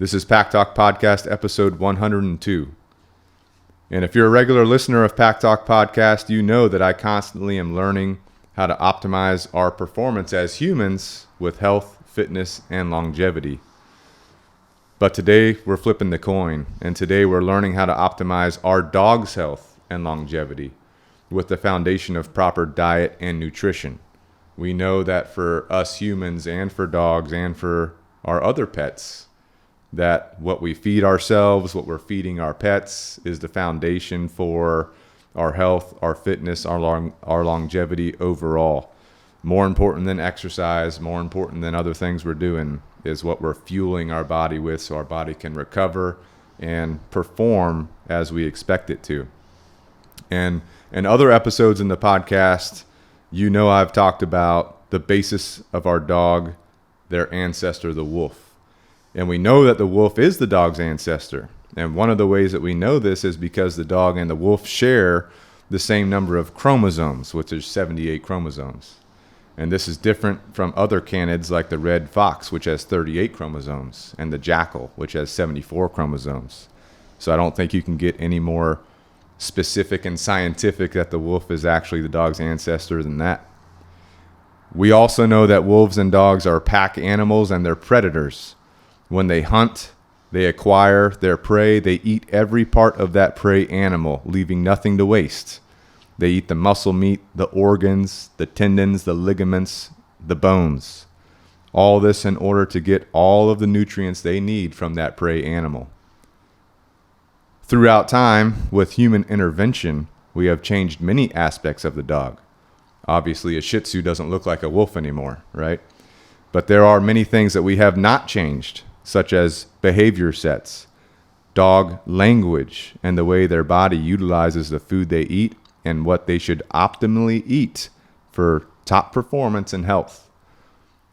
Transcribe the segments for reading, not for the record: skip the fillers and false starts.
This is Pack Talk Podcast, episode 102. And if you're a regular listener of Pack Talk Podcast, you know that I constantly am learning how to optimize our performance as humans with health, fitness, and longevity. But today we're flipping the coin, and today we're learning how to optimize our dog's health and longevity with the foundation of proper diet and nutrition. We know that for us humans and for dogs and for our other pets, that what we feed ourselves, what we're feeding our pets is the foundation for our health, our fitness, our longevity overall. More important than exercise, more important than other things we're doing is what we're fueling our body with so our body can recover and perform as we expect it to. And in other episodes in the podcast, you know I've talked about the basis of our dog, their ancestor, the wolf. And we know that the wolf is the dog's ancestor. And one of the ways that we know this is because the dog and the wolf share the same number of chromosomes, which is 78 chromosomes. And this is different from other canids like the red fox, which has 38 chromosomes, and the jackal, which has 74 chromosomes. So I don't think you can get any more specific and scientific that the wolf is actually the dog's ancestor than that. We also know that wolves and dogs are pack animals and they're predators. When they hunt, they acquire their prey. They eat every part of that prey animal, leaving nothing to waste. They eat the muscle meat, the organs, the tendons, the ligaments, the bones. All this in order to get all of the nutrients they need from that prey animal. Throughout time, with human intervention, we have changed many aspects of the dog. Obviously, a Shih Tzu doesn't look like a wolf anymore, right? But there are many things that we have not changed, such as behavior sets, dog language, and the way their body utilizes the food they eat and what they should optimally eat for top performance and health.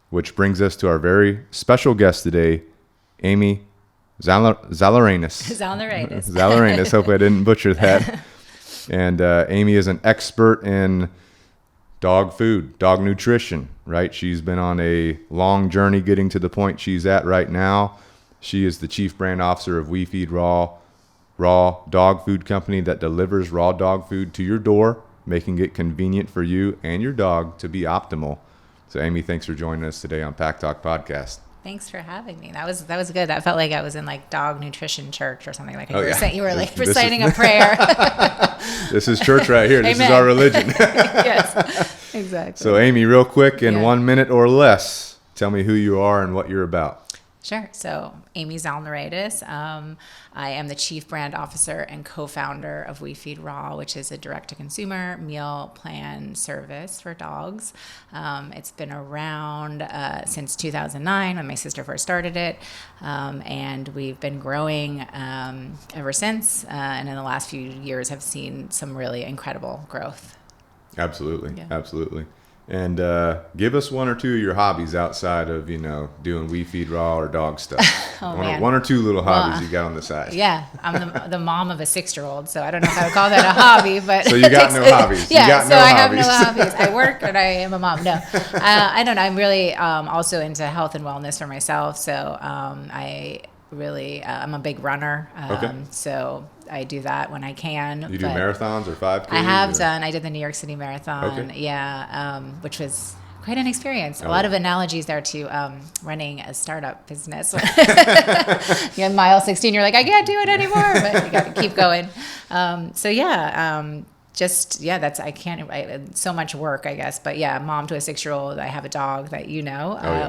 Which brings us to our very special guest today, Amy Zalneraitis. Zalneraitis. Hope I didn't butcher that. And Amy is an expert in dog food, dog nutrition, right? She's been on a long journey getting to the point she's at right now. She is the chief brand officer of We Feed Raw dog food company that delivers raw dog food to your door, making it convenient for you and your dog to be optimal. So Amy, thanks for joining us today on Pack Talk Podcast. Thanks for having me. That was good. That felt like I was in like dog nutrition church or something like you were like reciting a prayer. This is church right here. This is our religion. Yes, exactly. So Amy, real quick, in 1 minute or less, tell me who you are and what you're about. Sure. So Amy Zalneraitis. I am the chief brand officer and co-founder of We Feed Raw, which is a direct-to-consumer meal plan service for dogs. It's been around since 2009 when my sister first started it, and we've been growing ever since. And in the last few years, have seen some really incredible growth. Absolutely. And give us one or two of your hobbies outside of, doing We Feed Raw or dog stuff. One or two little hobbies you got on the side. Yeah, I'm the mom of a 6-year-old, so I don't know if I would call that a hobby. But so you got no hobbies. Yeah, I have no hobbies. I work and I am a mom. No, I don't know. I'm really also into health and wellness for myself. So I'm a big runner. So I do that when I can. You do marathons or 5Ks? I have done. I did the New York City Marathon. Okay. Yeah, which was quite an experience. A lot of analogies there to running a startup business. You're mile 16, you're like, I can't do it anymore, but you got to keep going. So much work, I guess. But yeah, mom to a 6-year-old. I have a dog that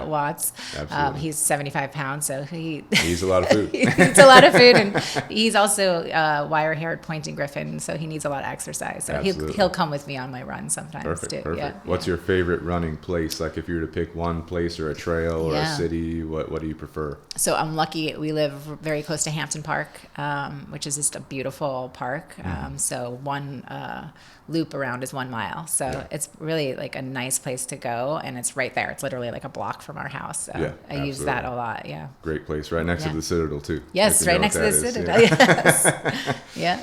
Watts. Absolutely. He's 75 pounds, so he's a lot of food. He eats a lot of food, and he's also wire-haired pointing griffin, so he needs a lot of exercise. So he'll come with me on my run sometimes too. Perfect. Yeah, What's your favorite running place? Like if you were to pick one place or a trail or a city, what do you prefer? So I'm lucky. We live very close to Hampton Park, which is just a beautiful park. So one loop around is 1 mile. So it's really like a nice place to go, and it's right there. It's literally like a block from our house. So I use that a lot. Yeah. Great place. Right next to the Citadel too. Yes, right next to the Citadel. Yes. Yeah.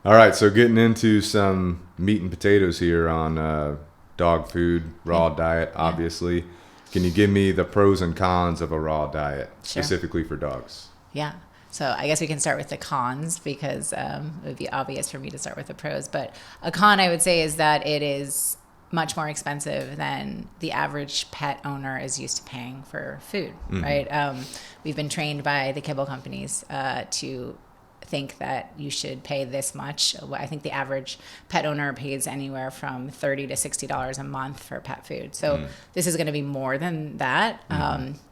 All right. So getting into some meat and potatoes here on dog food, raw diet, obviously. Can you give me the pros and cons of a raw diet, specifically for dogs? Yeah. So I guess we can start with the cons because it would be obvious for me to start with the pros. But a con, I would say, is that it is much more expensive than the average pet owner is used to paying for food, right? We've been trained by the kibble companies to think that you should pay this much. I think the average pet owner pays anywhere from $30 to $60 a month for pet food. So this is going to be more than that.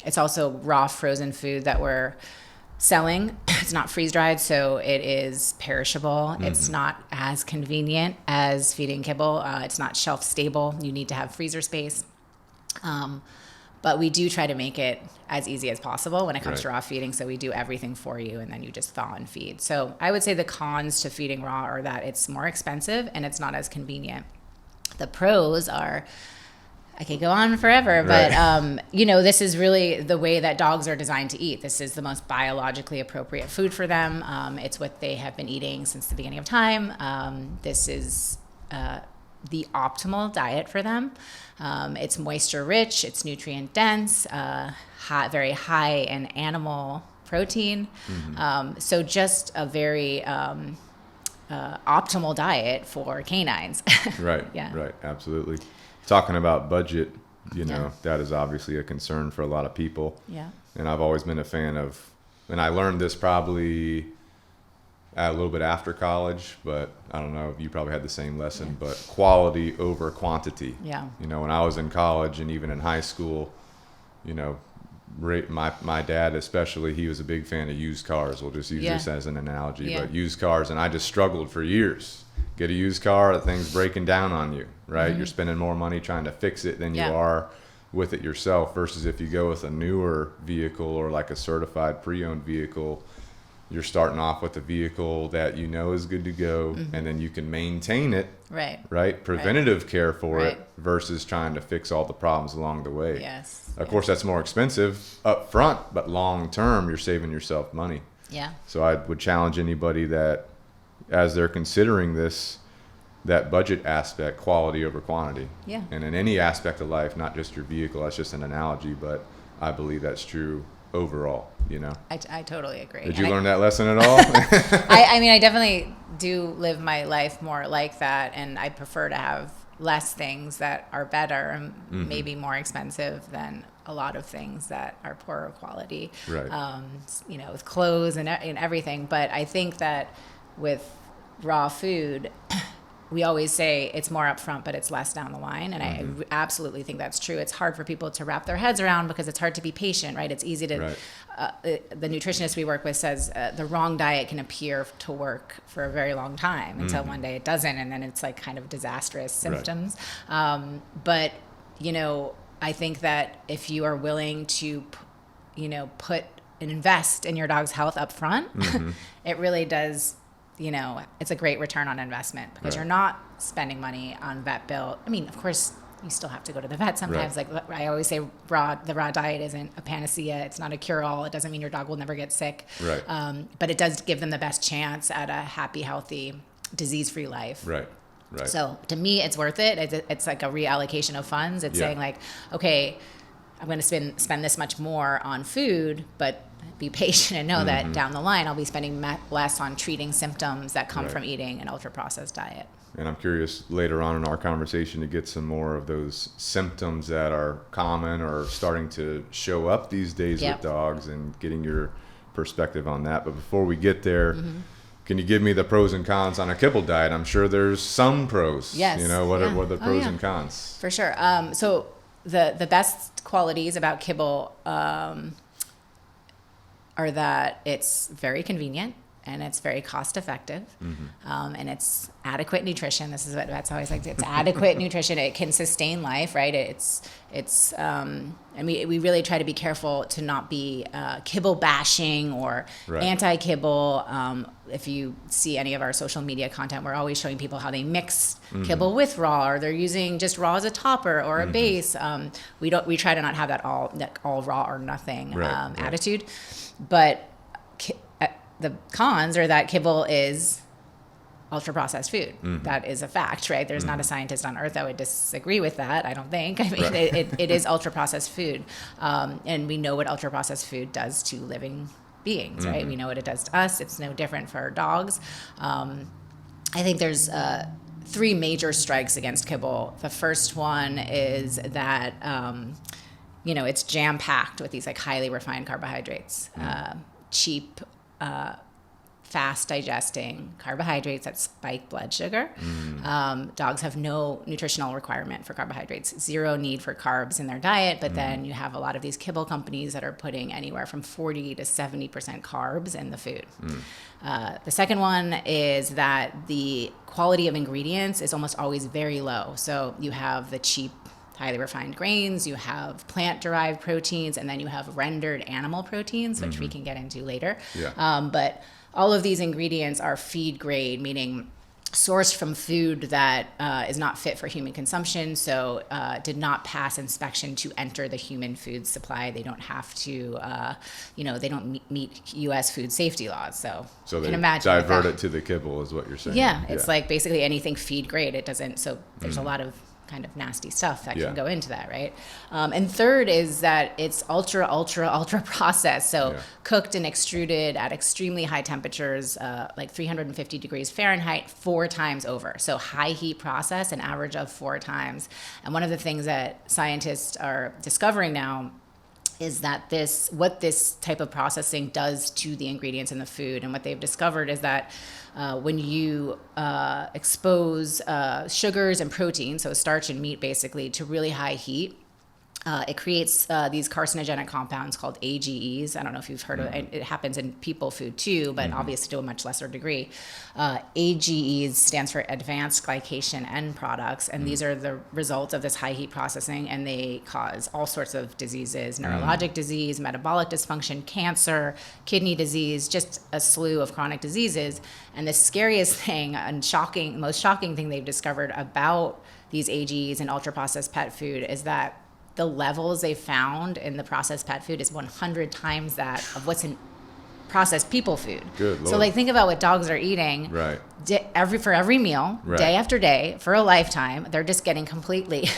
It's also raw frozen food that we're selling. It's not freeze dried, so it is perishable. It's not as convenient as feeding kibble. It's not shelf stable. You need to have freezer space. But we do try to make it as easy as possible when it comes to raw feeding. So we do everything for you, and then you just thaw and feed. So I would say the cons to feeding raw are that it's more expensive and it's not as convenient. The pros are, I could go on forever, but this is really the way that dogs are designed to eat. This is the most biologically appropriate food for them. It's what they have been eating since the beginning of time. This is the optimal diet for them. It's moisture rich, it's nutrient dense, very high in animal protein. So just a very optimal diet for canines. Right. Absolutely. Talking about budget, that is obviously a concern for a lot of people. Yeah. And I've always been a fan of, and I learned this probably a little bit after college, but I don't know if you probably had the same lesson, but quality over quantity. Yeah. When I was in college and even in high school, my dad especially, he was a big fan of used cars. We'll just use this as an analogy, but used cars, and I just struggled for years. Get a used car, the thing's breaking down on you, right? You're spending more money trying to fix it than you are with it yourself, versus if you go with a newer vehicle or like a certified pre-owned vehicle, you're starting off with a vehicle that is good to go, and then you can maintain it, right? Preventative care for it versus trying to fix all the problems along the way. Yes. Of course, that's more expensive up front, but long term, you're saving yourself money. Yeah. So I would challenge anybody that, as they're considering this, that budget aspect, quality over quantity. Yeah. And in any aspect of life, not just your vehicle, that's just an analogy, but I believe that's true overall, I totally agree. Did you learn that lesson at all? I definitely do live my life more like that, and I prefer to have less things that are better and maybe more expensive than a lot of things that are poorer quality. Right. With clothes and everything. But I think that with raw food, we always say it's more upfront, but it's less down the line. And I absolutely think that's true. It's hard for people to wrap their heads around because it's hard to be patient, right? It's easy to, the nutritionist we work with says the wrong diet can appear to work for a very long time until one day it doesn't. And then it's like kind of disastrous symptoms. But, I think that if you are willing to, put and invest in your dog's health up front, it really does, it's a great return on investment because you're not spending money on vet bill. I mean, of course, you still have to go to the vet sometimes. Like I always say, the raw diet isn't a panacea. It's not a cure-all. It doesn't mean your dog will never get sick. Right. But it does give them the best chance at a happy, healthy, disease-free life. Right. So to me, it's worth it. It's like a reallocation of funds. It's saying like, okay, I'm going to spend this much more on food, but be patient and know that down the line I'll be spending less on treating symptoms that come from eating an ultra-processed diet. And I'm curious later on in our conversation to get some more of those symptoms that are common or starting to show up these days with dogs, and getting your perspective on that. But before we get there, can you give me the pros and cons on a kibble diet? I'm sure there's some pros. Yes. What are the pros and cons? For sure. So the best qualities about kibble are that it's very convenient and it's very cost effective, and it's adequate nutrition. This is what vets always like to. It's adequate nutrition. It can sustain life, right? And we really try to be careful to not be kibble bashing or anti-kibble. If you see any of our social media content, we're always showing people how they mix kibble with raw, or they're using just raw as a topper or a base. We try to not have that all raw or nothing attitude, but the cons are that kibble is ultra processed food. That is a fact, right? There's not a scientist on earth that would disagree with that, I don't think. I mean, it is ultra processed food. And we know what ultra processed food does to living beings, right? We know what it does to us. It's no different for our dogs. I think there's 3 major strikes against kibble. The first one is that, it's jam-packed with these like highly refined carbohydrates, cheap, fast digesting carbohydrates that spike blood sugar. Dogs have no nutritional requirement for carbohydrates, 0 need for carbs in their diet, but then you have a lot of these kibble companies that are putting anywhere from 40 to 70% carbs in the food. The second one is that the quality of ingredients is almost always very low. So you have the cheap, highly refined grains, you have plant-derived proteins, and then you have rendered animal proteins, which we can get into later. But all of these ingredients are feed grade, meaning sourced from food that is not fit for human consumption, so did not pass inspection to enter the human food supply. They don't have to, they don't meet U.S. food safety laws. So you they can imagine divert it to the kibble is what you're saying. Yeah, it's like basically anything feed grade. It doesn't, so there's a lot of kind of nasty stuff that can go into that, right? And third is that it's ultra processed. So cooked and extruded at extremely high temperatures, like 350 degrees Fahrenheit, 4 times over. So high heat process, an average of 4 times. And one of the things that scientists are discovering now is that what this type of processing does to the ingredients in the food. And what they've discovered is that when you expose sugars and protein, so starch and meat basically, to really high heat, it creates these carcinogenic compounds called AGEs. I don't know if you've heard of it. It happens in people food too, but obviously to a much lesser degree. AGEs stands for advanced glycation end products, and these are the result of this high heat processing, and they cause all sorts of diseases, neurologic disease, metabolic dysfunction, cancer, kidney disease, just a slew of chronic diseases. And the scariest thing and most shocking thing they've discovered about these AGEs and ultra processed pet food is that the levels they found in the processed pet food is 100 times that of what's in processed people food. Good Lord. So like think about what dogs are eating for every meal, day after day, for a lifetime. They're just getting completely,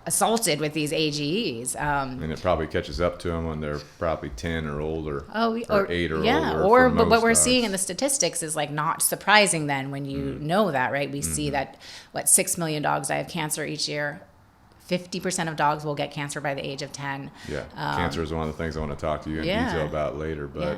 assaulted with these AGEs. And it probably catches up to them when they're probably 10 or older, or 8 or older. Or but what we're seeing in the statistics is like not surprising then when you know that, right? We see that 6 million dogs die of cancer each year. 50% of dogs will get cancer by the age of 10. Yeah, cancer is one of the things I want to talk to you in detail about later. But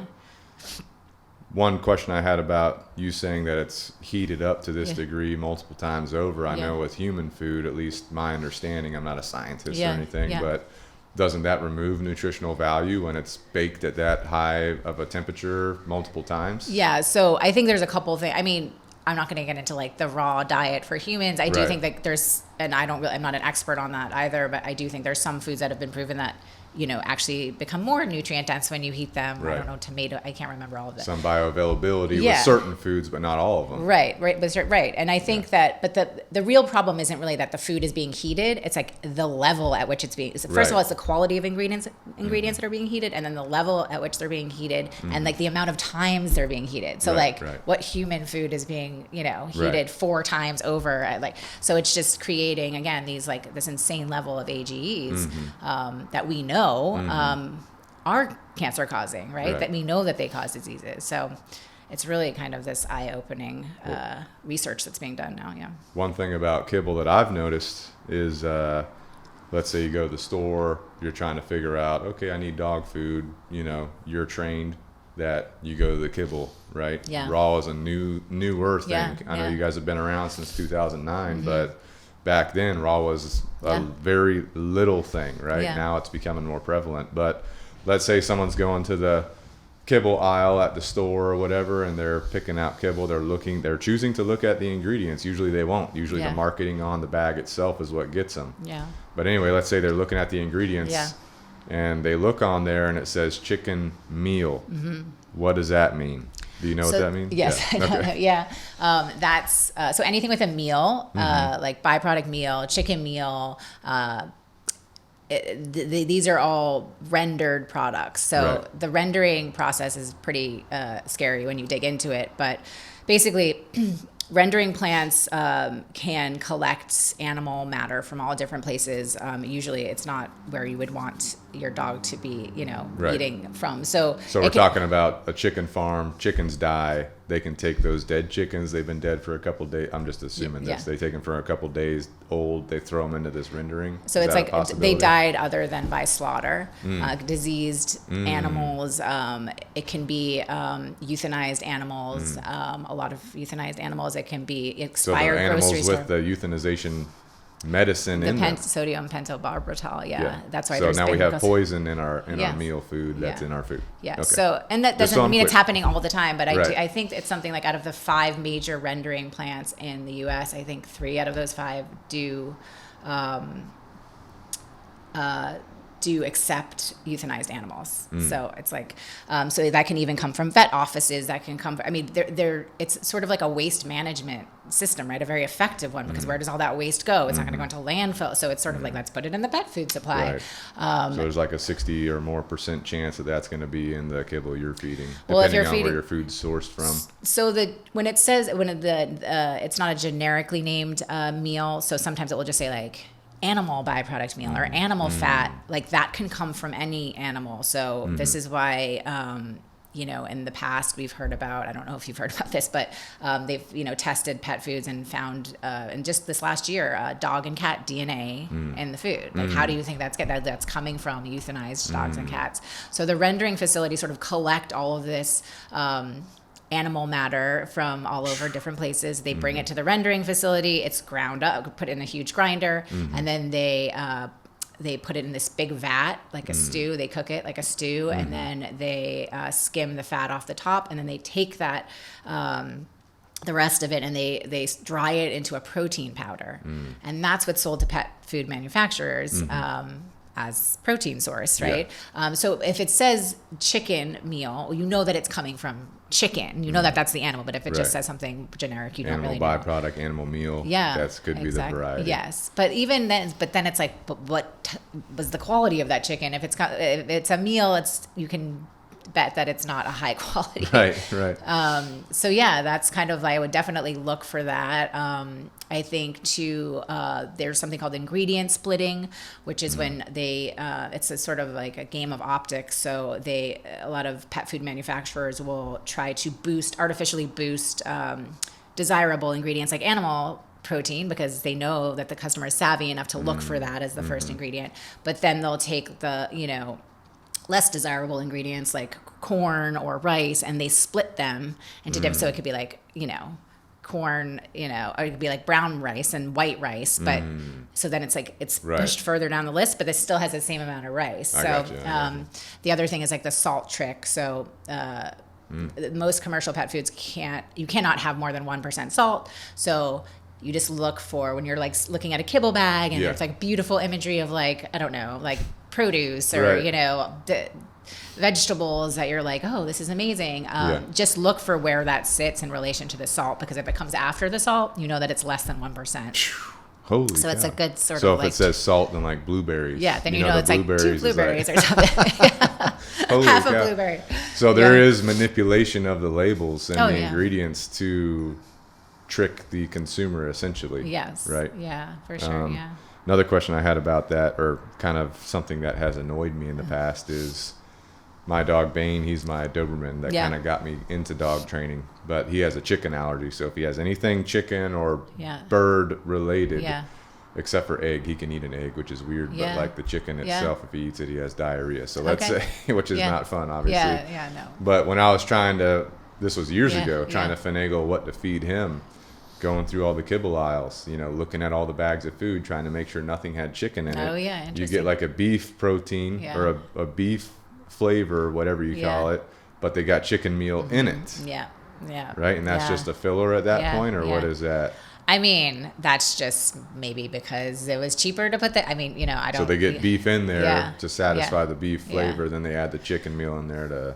one question I had about you saying that it's heated up to this degree multiple times over. I know with human food, at least my understanding, I'm not a scientist or anything, but doesn't that remove nutritional value when it's baked at that high of a temperature multiple times? Yeah, so I think there's a couple things. I mean, I'm not going to get into like the raw diet for humans. I do think that there's, and I'm not an expert on that either, but I do think there's some foods that have been proven that, actually become more nutrient dense when you heat them. I don't know, tomato, I can't remember all of it. Some bioavailability with certain foods, but not all of them. Right. And I think that, but the real problem isn't really that the food is being heated. It's like the level at which it's being, first of all, it's the quality of ingredients that are being heated, and then the level at which they're being heated, and like the amount of times they're being heated. So what human food is being, heated 4 times over. So it's just creating, again, these like this insane level of AGEs that we know are cancer causing, right? That we know that they cause diseases. So it's really kind of this eye-opening research that's being done now. Yeah. One thing about kibble that I've noticed is, let's say you go to the store, you're trying to figure out, okay, I need dog food. You're trained that you go to the kibble, right? Yeah. Raw is a newer thing. I know you guys have been around since 2009, but back then raw was a very little thing, right? Now it's becoming more prevalent. But let's say someone's going to the kibble aisle at the store or whatever, and they're picking out kibble. They're choosing to look at the ingredients. Usually they won't. Usually the marketing on the bag itself is what gets them. Yeah. But anyway, let's say they're looking at the ingredients and they look on there and it says chicken meal. What does that mean? Do you know what that means? Yes. That's so anything with a meal, like byproduct meal, chicken meal, these are all rendered products. So the rendering process is pretty scary when you dig into it. But basically rendering plants can collect animal matter from all different places. Usually it's not where you would want your dog to be, Right. eating from. So we're talking about a chicken farm. Chickens die. They can take those dead chickens. They've been dead for a couple days. I'm just assuming this. Yeah. They take them for a couple days old. They throw them into this rendering. So Is it's that a like possibility? they died other than by slaughter. Diseased animals. It can be euthanized animals. A lot of euthanized animals. It can be So expired the grocery animals store. with the euthanization medicine in them. Sodium pentobarbital. Yeah, that's why. So there's now we big have goes- poison in our Yes. meal food that's Yeah. in our food. Yeah. Okay. So, and that Just so doesn't I'm mean it's clear. happening all the time, but Right. I think it's something like out of the 5 major rendering plants in the U.S., I think 3 out of those 5 do accept euthanized animals. So it's like, so that can even come from vet offices. That can come. I mean, it's sort of like a waste management system, right? A very effective one, because where does all that waste go? It's not going to go into landfill. So it's sort of like, let's put it in the pet food supply. Right. So there's like a 60 or more % chance that that's going to be in the kibble you're feeding, Well, if depending you're on feeding- where your food's sourced from. So it's not a generically named meal. So sometimes it will just say like animal byproduct meal or animal fat. Like that can come from any animal. So this is why, in the past we've heard about, I don't know if you've heard about this, but they've, tested pet foods and found, in just this last year, dog and cat DNA in the food. Like, how do you think that's coming from euthanized dogs and cats? So the rendering facility sort of collect all of this, animal matter from all over different places. They bring it to the rendering facility. It's ground up, put in a huge grinder, and then they put it in this big vat, like a stew. They cook it like a stew, and then they skim the fat off the top, and then they take that, the rest of it, and they dry it into a protein powder. And that's what's sold to pet food manufacturers as protein source, right? Yeah. So if it says chicken meal, well, you know that it's coming from chicken. You know that that's the animal. But if it just Right. says something generic, you Animal don't really know. byproduct, animal meal. Yeah, That could be the variety. Yes, but even then, it's like, but what was the quality of that chicken? If it's a meal, you can bet that it's not a high quality. Right. So yeah, that's kind of, I would definitely look for that. I think too, there's something called ingredient splitting, which is when it's a sort of like a game of optics. So a lot of pet food manufacturers will try to artificially boost desirable ingredients like animal protein, because they know that the customer is savvy enough to look for that as the first ingredient. But then they'll take the, less desirable ingredients like corn or rice, and they split them into different. So it could be like, corn, or it could be like brown rice and white rice. But so then it's like, it's Right. pushed further down the list, but it still has the same amount of rice. I So gotcha. the other thing is like the salt trick. So most commercial pet foods you cannot have more than 1% salt. So you just look for, when you're like looking at a kibble bag and Yeah. there's like beautiful imagery of like, I don't know, like produce or, Right. vegetables that you're like, oh, this is amazing. Just look for where that sits in relation to the salt, because if it comes after the salt, you know that it's less than 1%. Holy So it's cow. a good sort So of if like, it says salt, then like blueberries. yeah, then you know the it's like 2 is blueberries like- or something. Holy Half cow. a blueberry. So there Yeah. is manipulation of the labels and Oh, the yeah. ingredients to trick the consumer, essentially. Yes. Right. Yeah, for sure. Yeah. Another question I had about that, or kind of something that has annoyed me in the past, is my dog Bane. He's my Doberman that Yeah. kind of got me into dog training, but he has a chicken allergy. So if he has anything chicken or Yeah. bird related, Yeah. except for egg, he can eat an egg, which is weird. Yeah. But like the chicken Yeah. itself, if he eats it, he has diarrhea. So let's Okay. say, which is Yeah. not fun, obviously. Yeah, no. But when I was this was years Yeah, ago, trying yeah. to finagle what to feed him, going through all the kibble aisles, looking at all the bags of food, trying to make sure nothing had chicken in it. Oh, yeah, You interesting. get like a beef protein Yeah. or a beef flavor, whatever you call Yeah. it, but they got chicken meal in it, Yeah. Yeah. right? And that's Yeah. just a filler at that Yeah, point, or what yeah. is that? I mean, that's just maybe because it was cheaper to put I don't. So they get beef in there Yeah. to satisfy Yeah. the beef Yeah. flavor, then they add the chicken meal in there to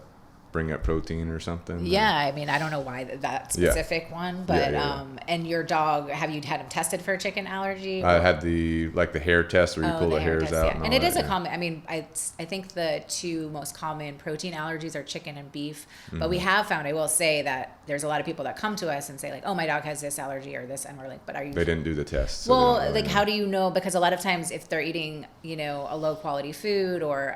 bring up protein or something? Yeah, I mean, I don't know why that specific one, but and your dog, have you had him tested for a chicken allergy? I had the hair test where you pull the hairs test, out. Yeah. And it is a common, I mean, I think the two most common protein allergies are chicken and beef, but we have found, I will say that there's a lot of people that come to us and say like, oh, my dog has this allergy or this, and we're like, but are you? They didn't do the test. So well, like, how do you know? Because a lot of times if they're eating, you know, a low quality food or,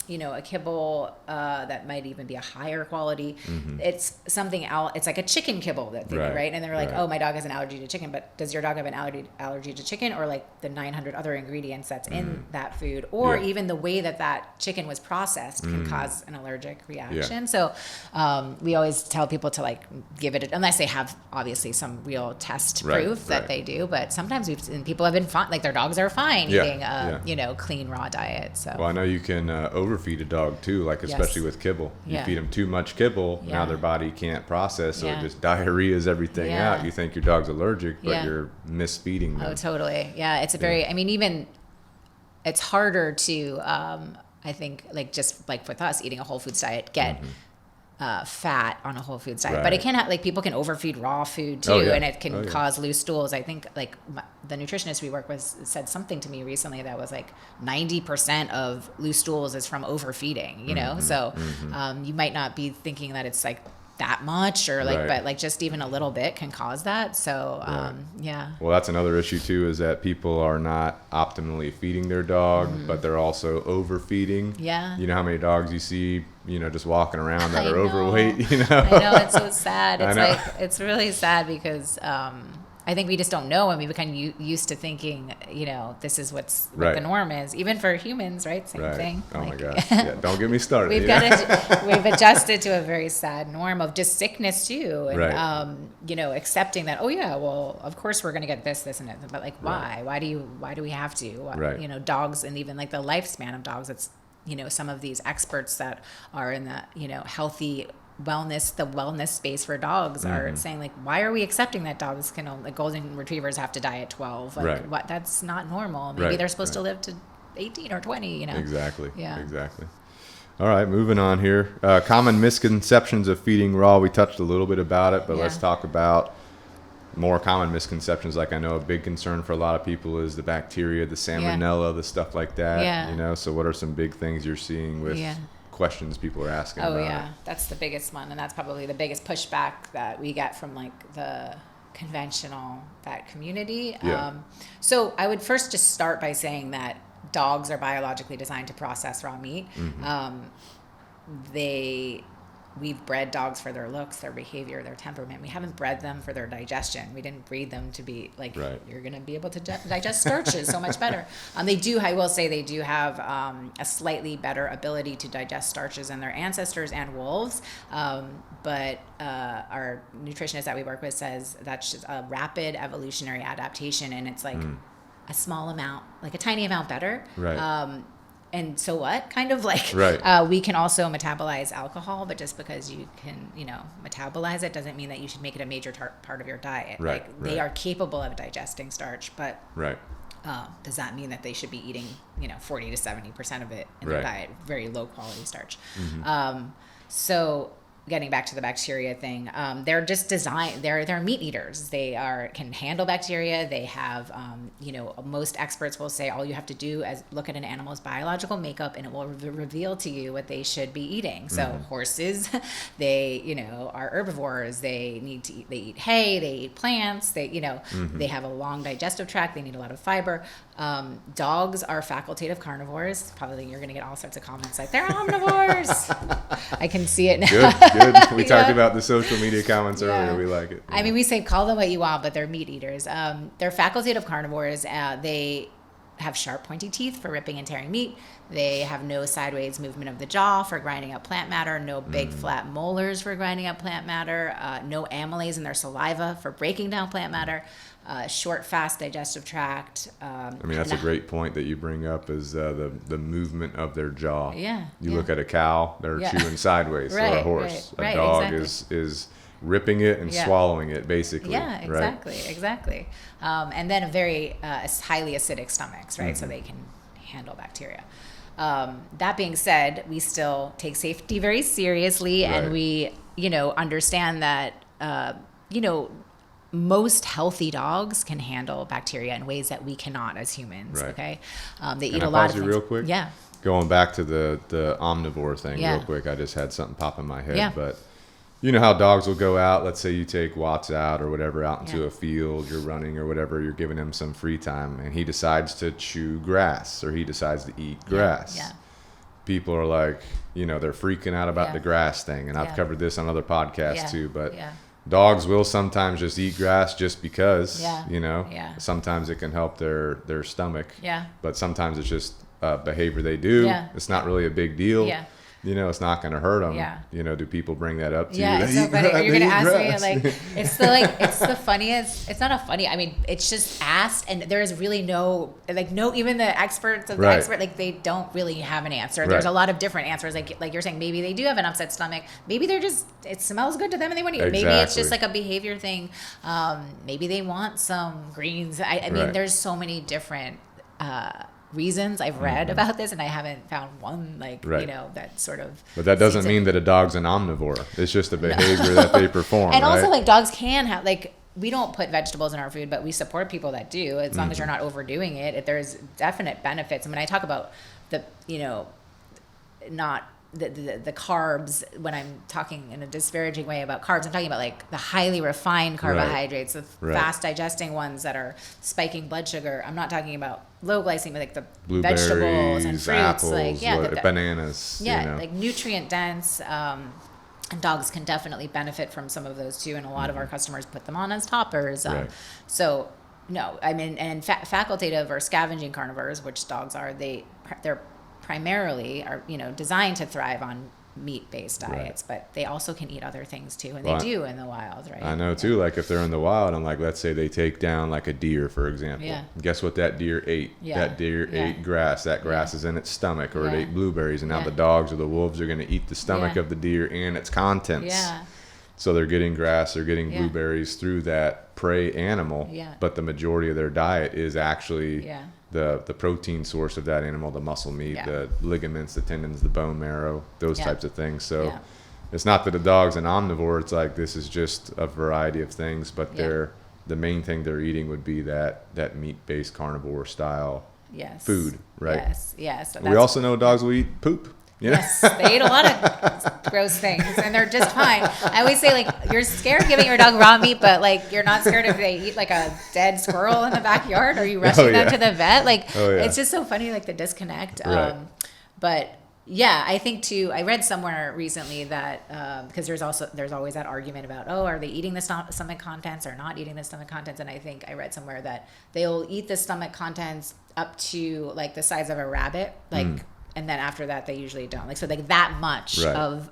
you know, a kibble that might even be a higher quality, it's something else. It's like a chicken kibble that they do, right? And they're like, oh, my dog has an allergy to chicken, but does your dog have an allergy to chicken, or like the 900 other ingredients that's in that food, or even the way that that chicken was processed can cause an allergic reaction? So we always tell people to like give it, unless they have obviously some real test proof that they do. But sometimes we've seen people have been fine, like their dogs are fine eating you know, clean raw diet. So well, I know you can overfeed a dog too, like especially with kibble. You feed them too much kibble, now their body can't process, so it just diarrheas everything out. You think your dog's allergic, but you're misfeeding them. Oh, totally. Yeah, it's a very, I mean, even it's harder to, I think, like just like with us eating a whole foods diet, get fat on a whole foods diet, but it can have, like, people can overfeed raw food too, and it can cause loose stools. I think like the nutritionist we work with said something to me recently that was like 90% of loose stools is from overfeeding, you know? So you might not be thinking that it's like that much or like, but like just even a little bit can cause that. So well, that's another issue too, is that people are not optimally feeding their dog, but they're also overfeeding. You know how many dogs you see, you know, just walking around that are overweight, you know? I know, it's so sad. It's like, it's really sad because I think we just don't know, and we become used to thinking, you know, this is what the norm is, even for humans, right? Same thing. Oh my gosh. Yeah, don't get me started. We've adjusted to a very sad norm of just sickness too, and you know, accepting that. Oh yeah, well, of course we're gonna get this, and it, but like, why? Why do we have to? You know, dogs, and even like the lifespan of dogs. It's, you know, some of these experts that are in the, you know, healthy wellness space for dogs are saying like, why are we accepting that dogs can only, like golden retrievers have to die at 12? Like, what? That's not normal. Maybe they're supposed to live to 18 or 20, you know? Exactly. All right, moving on here. Common misconceptions of feeding raw. We touched a little bit about it, but let's talk about more common misconceptions. Like, I know a big concern for a lot of people is the bacteria, the salmonella, the stuff like that, you know? So what are some big things you're seeing with questions people are asking about? Yeah, that's the biggest one, and that's probably the biggest pushback that we get from like the conventional vet community. So I would first just start by saying that dogs are biologically designed to process raw meat. We've bred dogs for their looks, their behavior, their temperament. We haven't bred them for their digestion. We didn't breed them to be like, you're going to be able to digest starches so much better. I will say they do have a slightly better ability to digest starches than their ancestors and wolves. But our nutritionist that we work with says that's just a rapid evolutionary adaptation. And it's like a small amount, like a tiny amount better. And so what? Kind of like, we can also metabolize alcohol, but just because you can, you know, metabolize it doesn't mean that you should make it a major part of your diet. They are capable of digesting starch, but does that mean that they should be eating, you know, 40 to 70% of it in their diet, very low quality starch? So getting back to the bacteria thing, they're just designed, they're meat eaters. They can handle bacteria. They have, you know, most experts will say all you have to do is look at an animal's biological makeup and it will reveal to you what they should be eating. So horses, they, you know, are herbivores. They eat hay, they eat plants, they, you know, they have a long digestive tract. They need a lot of fiber. Dogs are facultative carnivores. Probably you're going to get all sorts of comments like, they're omnivores. I can see it now. Good. We talked about the social media comments earlier. We like it. I mean, we say call them what you want, but they're meat eaters. They're facultative carnivores. They have sharp, pointy teeth for ripping and tearing meat. They have no sideways movement of the jaw for grinding up plant matter, no big flat molars for grinding up plant matter, no amylase in their saliva for breaking down plant matter. Short, fast digestive tract. I mean, that's a great point that you bring up, is the movement of their jaw. You look at a cow, they're chewing sideways, or a horse. A dog is ripping it and swallowing it, basically. Exactly. And then a very highly acidic stomachs, right? So they can handle bacteria. That being said, we still take safety very seriously, and we, understand that, most healthy dogs can handle bacteria in ways that we cannot as humans. Right. Okay. They Can eat I a lot pause of you things. real quick? Yeah. Going back to the omnivore thing Yeah. real quick. I just had something pop in my head. Yeah. But you know how dogs will go out, let's say you take Watts out or whatever out into Yeah. a field, you're running or whatever, you're giving him some free time, and he decides to chew grass or he decides to eat grass. Yeah. People are like, they're freaking out about Yeah. the grass thing. And I've Yeah. covered this on other podcasts Yeah. too. But Yeah. dogs will sometimes just eat grass just because, Yeah. Yeah. sometimes it can help their stomach. Yeah. But sometimes it's just behavior they do. Yeah. It's not really a big deal. Yeah. It's not going to hurt them. Yeah. Do people bring that up to Yeah, you? it's They so eat funny. grass, You're they gonna eat ask me grass. it's the funniest. It's not a funny. I mean, it's just asked, and there is really no even the experts of the Right. expert they don't really have an answer. Right. There's a lot of different answers. Like you're saying, maybe they do have an upset stomach. Maybe they're just it smells good to them and they want to eat. Maybe it's just Exactly. like a behavior thing. Maybe they want some greens. I mean, Right. there's so many different. Reasons I've read about this, and I haven't found one Right. that sort of. But that doesn't seems mean that a dog's an omnivore. It's just a behavior that they perform. And also, right? dogs can have we don't put vegetables in our food, but we support people that do, as long as you're not overdoing it. If there's definite benefits. I mean, I talk about the not the carbs when I'm talking in a disparaging way about carbs. I'm talking about the highly refined carbohydrates, the fast digesting ones that are spiking blood sugar. I'm not talking about low glycemic, the vegetables and fruits, apples, the bananas. nutrient dense. And dogs can definitely benefit from some of those too, and a lot of our customers put them on as toppers. Right. So no, I mean, and facultative or scavenging carnivores, which dogs are, they're primarily are designed to thrive on meat-based diets, but they also can eat other things too, and they do in the wild, right? I know too. If they're in the wild, I'm let's say they take down a deer, for example. Yeah. Guess what that deer ate? Yeah. That deer Yeah. ate grass. That grass Yeah. is in its stomach, or it Yeah. ate blueberries, and now Yeah. the dogs or the wolves are going to eat the stomach Yeah. of the deer and its contents. Yeah. So they're getting grass, they're getting Yeah. blueberries through that prey animal, Yeah. but the majority of their diet is actually Yeah. the protein source of that animal, the muscle meat, Yeah. the ligaments, the tendons, the bone marrow, those Yeah. types of things. So Yeah. it's not that a dog's an omnivore. It's this is just a variety of things, but Yeah. the main thing they're eating would be that meat-based carnivore style Yes. food, right? Yes. We also know dogs will eat poop. Yes, they eat a lot of gross things, and they're just fine. I always say, you're scared giving your dog raw meat, but you're not scared if they eat a dead squirrel in the backyard. Are you rushing them to the vet? It's just so funny, the disconnect. Right. But yeah, I think too. I read somewhere recently that because there's always that argument about are they eating the stomach contents or not eating the stomach contents, and I think I read somewhere that they'll eat the stomach contents up to the size of a rabbit, and then after that they usually don't that much Right. of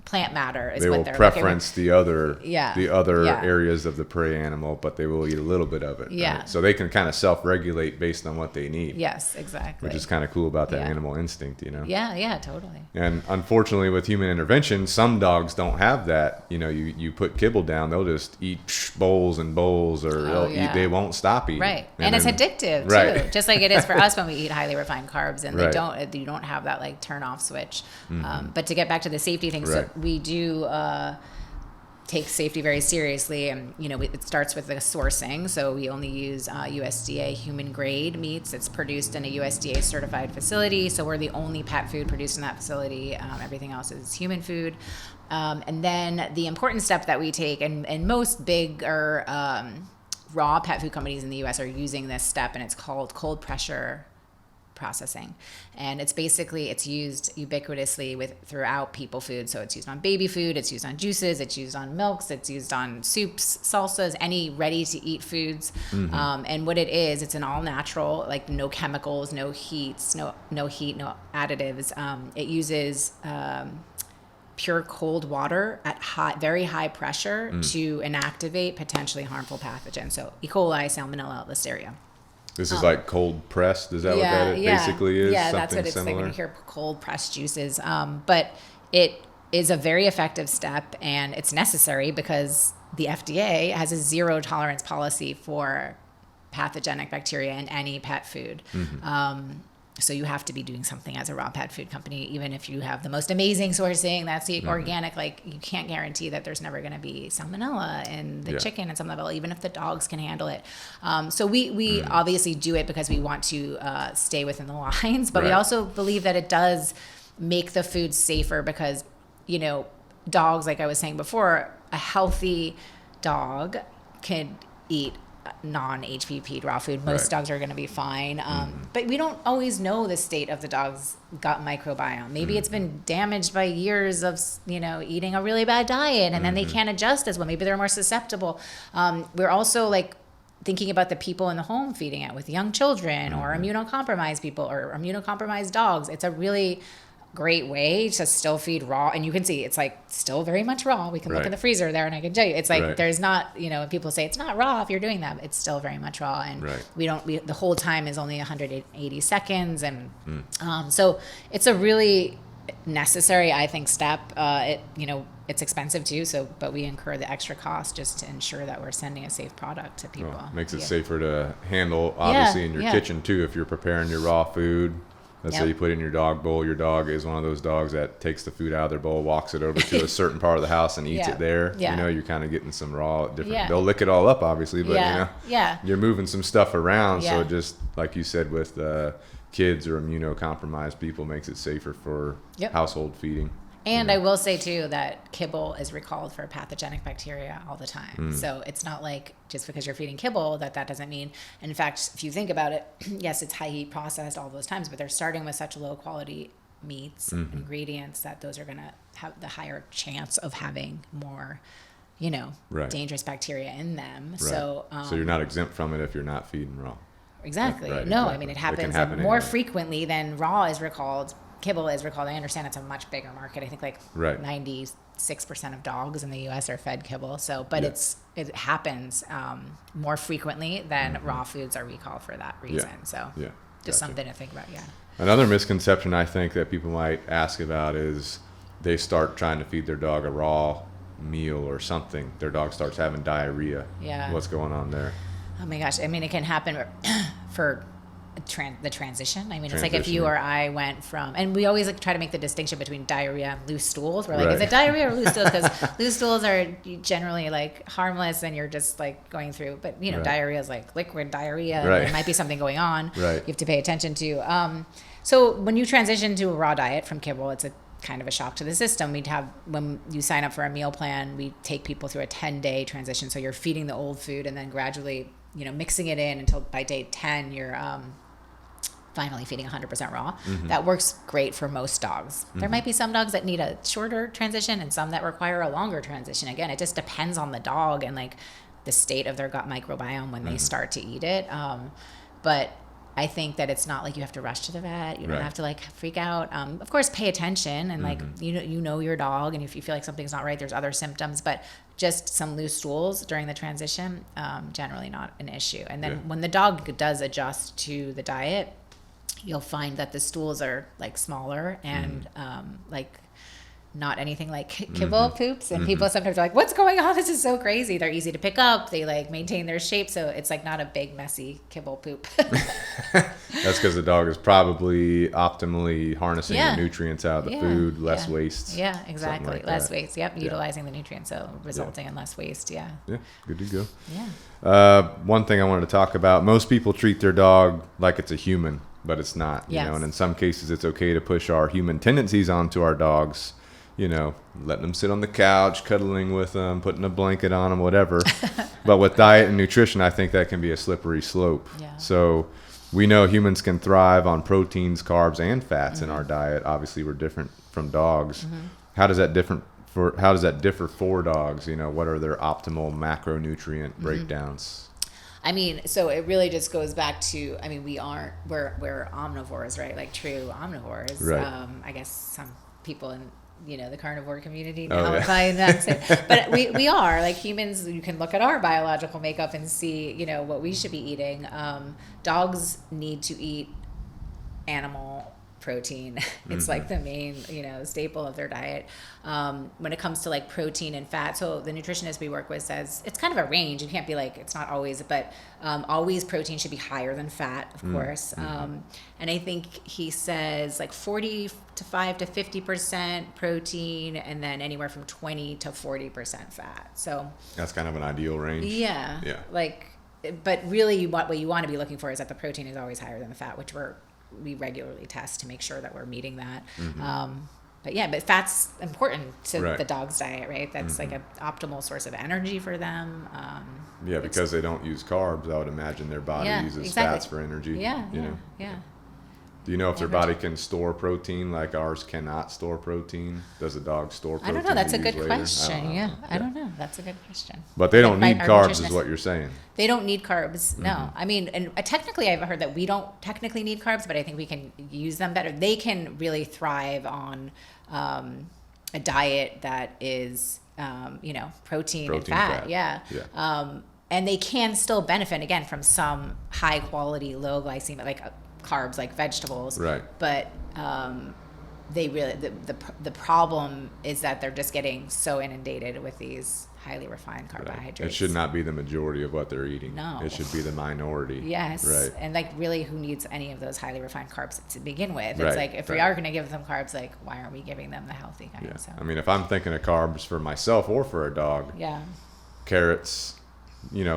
plant matter is They what will they're preference the other Yeah. Yeah. areas of the prey animal, but they will eat a little bit of it. Yeah. Right? So they can kind of self-regulate based on what they need. Yes, exactly. Which is kind of cool about that Yeah. animal instinct, Yeah, totally. And unfortunately, with human intervention, some dogs don't have that. You put Kibble down, they'll just eat bowls and bowls, or they'll eat. They won't stop eating. Right, and it's addictive too, Right. just like it is for us when we eat highly refined carbs, and Right. you don't have that turn off switch. But to get back to the safety thing, so Right. we do take safety very seriously, and it starts with the sourcing. So we only use USDA human grade meats. It's produced in a USDA certified facility, so we're the only pet food produced in that facility. Everything else is human food. And then the important step that we take, and most bigger raw pet food companies in the U.S. are using this step, and it's called cold pressure processing, and it's used ubiquitously throughout people food. So it's used on baby food, it's used on juices, it's used on milks, it's used on soups, salsas, any ready to eat foods. And what it is, it's an all natural, no chemicals, no heats, no heat, no additives. It uses pure cold water at very high pressure to inactivate potentially harmful pathogens. So E. coli, Salmonella, Listeria. This is cold pressed. Is that what that basically is? Yeah, Something that's what it's similar? like when you hear cold pressed juices. But it is a very effective step, and it's necessary because the FDA has a zero tolerance policy for pathogenic bacteria in any pet food. So you have to be doing something as a raw pet food company, even if you have the most amazing sourcing, that's the organic, like you can't guarantee that there's never going to be salmonella in the chicken and some level, even if the dogs can handle it. So we obviously do it because we want to stay within the lines, but we also believe that it does make the food safer because, you know, dogs, like I was saying before, a healthy dog can eat non-HPP raw food. Most dogs are going to be fine. But we don't always know the state of the dog's gut microbiome. Maybe it's been damaged by years of, you know, eating a really bad diet and then they can't adjust as well. Maybe they're more susceptible. We're also like thinking about the people in the home feeding it with young children or immunocompromised people or immunocompromised dogs. It's a really great way to still feed raw, and you can see it's like still very much raw. We can look in the freezer there and I can tell you it's like there's not, you know, when people say it's not raw if you're doing that, it's still very much raw, and we the whole time is only 180 seconds, and so it's a really necessary, I think, step. You know, it's expensive too, so but we incur the extra cost just to ensure that we're sending a safe product to people. Makes it safer to handle, obviously, in your kitchen too, if you're preparing your raw food. Let's say you put it in your dog bowl. Your dog is one of those dogs that takes the food out of their bowl, walks it over to a certain part of the house and eats it there. You know, you're kind of getting some raw different. They'll lick it all up, obviously, but you know, you're moving some stuff around. So just like you said, with kids or immunocompromised people, makes it safer for household feeding. And I will say too that kibble is recalled for pathogenic bacteria all the time. So it's not like just because you're feeding kibble that doesn't mean. And in fact, if you think about it, yes, it's high heat processed all those times, but they're starting with such low quality meats, ingredients, that those are going to have the higher chance of having more, you know, dangerous bacteria in them. So you're not exempt from it if you're not feeding raw. Exactly. I mean, it happens more frequently than raw is recalled. Kibble is recalled. I understand it's a much bigger market. I think like 96% of dogs in the U.S. are fed kibble. So, but it happens more frequently than raw foods are recalled for that reason. So, just something to think about. Another misconception I think that people might ask about is they start trying to feed their dog a raw meal or something. Their dog starts having diarrhea. What's going on there? Oh my gosh! I mean, it can happen for the transition. I mean, it's like if you or I went from, and we always like try to make the distinction between diarrhea and loose stools. We're like, is it diarrhea or loose stools? Because loose stools are generally like harmless and you're just like going through, but you know, diarrhea is like liquid diarrhea. There might be something going on. You have to pay attention to. So when you transition to a raw diet from kibble, it's a kind of a shock to the system. When you sign up for a meal plan, we take people through a 10-day transition. So you're feeding the old food and then gradually, you know, mixing it in until by day 10, you're finally feeding 100% raw. That works great for most dogs. There might be some dogs that need a shorter transition and some that require a longer transition. Again, it just depends on the dog and like the state of their gut microbiome when they start to eat it. But I think that it's not like you have to rush to the vet. You don't have to like freak out. Of course, pay attention and like, you know your dog, and if you feel like something's not right, there's other symptoms, but just some loose stools during the transition, generally not an issue. And then when the dog does adjust to the diet, you'll find that the stools are like smaller and like not anything like kibble poops. And people sometimes are like, what's going on? This is so crazy. They're easy to pick up. They like maintain their shape. So it's like not a big, messy kibble poop. That's because the dog is probably optimally harnessing the nutrients out of the food, less waste. Yeah, exactly. Like less waste. Utilizing the nutrients. So resulting in less waste. Yeah, good to go. Yeah. One thing I wanted to talk about, most people treat their dog like it's a human, but it's not, you know, and in some cases it's okay to push our human tendencies onto our dogs, you know, letting them sit on the couch, cuddling with them, putting a blanket on them, whatever. But with diet and nutrition, I think that can be a slippery slope. So we know humans can thrive on proteins, carbs, and fats in our diet. Obviously, we're different from dogs. How does that differ for dogs? You know, what are their optimal macronutrient breakdowns? I mean, so it really just goes back to, I mean, we're omnivores, right? Like true omnivores. I guess some people in, you know, the carnivore community now find that. But we are like humans. You can look at our biological makeup and see, you know, what we should be eating. Dogs need to eat animal protein. It's like the main, staple of their diet. When it comes to like protein and fat, so the nutritionist we work with says it's kind of a range. You can't be like, it's not always, but always protein should be higher than fat, of course. And I think he says like 45 to 50% protein, and then anywhere from 20 to 40% fat. So that's kind of an ideal range. Yeah. Like, but really what you want to be looking for is that the protein is always higher than the fat, which we regularly test to make sure that we're meeting that. But fat's important to the dog's diet, right? That's like an optimal source of energy for them. Because they don't use carbs, I would imagine their body uses fats for energy. Yeah. Do you know if their body can store protein like ours cannot store protein? Does a dog store protein? I don't know. That's a good question. I don't know. That's a good question. But they don't need carbs is what you're saying. They don't need carbs. No. I mean, and technically I've heard that we don't technically need carbs, but I think we can use them better. They can really thrive on a diet that is, protein and fat. Yeah. And they can still benefit, again, from some high quality, low glycemic, like carbs, like vegetables. Right. But they really, the problem is that they're just getting so inundated with these highly refined carbohydrates. It should not be the majority of what they're eating. No. It should be the minority. Yes. Right. And like, really, who needs any of those highly refined carbs to begin with? Right. It's like, if we are going to give them carbs, like, why aren't we giving them the healthy kind? Yeah. So. I mean, if I'm thinking of carbs for myself or for a dog, carrots,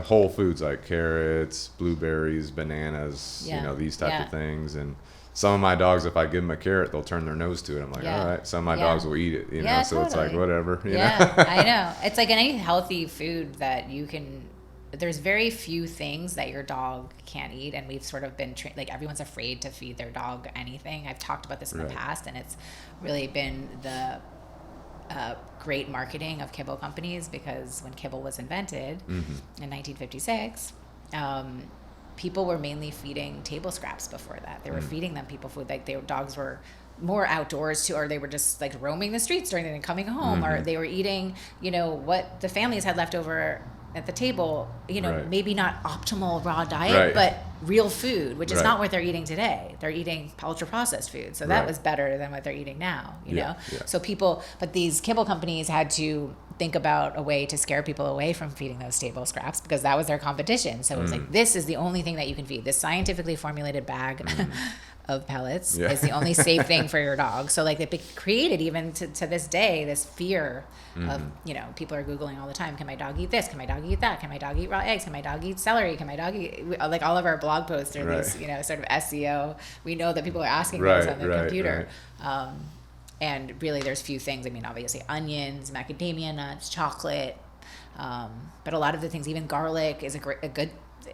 whole foods like carrots, blueberries, bananas, these types of things. And some of my dogs, if I give them a carrot, they'll turn their nose to it. I'm like, all right. Some of my dogs will eat it, so totally. It's like, whatever. I know. It's like any healthy food that you can, there's very few things that your dog can't eat. And we've sort of been trained, like everyone's afraid to feed their dog anything. I've talked about this in the past, and it's really been the great marketing of kibble companies, because when kibble was invented in 1956, people were mainly feeding table scraps before that. They were feeding them people food, like their dogs were more outdoors too, or they were just like roaming the streets during the day and coming home, or they were eating, what the families had left over at the table, maybe not optimal raw diet, but real food, which is not what they're eating today. They're eating ultra processed food. So that was better than what they're eating now, you know? So but these kibble companies had to think about a way to scare people away from feeding those table scraps, because that was their competition. So it was like, this is the only thing that you can feed. This scientifically formulated bag of pellets is the only safe thing for your dog. So like they created, even to this day, this fear of, people are Googling all the time. Can my dog eat this? Can my dog eat that? Can my dog eat raw eggs? Can my dog eat celery? Can my dog eat, like all of our blog posts are these, sort of SEO. We know that people are asking those on their computer. And really there's few things. I mean, obviously onions, macadamia nuts, chocolate. But a lot of the things, even garlic is a good,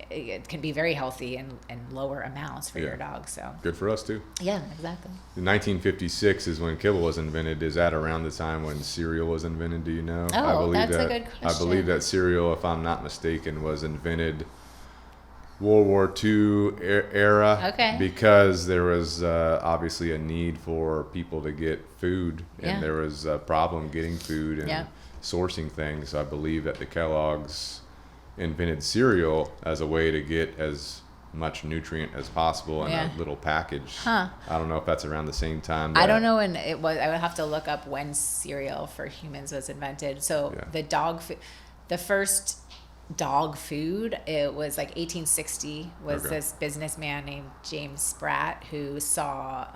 it can be very healthy in lower amounts for your dog. So good for us too. Yeah, exactly. 1956 is when kibble was invented. Is that around the time when cereal was invented? Do you know? That's a good question. I believe that cereal, if I'm not mistaken, was invented World War II era. Okay. Because there was obviously a need for people to get food, and there was a problem getting food and sourcing things. So I believe that the Kellogg's invented cereal as a way to get as much nutrient as possible in a little package. I don't know if that's around the same time. I don't know when it was. I would have to look up when cereal for humans was invented. So the first dog food, it was like 1860, was this businessman named James Spratt who saw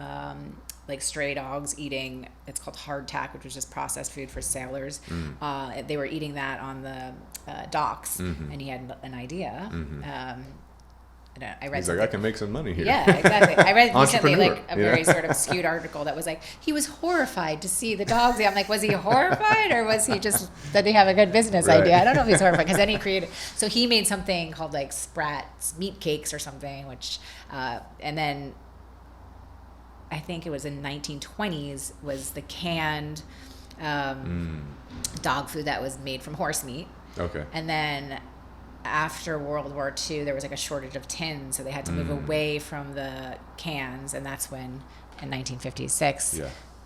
like stray dogs eating, it's called hardtack, which was just processed food for sailors. They were eating that on the docks, and he had an idea. I read He's like, I can make some money here. Yeah, exactly. I read recently like a very sort of skewed article that was like, he was horrified to see the dogs. I'm like, was he horrified, or was he just, did he have a good business idea? I don't know if he's horrified, because then he created, so he made something called like Spratt's meat cakes or something, which, and then I think it was in 1920s was the canned dog food that was made from horse meat. Okay. And then after World War II, there was like a shortage of tins, so they had to move away from the cans, and that's when, in 1956,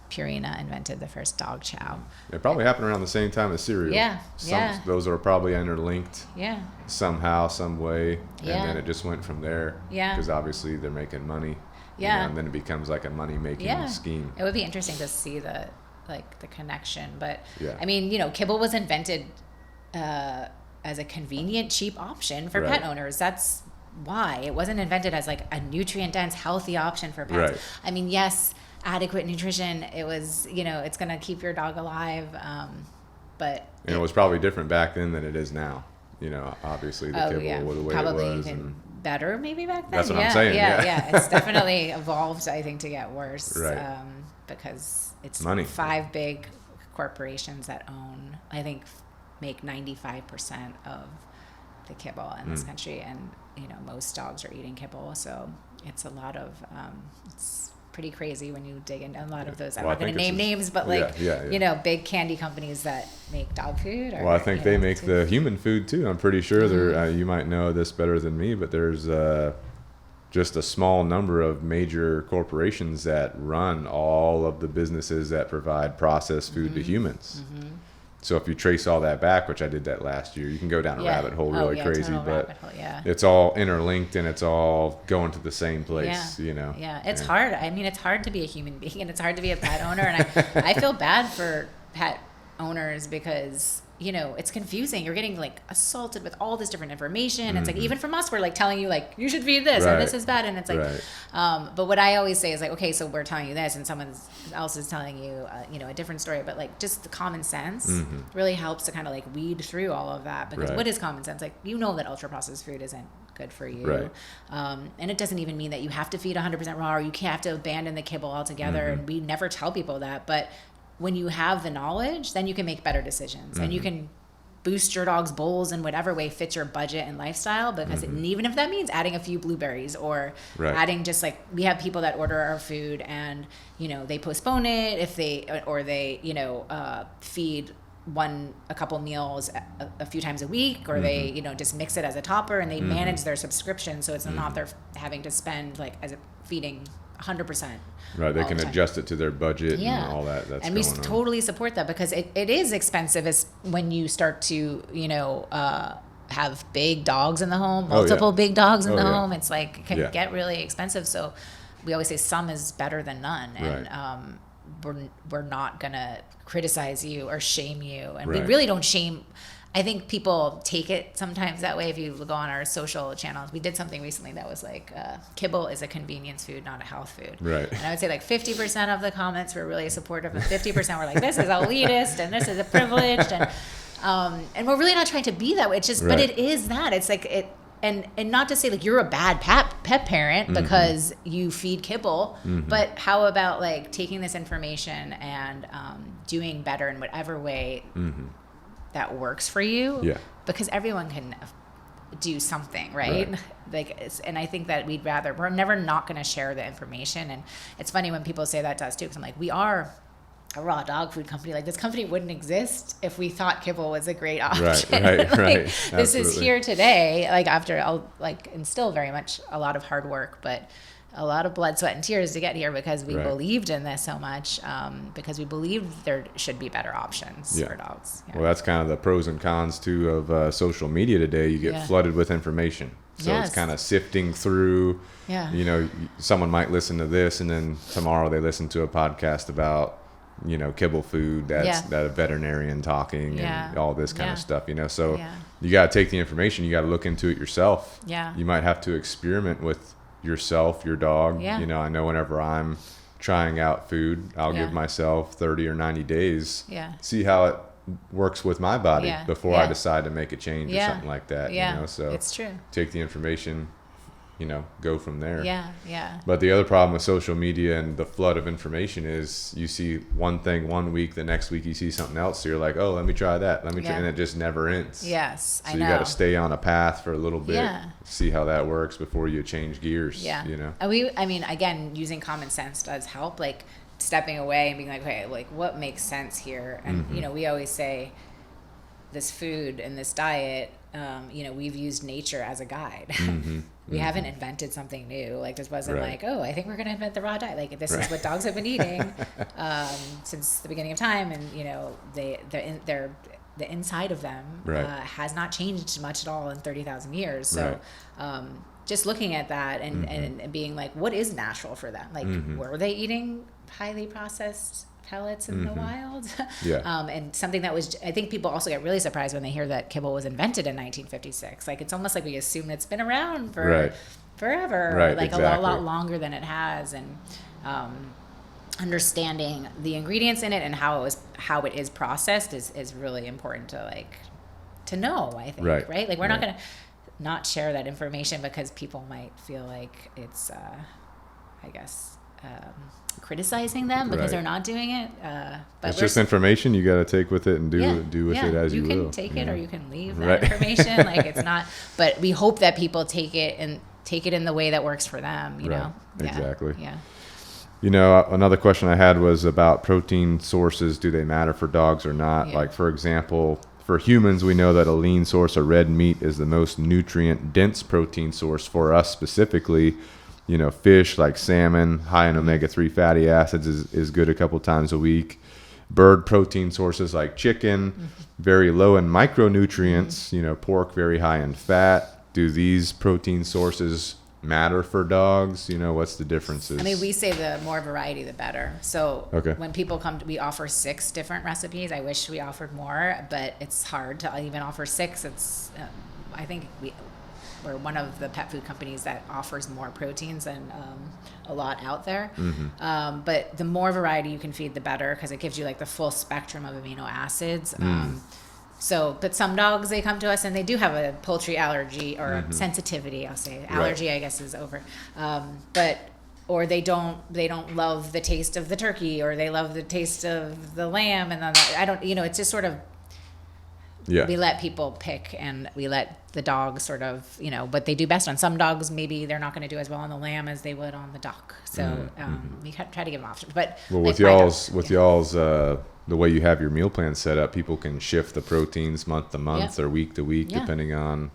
Purina invented the first dog chow. It probably happened around the same time as cereal. Those are probably interlinked somehow, some way, and then it just went from there. Because obviously they're making money. Yeah. And then it becomes like a money-making scheme. It would be interesting to see the connection. But, Yeah. I mean, Kibble was invented as a convenient, cheap option for pet owners. That's why. It wasn't invented as like a nutrient-dense, healthy option for pets. Right. I mean, yes, adequate nutrition, it was, it's going to keep your dog alive. But And it was probably different back then than it is now. Obviously the Kibble was the way probably it was. even better maybe back then. That's what I'm saying. Yeah. It's definitely evolved, I think, to get worse. Right. Because it's money. 5 big corporations that own, I think, make 95% of the kibble in this country. And, most dogs are eating kibble. So it's a lot of, it's pretty crazy when you dig into a lot of those. I'm not going to name names, but big candy companies that make dog food. Well, I think they make the human food too. I'm pretty sure there. You might know this better than me, but there's just a small number of major corporations that run all of the businesses that provide processed food to humans. So if you trace all that back, which I did that last year, you can go down a rabbit hole really crazy, but it's all interlinked and it's all going to the same place, Yeah, it's hard. I mean, it's hard to be a human being and it's hard to be a pet owner. And I feel bad for pet owners because, it's confusing. You're getting like assaulted with all this different information. It's like, even from us, we're like telling you like, you should feed this and this is bad. And it's like, but what I always say is like, okay, so we're telling you this and someone else is telling you, a different story, but like just the common sense really helps to kind of like weed through all of that because what is common sense? Like, that ultra processed food isn't good for you. Right. And it doesn't even mean that you have to feed 100% raw or you can't have to abandon the kibble altogether. And we never tell people that, but when you have the knowledge, then you can make better decisions and you can boost your dog's bowls in whatever way fits your budget and lifestyle because even if that means adding a few blueberries or adding just like we have people that order our food and they postpone it if they feed a couple meals a few times a week or they just mix it as a topper and they manage their subscription so it's not they're having to spend like as a feeding 100%. Right, they can adjust it to their budget and all that. That's and we totally support that because it is expensive as when you start to, have big dogs in the home, multiple big dogs in the home. It's like, it can get really expensive. So we always say some is better than none. And we're not going to criticize you or shame you. And we really don't shame. I think people take it sometimes that way. If you go on our social channels, we did something recently that was like, kibble is a convenience food, not a health food. Right. And I would say like 50% of the comments were really supportive and 50% were like, this is elitist and this is a privileged. And we're really not trying to be that way. It's just, but it is that. It's like it, and not to say like you're a bad pet parent because you feed kibble, but how about like taking this information and doing better in whatever way that works for you because everyone can do something right. Like and I think that we're never not going to share the information. And it's funny when people say that to us too because I'm like, we are a raw dog food company. Like this company wouldn't exist if we thought kibble was a great option. Right. This is here today like after and still very much a lot of hard work but a lot of blood, sweat, and tears to get here because we believed in this so much, because we believed there should be better options for dogs. Yeah. Well, that's kind of the pros and cons, too, of social media today. You get flooded with information. So it's kind of sifting through, someone might listen to this, and then tomorrow they listen to a podcast about, kibble food, that a veterinarian talking and all this kind of stuff, So you got to take the information. You got to look into it yourself. Yeah. You might have to experiment with yourself, your dog. I know whenever I'm trying out food, I'll give myself 30 or 90 days, see how it works with my body before I decide to make a change or something like that. So it's true. Take the information, go from there. Yeah. But the other problem with social media and the flood of information is you see one thing one week, the next week you see something else. So you're like, oh, let me try that. And it just never ends. Yes, I know. So you got to stay on a path for a little bit, see how that works before you change gears. And again, using common sense does help, like stepping away and being like, okay, like what makes sense here? And, we always say this food and this diet, we've used nature as a guide. We haven't invented something new. Like this wasn't like, oh, I think we're going to invent the raw diet. Like this is what dogs have been eating since the beginning of time. And, the inside of them has not changed much at all in 30,000 years. So just looking at that and being like, what is natural for them? Like, were they eating highly processed pellets in the wild? And something that was, I think people also get really surprised when they hear that kibble was invented in 1956. Like, it's almost like we assume it's been around for forever, like a lot longer than it has. And understanding the ingredients in it and how it is processed is really important to know, I think, right? Like, we're not going to not share that information because people might feel like it's, criticizing them because they're not doing it. But it's just information you got to take with it and do with it as you will. You can take it or you can leave that information. Like, it's not, but we hope that people take it in the way that works for them, you know? Exactly. Yeah. You know, another question I had was about protein sources. Do they matter for dogs or not? Yeah. Like, for example, for humans, we know that a lean source of red meat is the most nutrient-dense protein source for us specifically. You know, fish like salmon, high in omega-3 fatty acids is good a couple times a week. Bird protein sources like chicken, very low in micronutrients. You know, pork, very high in fat. Do these protein sources matter for dogs? You know, what's the differences? I mean, we say the more variety, the better. So when people come, we offer 6 different recipes. I wish we offered more, but it's hard to even offer 6. It's, I think we're one of the pet food companies that offers more proteins than a lot out there. But the more variety you can feed, the better, because it gives you like the full spectrum of amino acids. But some dogs, they come to us and they do have a poultry allergy or a sensitivity, I'll say. Allergy, I guess, is over. Or they don't love the taste of the turkey, or they love the taste of the lamb, and then it's just sort of, we let people pick, and we let the dogs sort of, what they do best on. Some dogs, maybe they're not going to do as well on the lamb as they would on the duck. So we try to give them options. But with y'all's the way you have your meal plan set up, people can shift the proteins month to month or week to week, depending on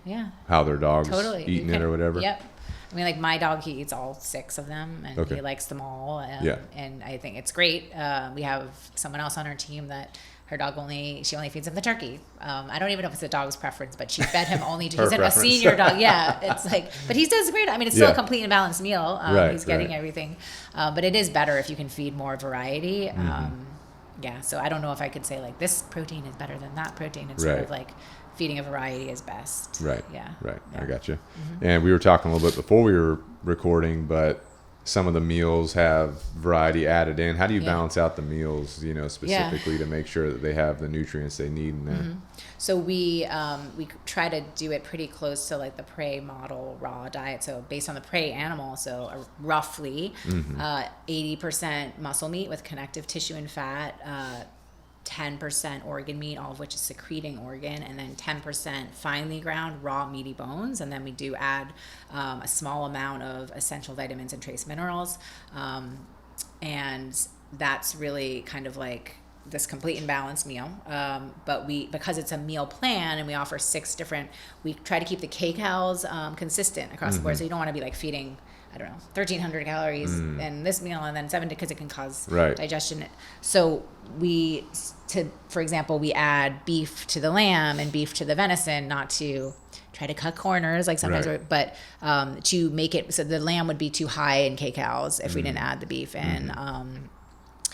how their dog's eating it or whatever. Yep. I mean, like my dog, he eats all 6 of them, and he likes them all. And I think it's great. We have someone else on our team that her dog only feeds him the turkey. I don't even know if it's the dog's preference, but she fed him only to, he's a senior dog. Yeah. It's like, but he does great. I mean, it's still a complete and balanced meal. He's getting everything. But it is better if you can feed more variety. So I don't know if I could say like this protein is better than that protein. It's sort of like feeding a variety is best. Right. I got you. And we were talking a little bit before we were recording, but some of the meals have variety added in. How do you balance out the meals, specifically to make sure that they have the nutrients they need in there? So we try to do it pretty close to like the prey model raw diet. So based on the prey animal, so roughly 80% muscle meat with connective tissue and fat, 10% organ meat, all of which is secreting organ, and then 10% finely ground raw meaty bones. And then we do add a small amount of essential vitamins and trace minerals. And that's really kind of like this complete and balanced meal. But because it's a meal plan and we offer 6 different, we try to keep the kcals consistent across the board. So you don't want to be like feeding, 1,300 calories in this meal and then 7, because it can cause digestion. So for example, we add beef to the lamb and beef to the venison, not to try to cut corners like sometimes, but to make it so the lamb would be too high in kcals if we didn't add the beef in.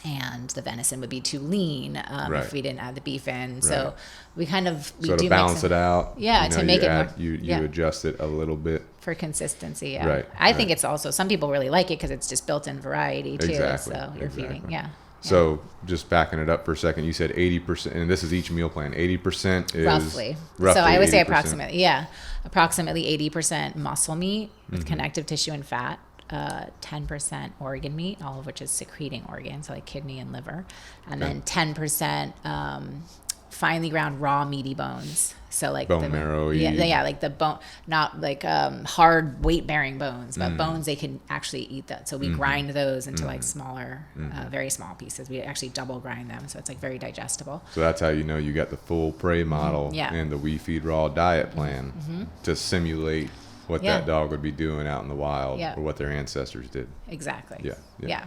And the venison would be too lean if we didn't add the beef in. So we do balance it out. To make it you adjust it a little bit for consistency. I think it's also, some people really like it because it's just built-in variety too. So you're feeding. So just backing it up for a second, you said 80%, and this is each meal plan. 80% is roughly. So I would say approximately 80% muscle meat with connective tissue and fat. 10% organ meat, all of which is secreting organs, so like kidney and liver, and then 10% finely ground raw meaty bones. So like bone marrow. Like the bone, not like hard weight bearing bones, but bones they can actually eat that. So we grind those into like smaller, very small pieces. We actually double grind them, so it's like very digestible. So that's how you got the full prey model and the We Feed Raw diet plan to simulate what that dog would be doing out in the wild or what their ancestors did. Exactly.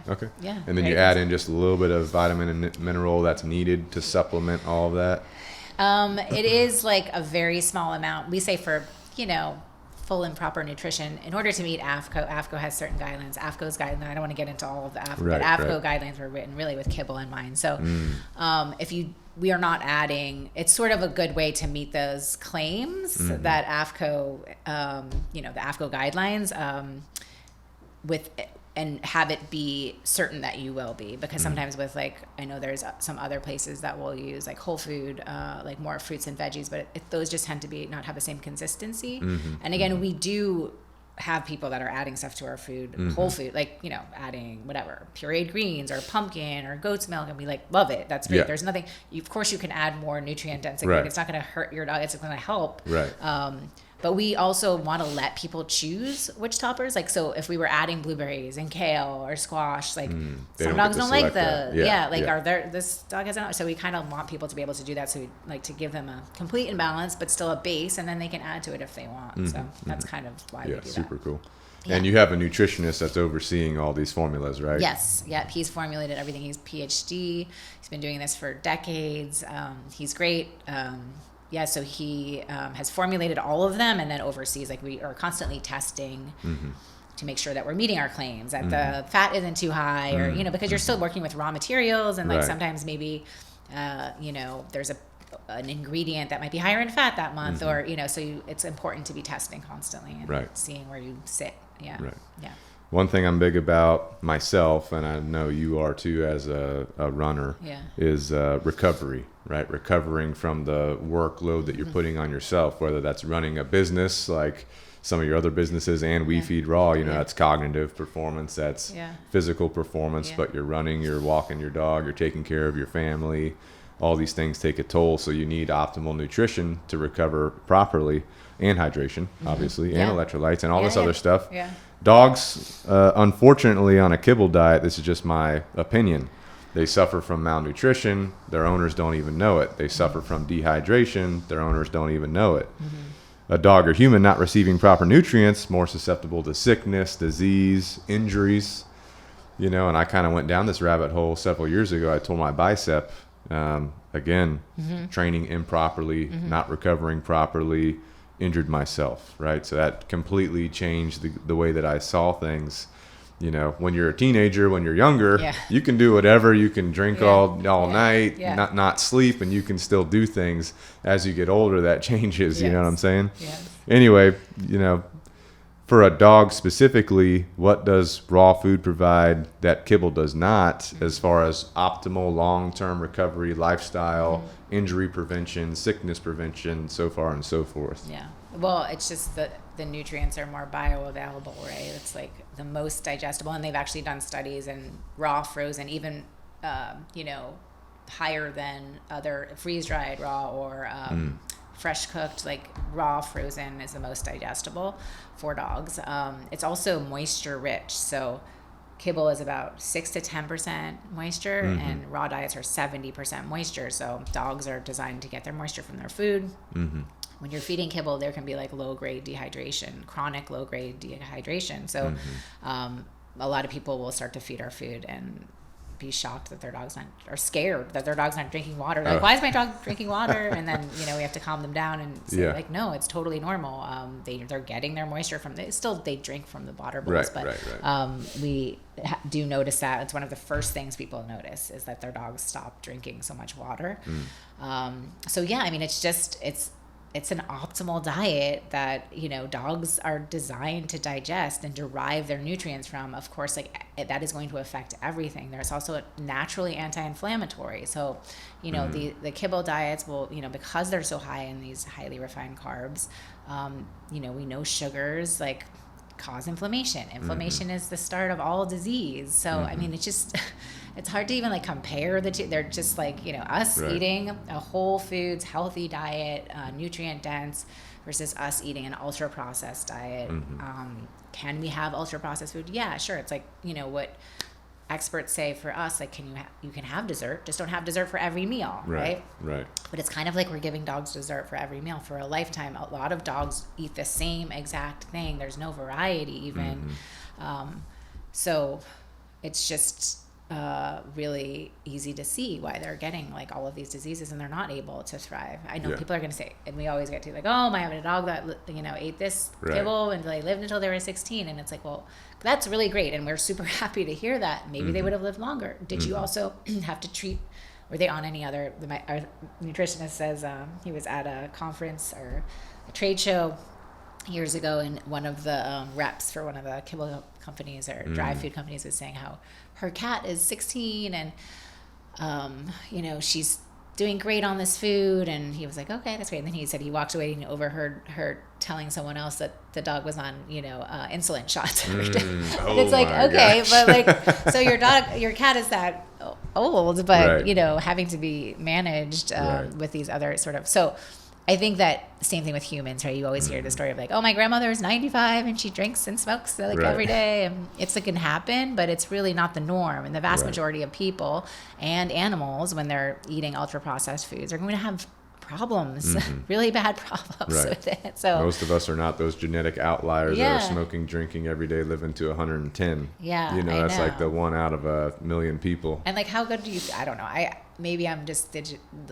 Okay. And then you add in just a little bit of vitamin and mineral that's needed to supplement all of that. It is like a very small amount. We say for full and proper nutrition, in order to meet AAFCO has certain guidelines. AAFCO's guidelines, I don't want to get into all of the AAFCO, but AAFCO guidelines were written really with Kibble in mind. So we are not adding, it's sort of a good way to meet those claims that AAFCO, the AAFCO guidelines, and have it be certain that you will be, because sometimes with I know there's some other places that will use whole food, more fruits and veggies, but those just tend to not have the same consistency. And again, we do have people that are adding stuff to our food, whole food, adding whatever, pureed greens or pumpkin or goat's milk, and we love it. That's great. There's nothing, of course you can add more nutrient dense. It's not going to hurt your dog. It's going to help. But we also want to let people choose which toppers. So if we were adding blueberries and kale or squash, some dogs don't like the, this dog hasn't. So we kind of want people to be able to do that. So we like to give them a complete imbalance, but still a base, and then they can add to it if they want. So that's kind of why we do that. Super cool. Yeah. And you have a nutritionist that's overseeing all these formulas, right? Yes. Yep. He's formulated everything. He's PhD. He's been doing this for decades. He's great. So he has formulated all of them and then oversees, we are constantly testing to make sure that we're meeting our claims, that the fat isn't too high, or, because you're still working with raw materials, and sometimes maybe, there's an ingredient that might be higher in fat that month, or, so it's important to be testing constantly and seeing where you sit. Yeah. Right. Yeah. One thing I'm big about myself, and I know you are too as a runner, is recovery, right? Recovering from the workload that you're putting on yourself, whether that's running a business like some of your other businesses and We Feed Raw, that's cognitive performance, that's physical performance, but you're running, you're walking your dog, you're taking care of your family. All these things take a toll, so you need optimal nutrition to recover properly, and hydration, obviously, and electrolytes, and all this other stuff. Yeah. Dogs, unfortunately, on a Kibble diet, this is just my opinion, they suffer from malnutrition. Their owners don't even know it. They suffer from dehydration. Their owners don't even know it. A dog or human not receiving proper nutrients, more susceptible to sickness, disease, injuries. And I kind of went down this rabbit hole several years ago. I told my bicep, training improperly, not recovering properly, injured myself, right? So that completely changed the way that I saw things. When you're a teenager, when you're younger, you can do whatever. You can drink all night, not sleep, and you can still do things. As you get older, that changes. You know what I'm saying? Anyway, for a dog specifically, what does raw food provide that Kibble does not, as far as optimal long-term recovery, lifestyle, injury prevention, sickness prevention, so far and so forth? Yeah. Well, it's just that the nutrients are more bioavailable, right? It's the most digestible, and they've actually done studies in raw, frozen, even, higher than other freeze-dried, raw, or fresh cooked. Raw frozen is the most digestible for dogs. It's also moisture rich, so Kibble is about 6 to 10% moisture, and raw diets are 70% moisture. So dogs are designed to get their moisture from their food. When you're feeding Kibble, there can be low-grade dehydration, chronic low-grade dehydration. So a lot of people will start to feed our food and be shocked that their dog's not, or scared that their dog's not drinking water. Why is my dog drinking water? And then, we have to calm them down and say, no, it's totally normal. They're getting their moisture from, they drink from the water bowls, we do notice that. It's one of the first things people notice is that their dogs stop drinking so much water. It's an optimal diet that, dogs are designed to digest and derive their nutrients from. Of course, that is going to affect everything. There's also naturally anti-inflammatory. So, the Kibble diets will, because they're so high in these highly refined carbs, we know sugars cause inflammation. Inflammation is the start of all disease. So, it's hard to even compare the two. They're just us eating a whole foods, healthy diet, nutrient dense, versus us eating an ultra processed diet. Can we have ultra processed food? Yeah, sure. It's what experts say for us, you can have dessert, just don't have dessert for every meal, right? Right. But it's kind of we're giving dogs dessert for every meal for a lifetime. A lot of dogs eat the same exact thing. There's no variety even. So it's just, really easy to see why they're getting like all of these diseases and they're not able to thrive. I know people are going to say, and we always get to like, oh, I have a dog that, you know, ate this kibble and they lived until they were 16. And it's like, well, that's really great. And we're super happy to hear that. Maybe they would have lived longer. Did you also have to treat, were they on any other, our nutritionist says he was at a conference or a trade show years ago, and one of the reps for one of the kibble companies or dry food companies was saying how her cat is 16 and you know, she's doing great on this food, and he was like, okay, that's great. And then he said he walked away and overheard her telling someone else that the dog was on, you know, insulin shots. And it's like, okay, but like, so your cat is that old, but you know, having to be managed with these other sort of, so I think that same thing with humans, right? You always hear the story of like, oh, my grandmother is 95 and she drinks and smokes like every day. And it's like, can happen, but it's really not the norm. And the vast majority of people and animals, when they're eating ultra processed foods, are going to have problems, really bad problems with it. So most of us are not those genetic outliers that are smoking, drinking every day, living to 110. Yeah, you know, that's like the 1 out of a million people. And like, how good do you? I don't know. Maybe I'm just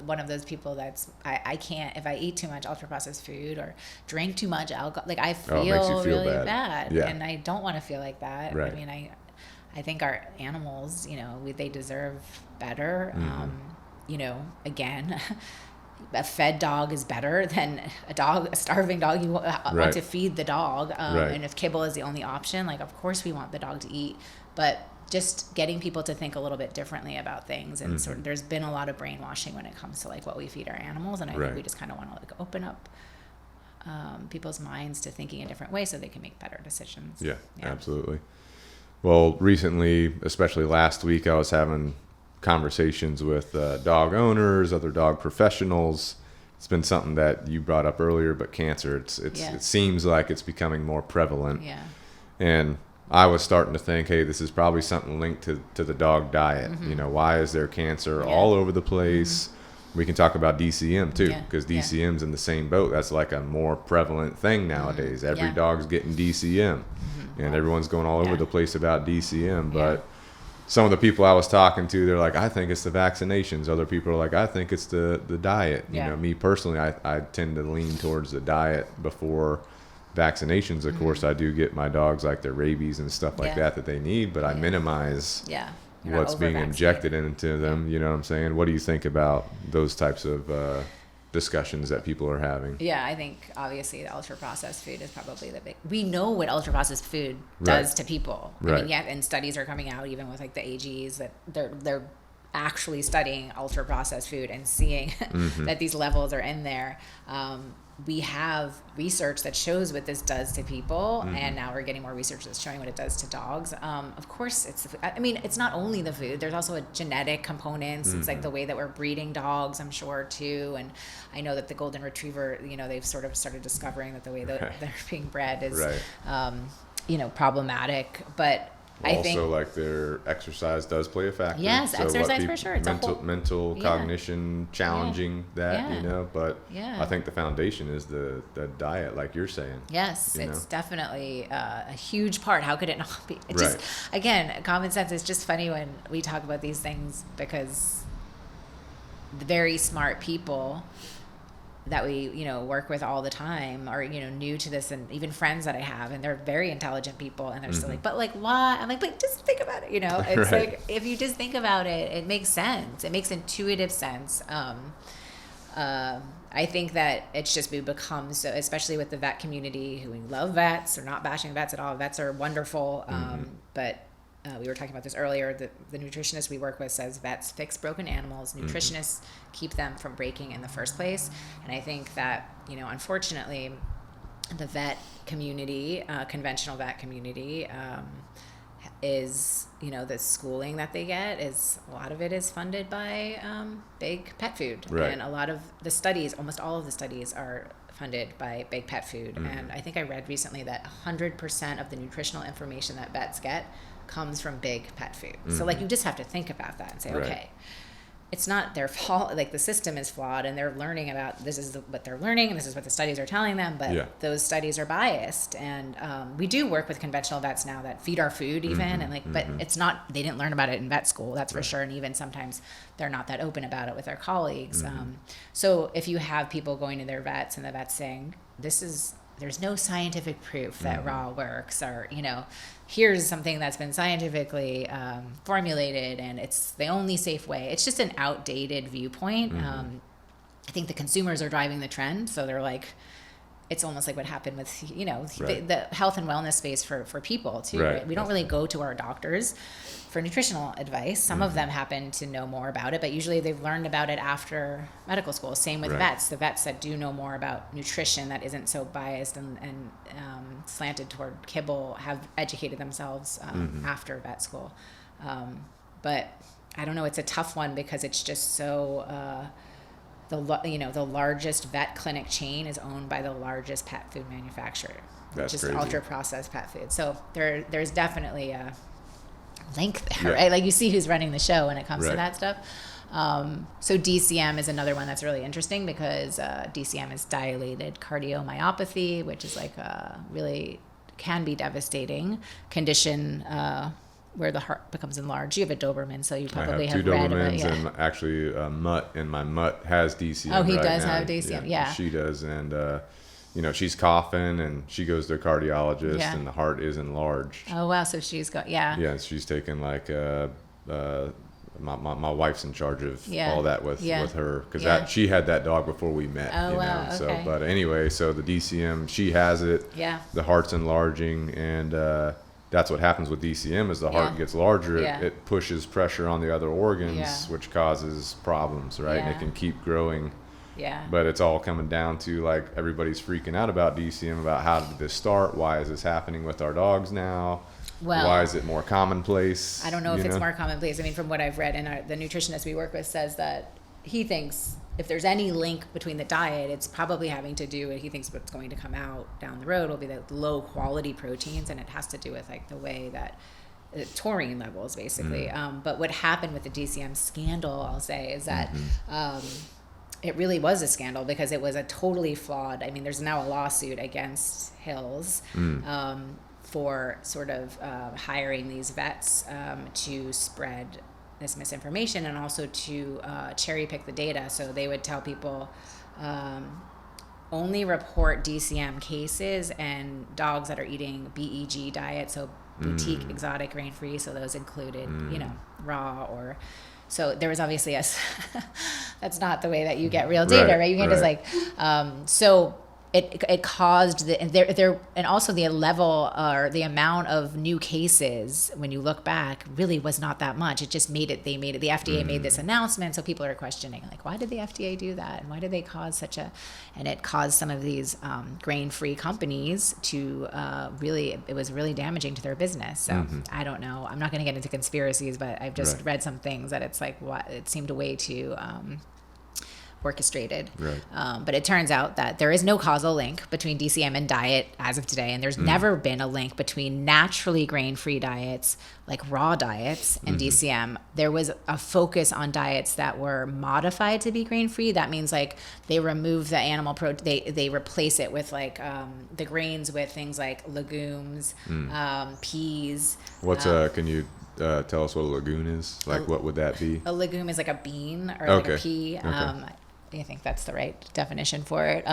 one of those people that's I can't, if I eat too much ultra processed food or drink too much alcohol, like I feel really bad. And I don't want to feel like that. I mean, I think our animals, you know, they deserve better. You know, again, a fed dog is better than a starving dog. You want to feed the dog. And if kibble is the only option, like, of course we want the dog to eat, but just getting people to think a little bit differently about things. And sort of, there's been a lot of brainwashing when it comes to like what we feed our animals. And I think we just kind of want to like open up people's minds to thinking in different ways so they can make better decisions. Yeah, absolutely. Well, recently, especially last week, I was having conversations with dog owners, other dog professionals. It's been something that you brought up earlier, but cancer, it seems like it's becoming more prevalent. And I was starting to think, hey, this is probably something linked to the dog diet. You know, why is there cancer all over the place? We can talk about DCM too, because DCM's in the same boat. That's like a more prevalent thing nowadays. Every dog's getting DCM, and everyone's going all over the place about DCM. But some of the people I was talking to, they're like, I think it's the vaccinations. Other people are like, I think it's the diet. You know, me personally, I tend to lean towards the diet before vaccinations. Of course, I do get my dogs like their rabies and stuff like that they need, but I minimize what's being injected into them. You know what I'm saying? What do you think about those types of discussions that people are having? Yeah, I think obviously the ultra processed food is probably the big. We know what ultra processed food does to people. I mean, and studies are coming out even with like the AGs that they're actually studying ultra processed food and seeing that these levels are in there. We have research that shows what this does to people, and now we're getting more research that's showing what it does to dogs. Of course, it's not only the food. There's also a genetic components. It's like the way that we're breeding dogs, I'm sure, too. And I know that the golden retriever, you know, they've sort of started discovering that the way that they're being bred is, you know, problematic. But I think also, like, their exercise does play a factor. Yes, so exercise for sure. It's mental cognition, challenging that, you know. But I think the foundation is the diet, like you're saying. Yes, it's definitely a huge part. How could it not be? It just, again, common sense is just funny when we talk about these things, because the very smart people that we, you know, work with all the time are, you know, new to this, and even friends that I have, and they're very intelligent people, and they're still like, but like, why? I'm like, but just think about it, you know. It's like, if you just think about it, it makes sense. It makes intuitive sense. I think that it's just become so, especially with the vet community, who we love vets. We're not bashing vets at all. Vets are wonderful, but we were talking about this earlier. The nutritionist we work with says vets fix broken animals. Nutritionists keep them from breaking in the first place. And I think that, you know, unfortunately, the vet community, conventional vet community, is, you know, the schooling that they get is, a lot of it is funded by big pet food. And a lot of the studies, almost all of the studies, are funded by big pet food. And I think I read recently that 100% of the nutritional information that vets get comes from big pet food. So like, you just have to think about that and say, okay, it's not their fault. Like the system is flawed, and they're learning about this is what they're learning, and this is what the studies are telling them. But those studies are biased, and we do work with conventional vets now that feed our food, even, and but it's not. They didn't learn about it in vet school, that's for sure. And even sometimes they're not that open about it with their colleagues. So if you have people going to their vets and the vet's saying, there's no scientific proof that raw works, or here's something that's been scientifically formulated and it's the only safe way. It's just an outdated viewpoint. I think the consumers are driving the trend, so they're like, it's almost like what happened with the health and wellness space for people too. Right? We don't really go to our doctors for nutritional advice. Some of them happen to know more about it, but usually they've learned about it after medical school. Same with vets. The vets that do know more about nutrition that isn't so biased and slanted toward Kibble have educated themselves after vet school. But I don't know. It's a tough one because it's just so. The largest vet clinic chain is owned by the largest pet food manufacturer, which is ultra processed pet food. So there's definitely a link there, right? Like you see who's running the show when it comes to that stuff. So DCM is another one that's really interesting because DCM is dilated cardiomyopathy, which is like really can be devastating condition. Where the heart becomes enlarged. You have a Doberman, so you probably have read about it. I have 2 Dobermans and actually a mutt, and my mutt has DCM. Oh, he does have DCM, yeah. She does, and she's coughing, and she goes to a cardiologist, and the heart is enlarged. Oh wow, so she's got Yeah, she's taking like my wife's in charge of all that with her because she had that dog before we met. Oh wow, okay. So, but anyway, so the DCM, she has it. Yeah. The heart's enlarging, and that's what happens with DCM as the heart gets larger. It pushes pressure on the other organs, which causes problems, right? And it can keep growing. Yeah. But it's all coming down to like everybody's freaking out about DCM, about how did this start? Why is this happening with our dogs now? Well, why is it more commonplace? I don't know if it's more commonplace. I mean, from what I've read, and the nutritionist we work with says that he thinks if there's any link between the diet, it's probably having to do with, he thinks what's going to come out down the road will be the low quality proteins, and it has to do with like the way that taurine levels basically. But what happened with the DCM scandal, I'll say, is that it really was a scandal because it was a totally flawed, I mean, there's now a lawsuit against Hills for sort of hiring these vets to spread this misinformation and also to cherry pick the data. So they would tell people only report DCM cases and dogs that are eating BEG diet, so boutique exotic grain free. So those included, raw or. So there was obviously that's not the way that you get real data, right? You can't just like so. It caused and also the level or the amount of new cases when you look back really was not that much. It just made it. The FDA made this announcement, so people are questioning like, why did the FDA do that, and why did they cause and it caused some of these grain-free companies to it was really damaging to their business. So I don't know. I'm not going to get into conspiracies, but I've just read some things that it's like it seemed way too. Orchestrated. But it turns out that there is no causal link between DCM and diet as of today. And there's never been a link between naturally grain-free diets, like raw diets, and DCM. There was a focus on diets that were modified to be grain-free. That means like they remove the animal protein, they replace it with like the grains with things like legumes, peas. Can you tell us what a legume is? Like what would that be? A legume is like a bean or like a pea. I think that's the right definition for it.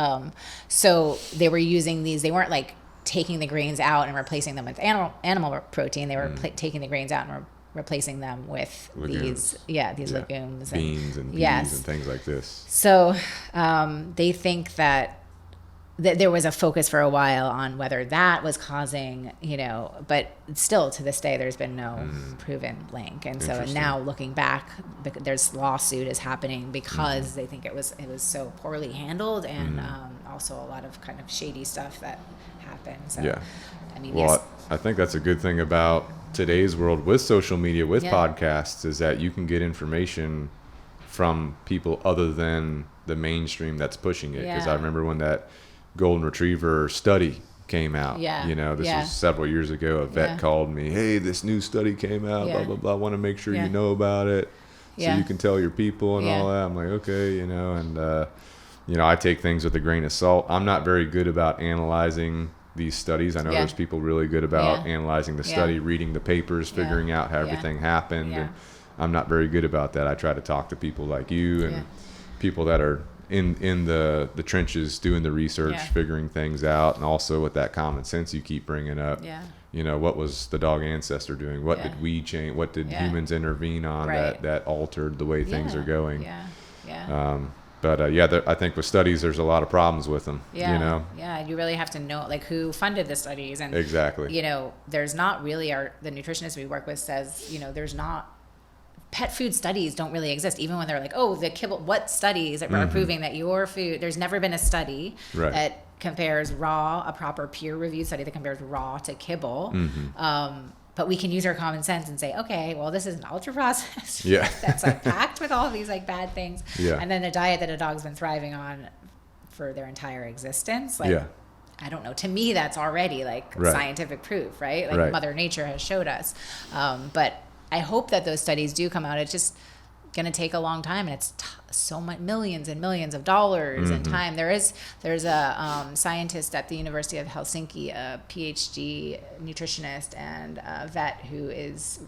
So they were using these, they weren't like taking the grains out and replacing them with animal protein. They were taking the grains out and replacing them with legumes. these legumes. Beans and peas and things like this. So they think that there was a focus for a while on whether that was causing, but still to this day, there's been no proven link. And so now looking back, there's lawsuit is happening because they think it was so poorly handled and also a lot of kind of shady stuff that happened. So, I mean, I think that's a good thing about today's world with social media, with podcasts, is that you can get information from people other than the mainstream that's pushing it. Because I remember when that golden retriever study came out. This was several years ago. A vet called me, hey, this new study came out, blah, blah, blah. I want to make sure you know about it. so you can tell your people and all that. I'm like, okay, and I take things with a grain of salt. I'm not very good about analyzing these studies. I know there's people really good about analyzing the study, reading the papers, figuring out how everything happened. And I'm not very good about that. I try to talk to people like you and people that are in the trenches doing the research, figuring things out, and also with that common sense you keep bringing up. What was the dog ancestor doing? What did we change? What did humans intervene on that altered the way things are going? But I think with studies, there's a lot of problems with them. You really have to know like who funded the studies, and exactly. There's not really the nutritionist we work with says there's not. Pet food studies don't really exist, even when they're like, oh, the Kibble, what studies are proving that your food, there's never been a study that compares raw, a proper peer-reviewed study that compares raw to Kibble. But we can use our common sense and say, okay, well, this is an ultra-processed that's like packed with all of these like bad things. And then a diet that a dog's been thriving on for their entire existence. Like, I don't know. To me, that's already like scientific proof, right? Like Mother Nature has showed us. But I hope that those studies do come out. It's just going to take a long time, and it's so much, millions and millions of dollars and time. There's a scientist at the University of Helsinki, a PhD nutritionist and a vet who is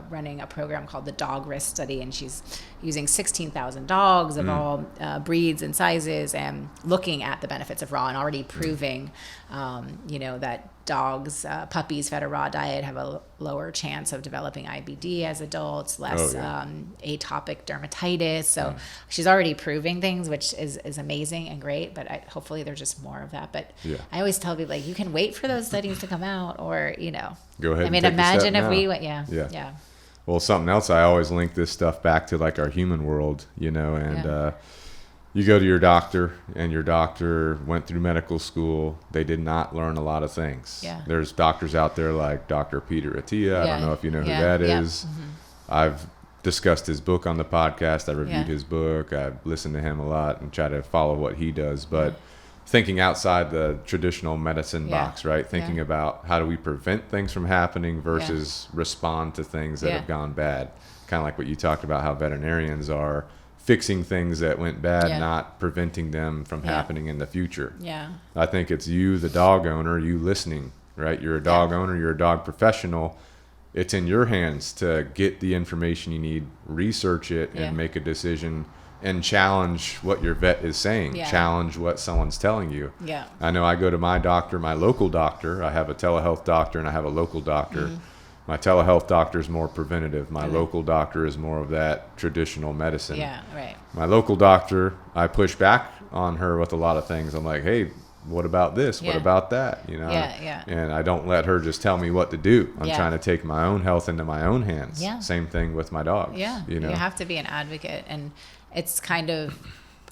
running a program called the Dog Risk Study, and she's using 16,000 dogs of all breeds and sizes and looking at the benefits of raw and already proving, that dogs, puppies fed a raw diet have a lower chance of developing IBD as adults, less atopic dermatitis. So she's already proving things, which is amazing and great, but hopefully there's just more of that. But I always tell people, like, you can wait for those studies to come out, or, go ahead. I mean, imagine if we went, Well, something else, I always link this stuff back to like our human world, and you go to your doctor, and your doctor went through medical school. They did not learn a lot of things. There's doctors out there like Dr. Peter Attia. I don't know if you know who that is. I've discussed his book on the podcast. I reviewed his book. I've listened to him a lot and try to follow what he does. But thinking outside the traditional medicine box, right? Thinking about how do we prevent things from happening versus respond to things that have gone bad. Kind of like what you talked about, how veterinarians are fixing things that went bad, not preventing them from happening in the future. I think it's you, the dog owner, you listening, right? You're a dog owner, you're a dog professional. It's in your hands to get the information you need, research it, and make a decision, and challenge what your vet is saying, challenge what someone's telling you. I know I go to my doctor, my local doctor. I have a telehealth doctor and I have a local doctor. My telehealth doctor is more preventative. My local doctor is more of that traditional medicine. My local doctor, I push back on her with a lot of things. I'm like, hey, what about this? What about that? And I don't let her just tell me what to do. I'm trying to take my own health into my own hands. Same thing with my dogs. You have to be an advocate, and it's kind of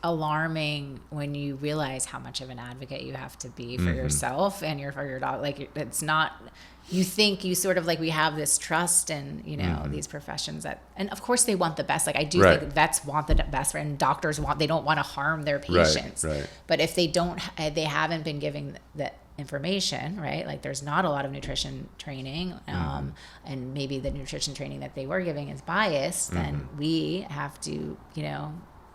alarming when you realize how much of an advocate you have to be for yourself and for your dog. Like, it's not, you think you sort of like, we have this trust in, these professions and of course they want the best. Like, I do think vets want the best, and doctors they don't want to harm their patients. But if they haven't been giving the information, right? Like, there's not a lot of nutrition training, and maybe the nutrition training that they were giving is biased, then we have to,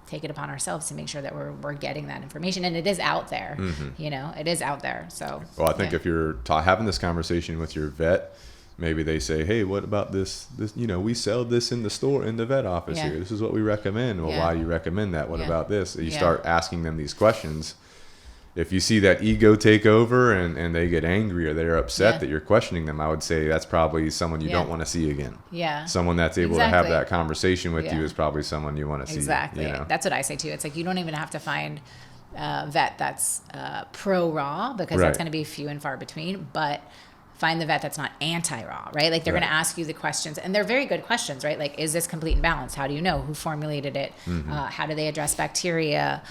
take it upon ourselves to make sure that we're getting that information, and it is out there. It is out there. So, well, I think if you're having this conversation with your vet, maybe they say, hey, what about this, we sell this in the store, in the vet office here. This is what we recommend. Well, why do you recommend that? What about this? You start asking them these questions. If you see that ego take over and they get angry or they're upset that you're questioning them, I would say that's probably someone you don't want to see again. Someone that's able to have that conversation with you is probably someone you want to see. That's what I say too. It's like, you don't even have to find a vet that's pro-raw, because that's going to be few and far between, but find the vet that's not anti-raw, right? Like, they're going to ask you the questions, and they're very good questions, right? Like, is this complete and balanced? How do you know? Who formulated it? How do they address bacteria?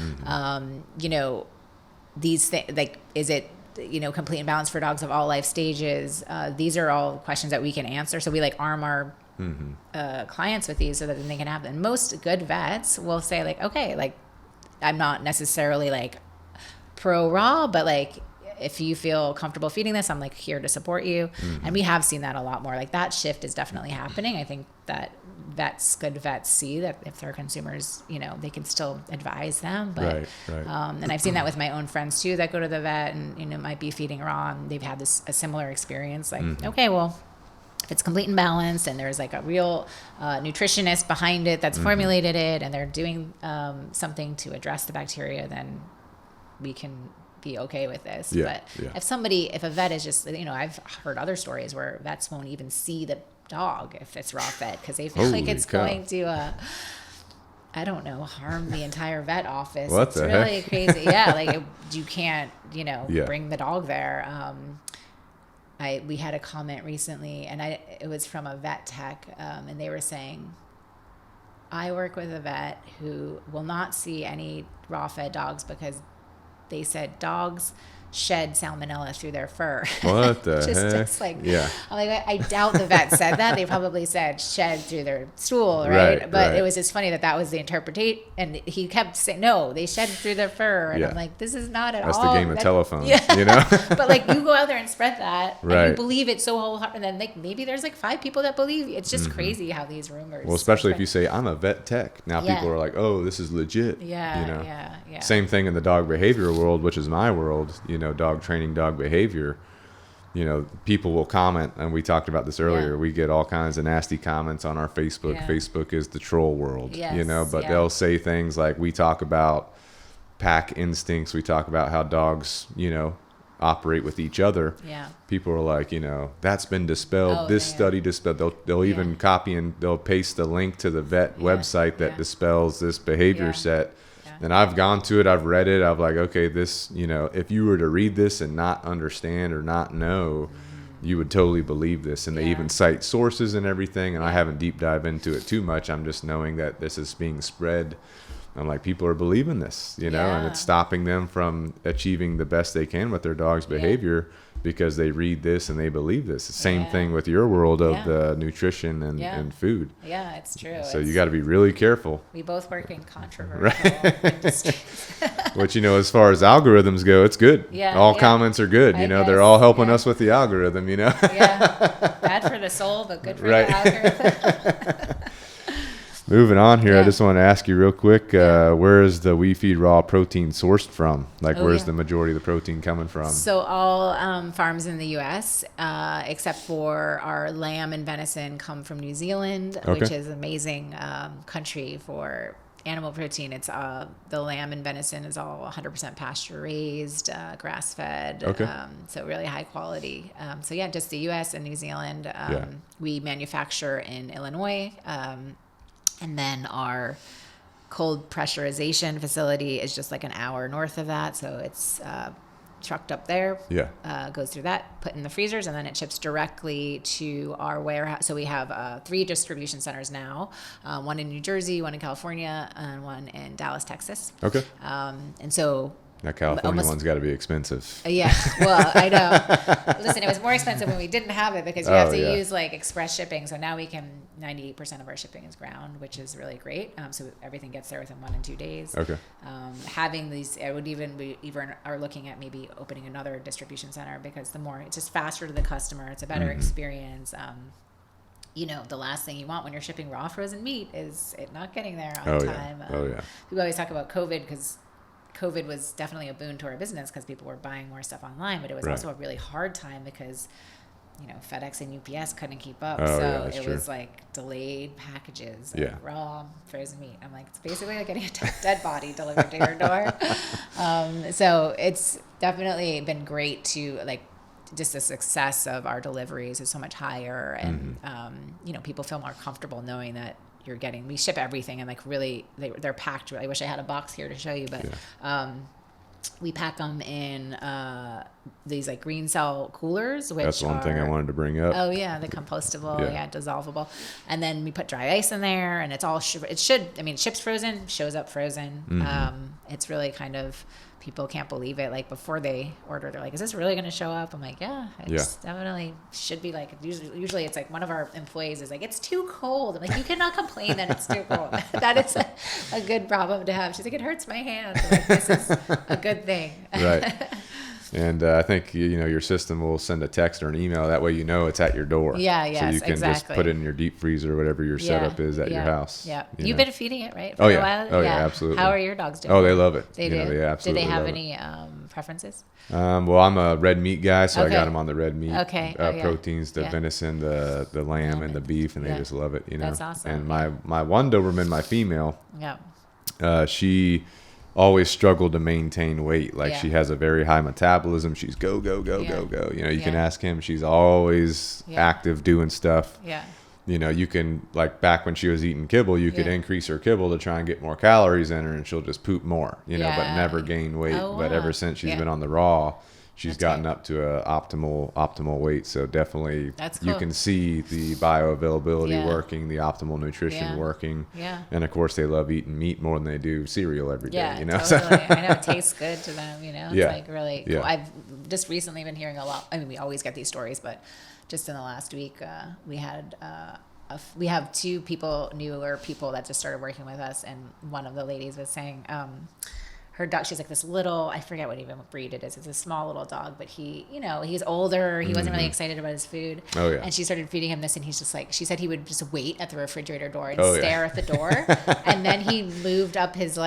These things, like, is it, complete and balanced for dogs of all life stages? These are all questions that we can answer. So we arm our clients with these so that then they can have them. And most good vets will say, like, okay, like, I'm not necessarily like pro raw, but like, if you feel comfortable feeding this, I'm like here to support you. And we have seen that a lot more. Like, that shift is definitely happening. I think that good vets see that if they're consumers, they can still advise them. But, Right. And I've seen that with my own friends too, that go to the vet and, might be feeding raw, and they've had a similar experience. Like, okay, well, if it's complete and balanced and there's like a real nutritionist behind it that's formulated it, and they're doing something to address the bacteria, then we can be okay with this. Yeah, but if a vet is just, I've heard other stories where vets won't even see the dog if it's raw fed, because they feel like it's going to I don't know, harm the entire vet office. What it's the really heck? Crazy. Yeah, like you can't bring the dog there. We had a comment recently, and it was from a vet tech, and they were saying, I work with a vet who will not see any raw fed dogs because they said dogs shed salmonella through their fur. What the heck? It's like, yeah. I'm like, I doubt the vet said that. They probably said shed through their stool, right? But it was just funny that was the interpretation. And he kept saying, no, they shed through their fur. And I'm like, this is not at all. That's the game of telephone, But like, you go out there and spread that, and you believe it so wholeheartedly. And then like maybe there's like 5 people that believe you. It's just crazy how these rumors. Well, especially if you say, I'm a vet tech. Now people are like, oh, this is legit. Yeah. Same thing in the dog behavioral world, which is my world, dog training, dog behavior. People will comment, and we talked about this earlier. We get all kinds of nasty comments on our Facebook. Facebook is the troll world, but they'll say things like, we talk about pack instincts. We talk about how dogs, operate with each other. People are like, that's been dispelled. This study dispelled. They'll even copy and they'll paste the link to the vet website that dispels this behavior set. And I've gone to it, I've read it, I'm like, okay, this, if you were to read this and not understand or not know, you would totally believe this. And they even cite sources and everything, and I haven't deep dive into it too much. I'm just knowing that this is being spread. I'm like, people are believing this, and it's stopping them from achieving the best they can with their dog's behavior because they read this and they believe this. The same thing with your world of the nutrition and food. Yeah, it's true. So you got to be really careful. We both work in controversial industries. Which, as far as algorithms go, it's good. All comments are good. They're all helping us with the algorithm, Bad for the soul, but good for the algorithm. Moving on here, I just want to ask you real quick, where is the We Feed Raw protein sourced from? Where's the majority of the protein coming from? So all farms in the U.S., except for our lamb and venison, come from New Zealand, which is an amazing country for animal protein. It's the lamb and venison is all 100% pasture raised, grass fed, so really high quality. Just the U.S. and New Zealand. We manufacture in Illinois. And then our cold pressurization facility is just like an hour north of that. So it's trucked up there, goes through that, put in the freezers, and then it ships directly to our warehouse. So we have 3 distribution centers now, one in New Jersey, one in California, and one in Dallas, Texas. And so... That California one's got to be expensive. Yeah, well, I know. Listen, it was more expensive when we didn't have it because you have to use like express shipping. So now we can, 98% of our shipping is ground, which is really great. So everything gets there within 1 and 2 days. Having these, we even are looking at maybe opening another distribution center because it's just faster to the customer. It's a better experience. The last thing you want when you're shipping raw frozen meat is it not getting there on time. People always talk about COVID because COVID was definitely a boon to our business because people were buying more stuff online, but it was also a really hard time because, FedEx and UPS couldn't keep up. It was like delayed packages of raw frozen meat. I'm like, it's basically like getting a dead body delivered to your door. So it's definitely been great to just the success of our deliveries is so much higher. And, people feel more comfortable knowing that we ship everything and really they're packed. I wish I had a box here to show you, but we pack them in these green cell coolers, which that's one thing I wanted to bring up. The compostable, dissolvable, and then we put dry ice in there, and it's all it ships frozen, shows up frozen. It's really kind of, people can't believe it. Before they order, they're like, is this really going to show up? I'm like, it's definitely should be. Usually it's one of our employees is like, it's too cold. I'm like, you cannot complain that it's too cold. That is a good problem to have. She's like, it hurts my hands. I'm like, this is a good thing. Right. And I think, your system will send a text or an email. That way it's at your door. Yeah, So yes, you can just put it in your deep freezer or whatever your setup is at your house. Yeah. you You've know. been feeding it, right? Oh, For a yeah. while? Oh, yeah, absolutely. How are your dogs doing? Oh, they love it. They do? They absolutely Do they have love any preferences? Well, I'm a red meat guy, so I got them on the red meat proteins, the venison, the lamb, and the beef, and they just love it. That's awesome. And my one Doberman, my female, Yeah. she always struggled to maintain weight. Like she has a very high metabolism. She's go. You can ask him. She's always active doing stuff. Yeah. You can, like back when she was eating Kibble, you could increase her Kibble to try and get more calories in her, and she'll just poop more, but never gain weight. Oh, But wow. ever since she's been on the raw, she's That's gotten great. up to a optimal weight. So definitely That's you cool. can see the bioavailability Yeah. working, the optimal nutrition working. Yeah. And of course they love eating meat more than they do cereal every day, Yeah, So- totally. I know it tastes good to them, It's Yeah. like really cool. Yeah. I've just recently been hearing a lot. I mean, we always get these stories, but just in the last week, we had we have two newer people that just started working with us, and one of the ladies was saying her dog, she's like this little, I forget what even breed it is. It's a small little dog, but he's older. He wasn't really excited about his food. Oh, yeah. And she started feeding him this, and he's just like, she said he would just wait at the refrigerator door and Oh, yeah. stare at the door. And then he moved up his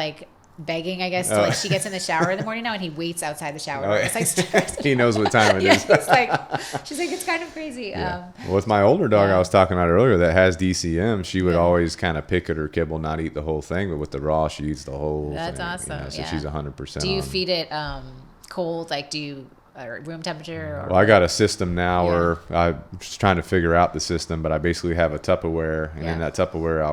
begging, I guess, to she gets in the shower in the morning now, and he waits outside the shower. Oh, yeah. It's like stares. He knows what time it is. She's like, it's kind of crazy. Yeah. Well, with my older dog I was talking about earlier that has DCM, she would Yeah. always kind of pick at her Kibble, not eat the whole thing, but with the raw, she eats the whole That's thing. awesome. So Yeah. she's 100%. Do you feed it cold? Like, do you or room temperature? Or Well, I got a system now Yeah. where I'm just trying to figure out the system, but I basically have a Tupperware, and in Yeah. that Tupperware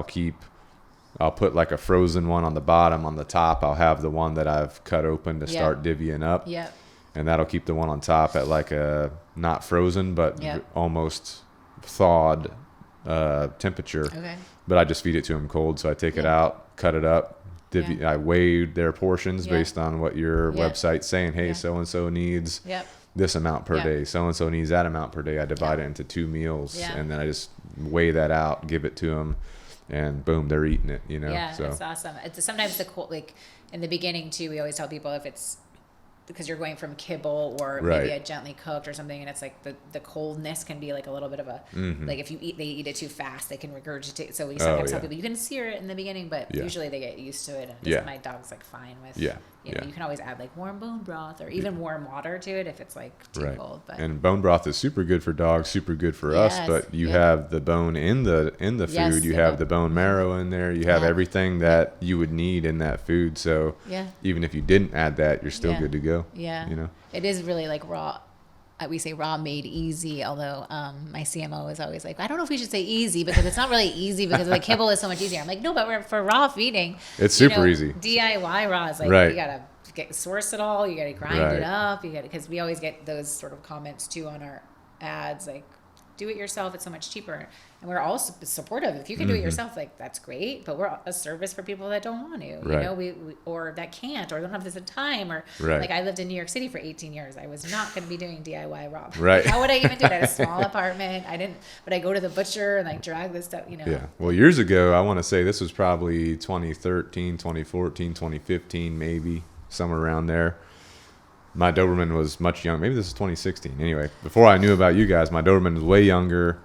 I'll put like a frozen one on the bottom. On the top, I'll have the one that I've cut open to start divvying up. Yep. And that'll keep the one on top at like a not frozen, but Yep. almost thawed temperature. Okay. But I just feed it to them cold. So I take it out, cut it up. I weigh their portions based on what your website's saying. Hey, so-and-so needs this amount per day. So-and-so needs that amount per day. I divide it into 2 meals, and then I just weigh that out, give it to them. And boom, they're eating it, Yeah, So that's awesome. It's sometimes the cold, like in the beginning too, we always tell people if it's because you're going from Kibble or maybe a gently cooked or something, and it's like the coldness can be like a little bit of a like if they eat it too fast, they can regurgitate. So we sometimes tell people you can sear it in the beginning, but usually they get used to it. And just my dog's like fine with you can always add like warm bone broth or even warm water to it if it's like too cold. But and bone broth is super good for dogs, super good for us. But you have the bone in the food. You have the bone marrow in there. You have everything that you would need in that food. So even if you didn't add that, you're still good to go. Yeah, it is really like raw. We say raw made easy, although my CMO is always like, I don't know if we should say easy because it's not really easy because the Kibble is so much easier. I'm like, no, but for raw feeding, it's super easy. DIY raw is like you gotta source it all, you gotta grind it up, because we always get those sort of comments too on our ads, like do it yourself, it's so much cheaper. And we're all supportive. If you can do it yourself, like that's great. But we're a service for people that don't want to, you know, we or that can't, or don't have this time, or like I lived in New York City for 18 years. I was not going to be doing DIY raw. Right. How would I even do it? I had a small apartment. But I go to the butcher and like drag this stuff, Yeah. Well, years ago, I want to say this was probably 2013, 2014, 2015, maybe somewhere around there. My Doberman was much younger. Maybe this is 2016. Anyway, before I knew about you guys, my Doberman was way younger.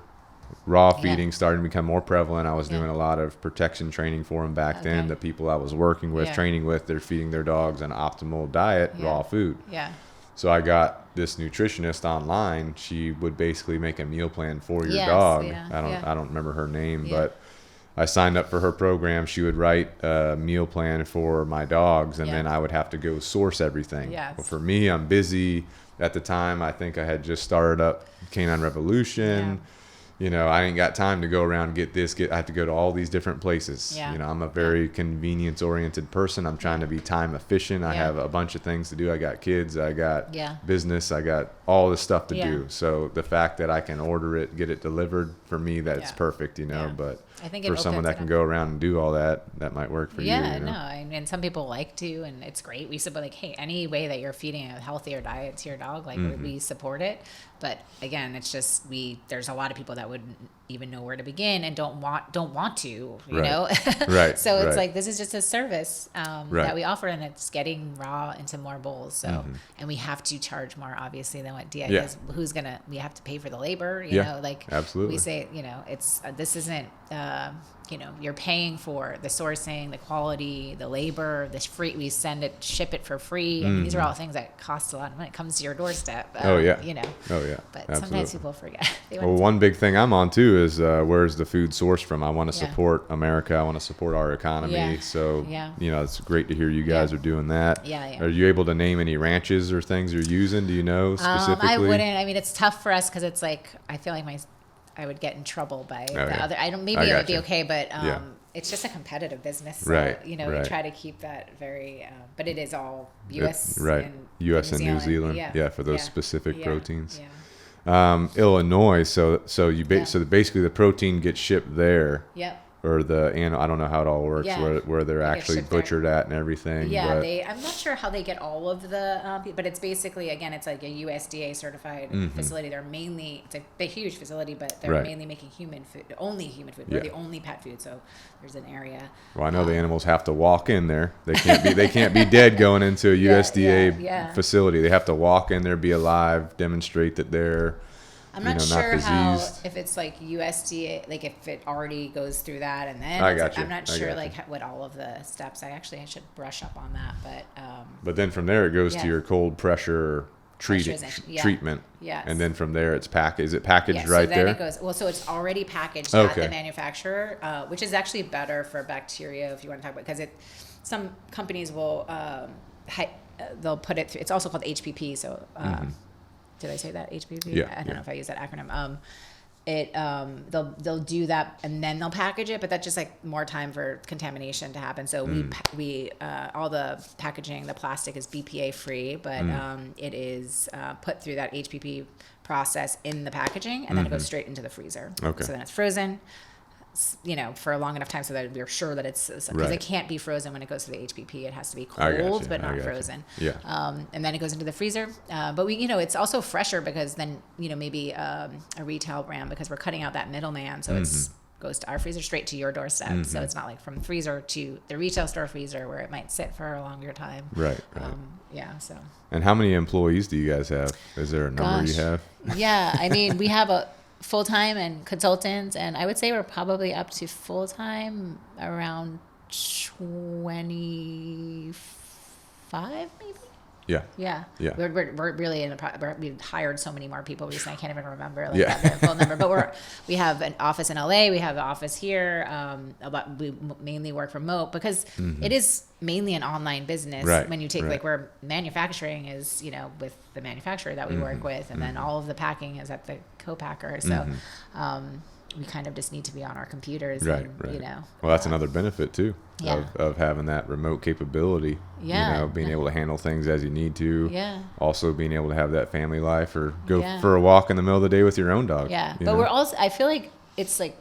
Raw feeding started to become more prevalent. I was doing a lot of protection training for him back then. The people I was working with, training with, they're feeding their dogs an optimal diet, raw food. Yeah. So I got this nutritionist online. She would basically make a meal plan for your Yes, dog. yeah, I don't remember her name, but I signed up for her program. She would write a meal plan for my dogs, and then I would have to go source everything. Yes. Well, for me, I'm busy. At the time, I think I had just started up Canine Revolution. You know, I ain't got time to go around and get this. I have to go to all these different places. Yeah. You know, I'm a very convenience-oriented person. I'm trying to be time efficient. I have a bunch of things to do. I got kids. I got business. I got all this stuff to do. So the fact that I can order it, get it delivered, for me, that's perfect, you know. But I think for someone that can go around and do all that, that might work for you. Yeah, You know? no, and some people like to, and it's great. We support, like, hey, any way that you're feeding a healthier diet to your dog, like we support it. But again, it's just there's a lot of people that would even know where to begin and don't want to, you Right. know? Right. So it's Right. like, this is just a service Right. that we offer, and it's getting raw into more bowls. So, and we have to charge more obviously than what DI, Yeah. because we have to pay for the labor, you Yeah, know, like absolutely. we say, you know, it's, this isn't, you know, you're paying for the sourcing, the quality, the labor, the free, we ship it for free. I mean, these are all things that cost a lot when it comes to your doorstep. Oh, yeah. You know, Oh, yeah. but Absolutely. sometimes people forget. They want Well, to- one big thing I'm on too is where's the food sourced from? I want to Yeah. support America. I want to support our economy. Yeah. So, Yeah. you know, it's great to hear you guys Yeah. are doing that. Yeah, yeah. Are you able to name any ranches or things you're using? Do you know specifically? I wouldn't. I mean, it's tough for us because it's like, I feel like I would get in trouble by the yeah. other. Maybe I it got would be you. okay, but Yeah. it's just a competitive business. So, Right, you know, right. we try to keep that very, but it is all U.S. Right. and U.S. and New Zealand. Yeah, for those yeah, specific yeah, proteins. Yeah. Illinois. So Yeah. so basically the protein gets shipped there. Yep. Or I don't know how it all works, Yeah. where they're They get actually shipped there. butchered at and everything. Yeah, but, I'm not sure how they get all of the, but it's basically, again, it's like a USDA certified facility. It's a huge facility, but they're Right. mainly making human food, only human food. Yeah. We're the only pet food, so there's an area. Well, I know the animals have to walk in there. They can't be dead going into a Yeah, USDA yeah. facility. They have to walk in there, be alive, demonstrate that they're I'm not not sure how, diseased. if it's like USDA, like if it already goes through that, and then I it's- got you. I'm not I sure got like what all of the steps. I should brush up on that, But then from there it goes Yeah. to your cold pressure Pressurization, yeah. treatment. Yes. And then from there it's packaged. Is it packaged yeah, right so then there? it goes. Well, so it's already packaged Okay. at the manufacturer, which is actually better for bacteria if you want to talk about, because some companies will they'll put it through. It's also called HPP. So did I say that HPP? Yeah, I don't yeah. know if I use that acronym. They'll do that and then they'll package it, but that's just like more time for contamination to happen. So we all the packaging, the plastic is BPA free, but it is put through that HPP process in the packaging, and then it goes straight into the freezer. Okay. So then it's frozen, you know, for a long enough time so that we're sure that it's, because Right. it can't be frozen when it goes to the HPP. It has to be I got cold, you, but I not got you. frozen. Yeah. And then it goes into the freezer. But we, you know, it's also fresher because then, you know, maybe a retail brand, because we're cutting out that middleman. So it's goes to our freezer straight to your doorstep. So it's not like from freezer to the retail store freezer where it might sit for a longer time. Right. Yeah. So. And how many employees do you guys have? Is there a number you Gosh. have? Yeah. I mean, we have a full-time and consultants, and I would say we're probably up to full-time around 25 maybe. Yeah. Yeah. Yeah. We're really in the we've hired so many more people recently. I can't even remember like Yeah. that full number. But we have an office in LA. We have an office here. We mainly work remote because it is mainly an online business. Right, When you take right. like where manufacturing is, you know, with the manufacturer that we work with, and then all of the packing is at the co-packer. So we kind of just need to be on our computers. Right, and, right. You know. Well, that's another benefit too Yeah. of having that remote capability. Yeah. You know, being able to handle things as you need to. Yeah. Also being able to have that family life or go Yeah. for a walk in the middle of the day with your own dog. Yeah, you but know? we're also, I feel like it's like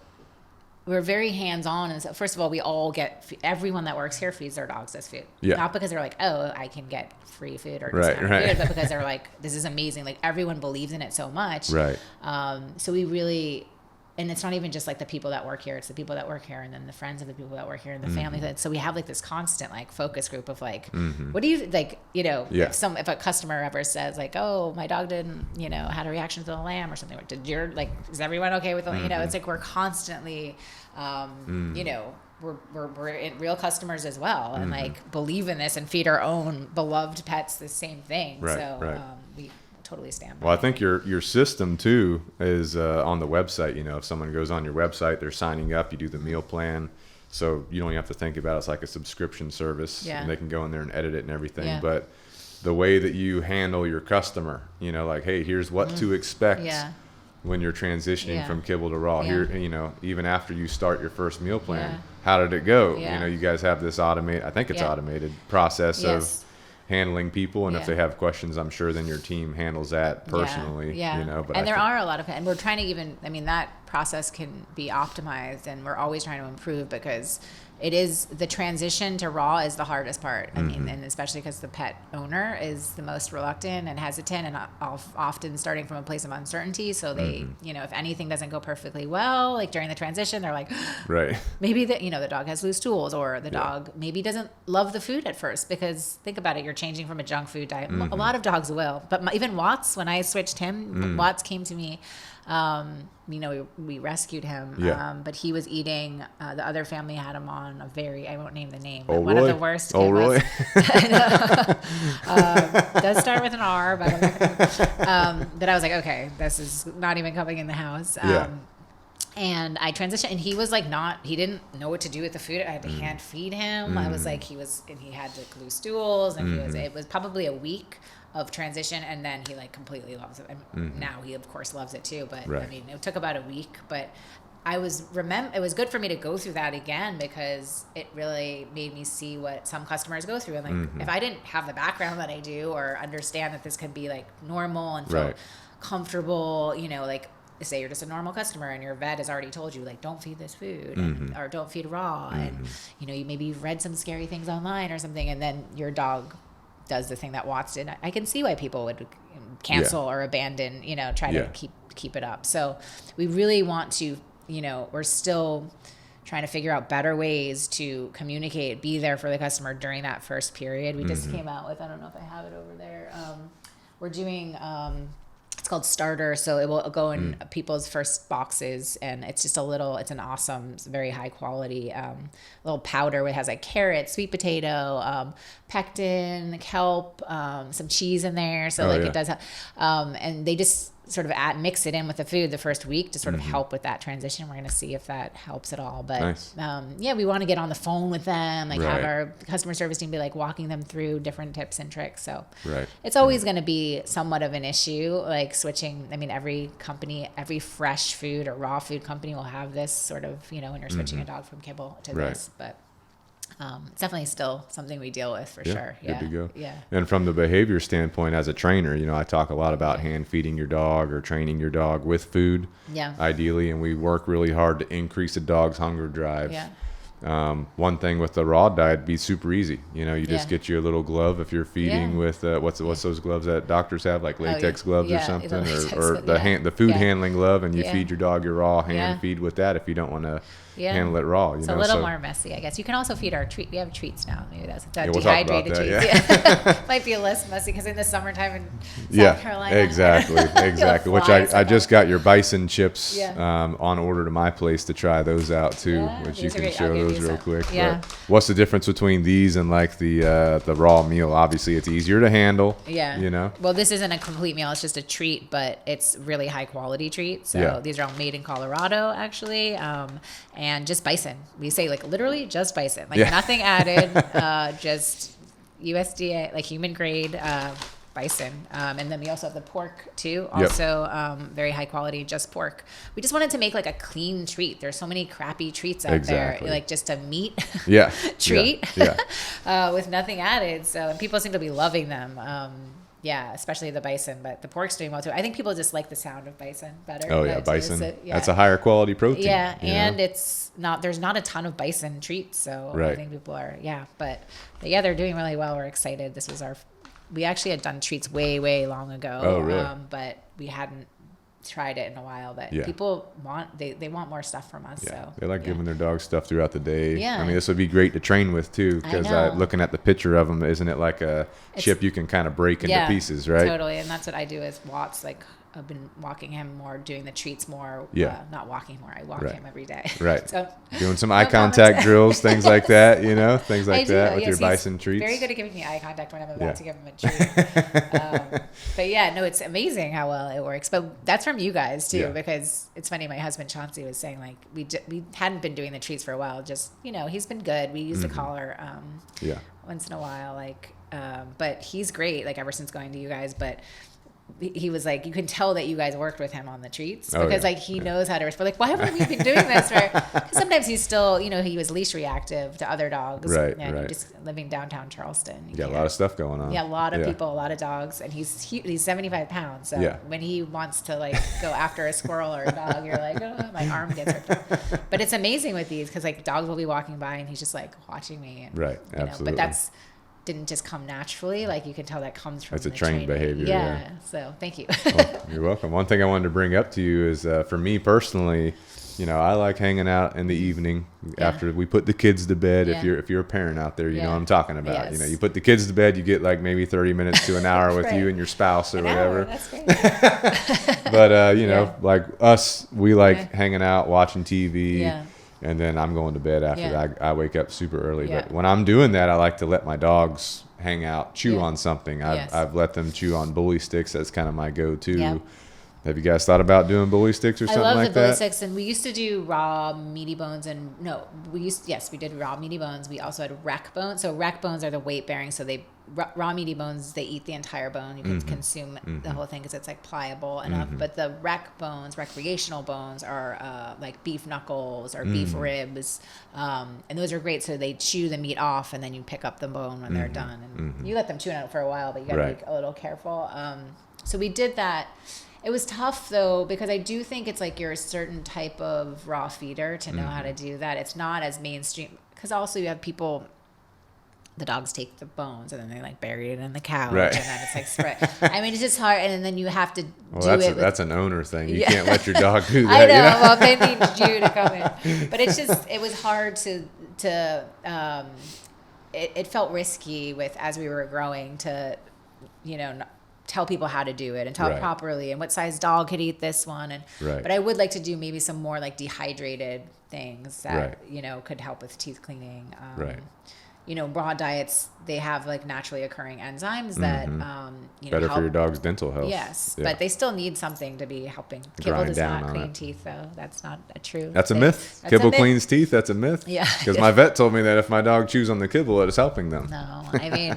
we're very hands-on. And so first of all, we all everyone that works here feeds their dogs this food. Yeah. Not because they're like, oh, I can get free food or Right, discounted right. food, but because they're like, this is amazing. Like everyone believes in it so much. Right. So we really, and it's not even just like the people that work here, it's the people that work here and then the friends of the people that work here and the family. So we have like this constant like focus group of like, what do you like, you know, Yeah. if a customer ever says like, oh, my dog didn't, you know, had a reaction to the lamb or something, is everyone okay with the, you know, it's like we're constantly, you know, we're in real customers as well, and like believe in this and feed our own beloved pets the same thing. Right, So right. we totally stand by Well, I it. think your system too is on the website. You know, if someone goes on your website, they're signing up. You do the meal plan, so you don't even have to think about it. It's like a subscription service, Yeah. and they can go in there and edit it and everything. Yeah. But the way that you handle your customer, you know, like, hey, here's what to expect Yeah. when you're transitioning Yeah. from kibble to raw. Yeah. Here, you know, even after you start your first meal plan, Yeah. how did it go? Yeah. You know, you guys have this automated. I think it's Yeah. automated process of Yes. handling people, and if Yeah. they have questions, I'm sure then your team handles that personally. Yeah. You know, but and I there think- are a lot of, and we're trying to even, I mean, that process can be optimized, and we're always trying to improve, because it is the transition to raw is the hardest part. I mean, and especially because the pet owner is the most reluctant and hesitant, and often starting from a place of uncertainty. So they, you know, if anything doesn't go perfectly well, like during the transition, they're like, right, maybe the dog has loose stools, or the dog maybe doesn't love the food at first, because think about it, you're changing from a junk food diet. A lot of dogs will, but even Watts, when I switched him, Watts came to me. You know, we rescued him, but he was eating, the other family had him on a I won't name the name, but one of the worst. Oh, really? Does start with an R, but but I was like, okay, this is not even coming in the house. And I transitioned, and he was like, he didn't know what to do with the food. I had to hand feed him. I was like, and he had to glue stools, and it was probably a week of transition, and then he like completely loves it. And now he of course loves it too, but I mean, it took about a week, but it was good for me to go through that again, because it really made me see what some customers go through. And like, if I didn't have the background that I do, or understand that this could be like normal and feel comfortable, you know, like say you're just a normal customer and your vet has already told you like, don't feed this food, or don't feed raw. And you know, you've read some scary things online or something, and then your dog does the thing that Watts did. I can see why people would cancel or abandon, you know, try to keep it up. So we really want to, you know, we're still trying to figure out better ways to communicate, be there for the customer during that first period. We just came out with, I don't know if I have it over there. We're doing, it's called Starter. So it will go in people's first boxes, and it's just it's an awesome, very high quality little powder. It has like carrot, sweet potato, pectin, kelp, some cheese in there. So it does have, and they just sort of mix it in with the food the first week to sort of help with that transition. We're going to see if that helps at all. But we want to get on the phone with them, like have our customer service team be like walking them through different tips and tricks. So it's always going to be somewhat of an issue, like switching. I mean, every company, every fresh food or raw food company will have this sort of, you know, when you're switching a dog from kibble to this, but it's definitely still something we deal with for sure. Good to go. And from the behavior standpoint, as a trainer, you know, I talk a lot about hand feeding your dog or training your dog with food, ideally, and we work really hard to increase the dog's hunger drive. One thing with the raw diet be super easy. You know, you just get your little glove if you're feeding with what's those gloves that doctors have, like latex gloves or something, or the food handling glove, and you feed your dog your raw hand feed with that if you don't want to handle it raw. It's a little more messy, I guess. You can also feed our treat. We have treats now. Maybe that's dehydrated treats. Might be less messy because in the summertime in South Carolina. Exactly. Which I just got your bison chips on order to my place to try those out too, which you can show those real quick. But what's the difference between these and like the raw meal? Obviously, it's easier to handle. You know. Well, this isn't a complete meal. It's just a treat, but it's really high quality treat. So these are all made in Colorado, actually. And just bison. We say like literally just bison, like nothing added, just USDA, like human grade bison. And then we also have the pork too, also very high quality, just pork. We just wanted to make like a clean treat. There's so many crappy treats out there, like just a meat treat with nothing added. So, and people seem to be loving them. Especially the bison, but the pork's doing well too. I think people just like the sound of bison better. Oh yeah, bison. That's a higher quality protein. And there's not a ton of bison treats, so I think people are but they're doing really well. We're excited. We actually had done treats way long ago. Oh really? But we hadn't tried it in a while, but people they want more stuff from us. So they like giving their dogs stuff throughout the day. I mean, this would be great to train with too, because looking at the picture of them, isn't it like a chip you can kind of break into pieces, right? Totally. And that's what I do with Watts. Like I've been walking him more, doing the treats more. Not walking more. I walk him every day. So doing some eye contact drills, things like that, you know, things like that with your bison treats. Very good at giving me eye contact when I'm about to give him a treat. But it's amazing how well it works. But that's from you guys too, because it's funny. My husband Chauncey was saying like we hadn't been doing the treats for a while. Just, you know, he's been good. We used a collar once in a while, like, but he's great. Like ever since going to you guys, but he was like, you can tell that you guys worked with him on the treats Oh, because yeah. like he knows how to respond. Like, why haven't we been doing this? Cause sometimes he's still, he was least reactive to other dogs. Right, And right. just living downtown Charleston. You got a lot of stuff going on. Yeah, a lot of people, a lot of dogs, and he's 75 pounds. So when he wants to like go after a squirrel or a dog, you're like, oh, my arm gets hurt. But it's amazing with these because like dogs will be walking by and he's just like watching me. And, Right, absolutely. But didn't just come naturally. Like you can tell that comes from That's a the trained training. behavior. Yeah. So thank you. Well, you're welcome. One thing I wanted to bring up to you is for me personally, I like hanging out in the evening after we put the kids to bed. If you're a parent out there, you know what I'm talking about. Yes. You put the kids to bed, you get like maybe 30 minutes to an hour with you and your spouse or whatever. That's great. But like us, we like hanging out, watching TV. Yeah. And then I'm going to bed after that. I wake up super early. Yeah. But when I'm doing that, I like to let my dogs hang out, chew on something. Yes. I've let them chew on bully sticks. That's kind of my go-to. Yep. Have you guys thought about doing bully sticks or something like that? I love the bully sticks, and we used to do raw meaty bones, we did raw meaty bones. We also had rack bones. So rack bones are the weight bearing. So raw meaty bones, they eat the entire bone. You can consume the whole thing because it's like pliable enough. But the rack bones, recreational bones, are like beef knuckles or beef ribs, and those are great. So they chew the meat off, and then you pick up the bone when they're done, and you let them chew on it for a while, but you got to be a little careful. So we did that. It was tough though, because I do think it's like you're a certain type of raw feeder to know how to do that. It's not as mainstream because also you have people, the dogs take the bones and then they like bury it in the couch and then it's like spread. I mean, it's just hard. And then you have to that's an owner thing. You can't let your dog do that. I know. Well, they need you to come in. But it's just, it was hard it felt risky as we were growing to, tell people how to do it and tell it properly and what size dog could eat this one. But I would like to do maybe some more like dehydrated things that, could help with teeth cleaning. Raw diets, they have like naturally occurring enzymes that, better help. for your dog's dental health. Yes, but they still need something to be helping. Kibble does not clean teeth, though. That's not a true. That's a myth. Kibble cleans teeth. That's a myth. Yeah, because my vet told me that if my dog chews on the kibble, it is helping them. No, I mean,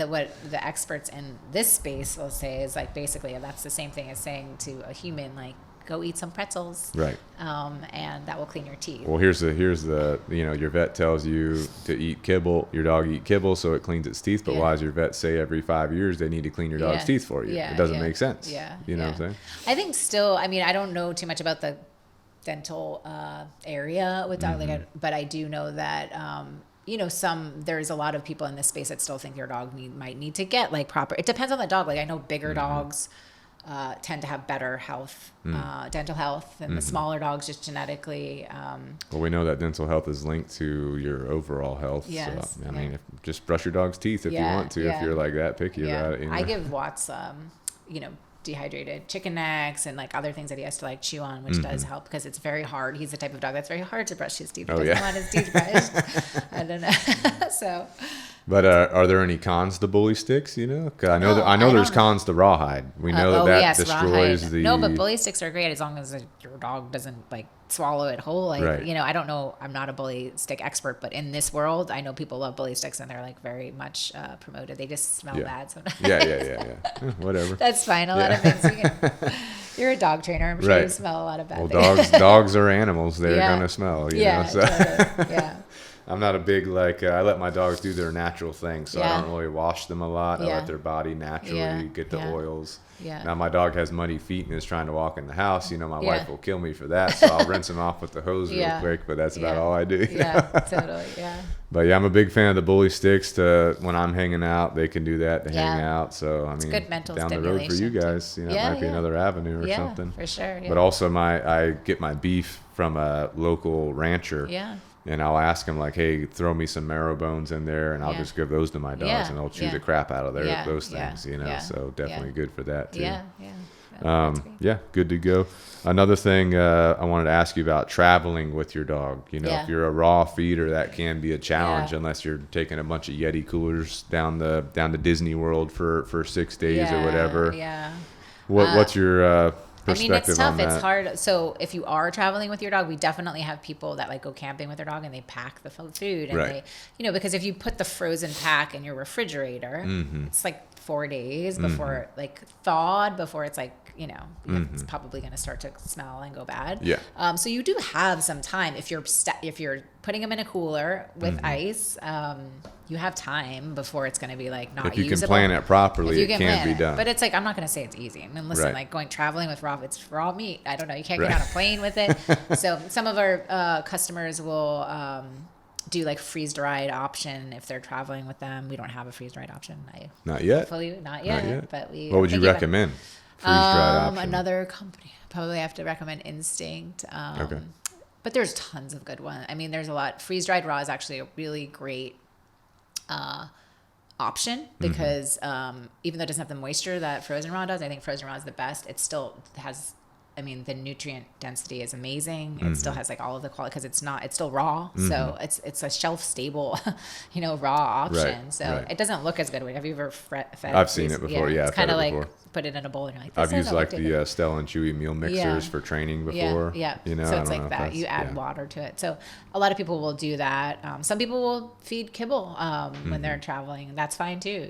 what the experts in this space will say is like basically that's the same thing as saying to a human like, go eat some pretzels, right? And that will clean your teeth. Well, here's the your vet tells you to eat kibble, your dog eat kibble so it cleans its teeth. But why does your vet say every 5 years they need to clean your dog's teeth for you? It doesn't make sense. You know what I'm saying? I think still, I mean, I don't know too much about the dental area with dog, but I do know that. There's a lot of people in this space that still think your dog might need to get like proper. It depends on the dog. Like I know bigger dogs tend to have better health, dental health, and the smaller dogs just genetically. Well, we know that dental health is linked to your overall health. Yes, So, I mean, just brush your dog's teeth if you want to, if you're like that picky about it. I give Watts, dehydrated chicken necks and like other things that he has to like chew on, which does help because it's very hard. He's the type of dog that's very hard to brush his teeth. He doesn't want his teeth brushed. I don't know. So. But are there any cons to bully sticks? Because I know there's cons to rawhide. We know that destroys rawhide. the. No, but bully sticks are great as long as your dog doesn't like swallow it whole. Like I don't know. I'm not a bully stick expert, but in this world, I know people love bully sticks and they're like very much promoted. They just smell bad sometimes. Yeah. Whatever. That's fine. A lot of things. You're a dog trainer. I'm sure you smell a lot of bad things. Dogs are animals. They're gonna smell. You know, so. Totally. Yeah. I'm not a big I let my dogs do their natural thing, so I don't really wash them a lot. I let their body naturally get the oils. Yeah. Now my dog has muddy feet and is trying to walk in the house. My wife will kill me for that, so I'll rinse him off with the hose real quick. But that's about all I do. Yeah, totally. Yeah. But I'm a big fan of the bully sticks. When I'm hanging out, they can do that to hang out. So I mean, good mental down the road for you guys, it might be another avenue or something. For sure. Yeah. But also I get my beef from a local rancher. Yeah. And I'll ask them like, hey, throw me some marrow bones in there, and I'll just give those to my dogs, and they'll chew the crap out of those things, So definitely good for that too. Good to go. Another thing I wanted to ask you about traveling with your dog. If you're a raw feeder, that can be a challenge unless you're taking a bunch of Yeti coolers down to Disney World for 6 days or whatever. Yeah. What's your it's tough. It's hard. So if you are traveling with your dog, we definitely have people that like go camping with their dog and they pack the food and they, because if you put the frozen pack in your refrigerator, it's like 4 days before like thawed, before it's like, it's probably going to start to smell and go bad. Yeah. So you do have some time if you're putting them in a cooler with ice. You have time before it's going to be like not usable. If you can plan it properly, it can be done. But it's like, I'm not going to say it's easy. I mean, listen, like traveling with it's raw meat. I don't know. You can't get on a plane with it. So some of our customers will do like freeze dried option if they're traveling with them. We don't have a freeze dried option. Not yet. Not yet. But what would you recommend? Freeze dried option. Another company. Probably have to recommend Instinct. Okay. But there's tons of good ones. I mean, there's a lot. Freeze dried raw is actually a really great option because even though it doesn't have the moisture that frozen raw does, I think frozen raw is the best. It still has, the nutrient density is amazing. It still has like all of the quality because it's still raw. So it's a shelf stable, raw option. Right, so it doesn't look as good. Have you ever fed? I've seen it before. Yeah, it's kind of like put it in a bowl and you're like, I've used like the Stella and Chewy meal mixers for training before. Yeah. So it's like that. You add water to it. So a lot of people will do that. Some people will feed kibble when they're traveling. That's fine too,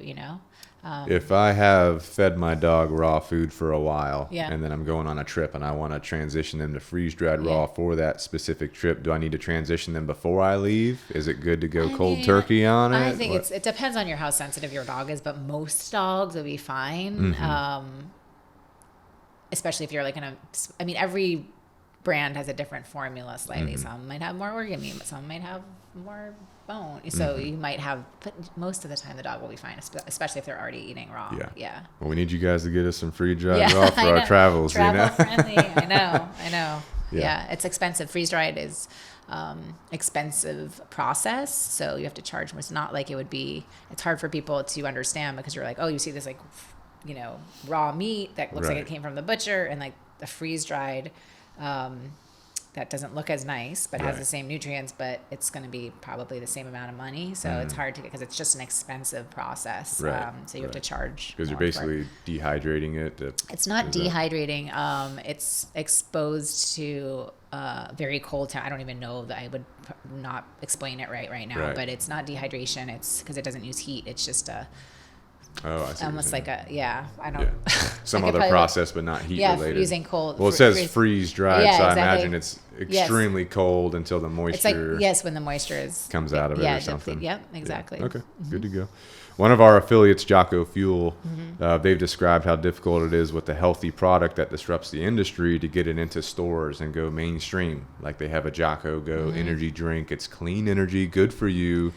if I have fed my dog raw food for a while and then I'm going on a trip and I want to transition them to freeze-dried raw for that specific trip, do I need to transition them before I leave? Is it good to go cold turkey on it? I think it depends on how sensitive your dog is, but most dogs will be fine. Especially if you're like every brand has a different formula slightly. Some might have more organ meat, but some might have more bone. So you might have, but most of the time the dog will be fine, especially if they're already eating raw. Yeah. Well, we need you guys to get us some freeze-dried raw for our travels. Travel friendly. I know. Yeah. It's expensive. Freeze-dried is expensive process. So you have to charge more. It's not like it's hard for people to understand because you're like, oh, you see this like, raw meat that looks like it came from the butcher and like the freeze-dried, that doesn't look as nice, but has the same nutrients, but it's going to be probably the same amount of money. So it's hard to get because it's just an expensive process. So you have to charge. Because you're basically dehydrating it. It's not dehydrating. It's exposed to very cold I don't even know that I would not explain it right now, but it's not dehydration. It's because it doesn't use heat. It's just I see. Almost like I don't. Yeah. Some other process, but not heat related. Using cold. Well, it says freeze dried, so exactly. I imagine it's extremely cold until the moisture. It's like when the moisture comes out of it or something. Yep, exactly. Yeah. Okay, good to go. One of our affiliates, Jocko Fuel, they've described how difficult it is with a healthy product that disrupts the industry to get it into stores and go mainstream. Like they have a Jocko Go energy drink. It's clean energy, good for you.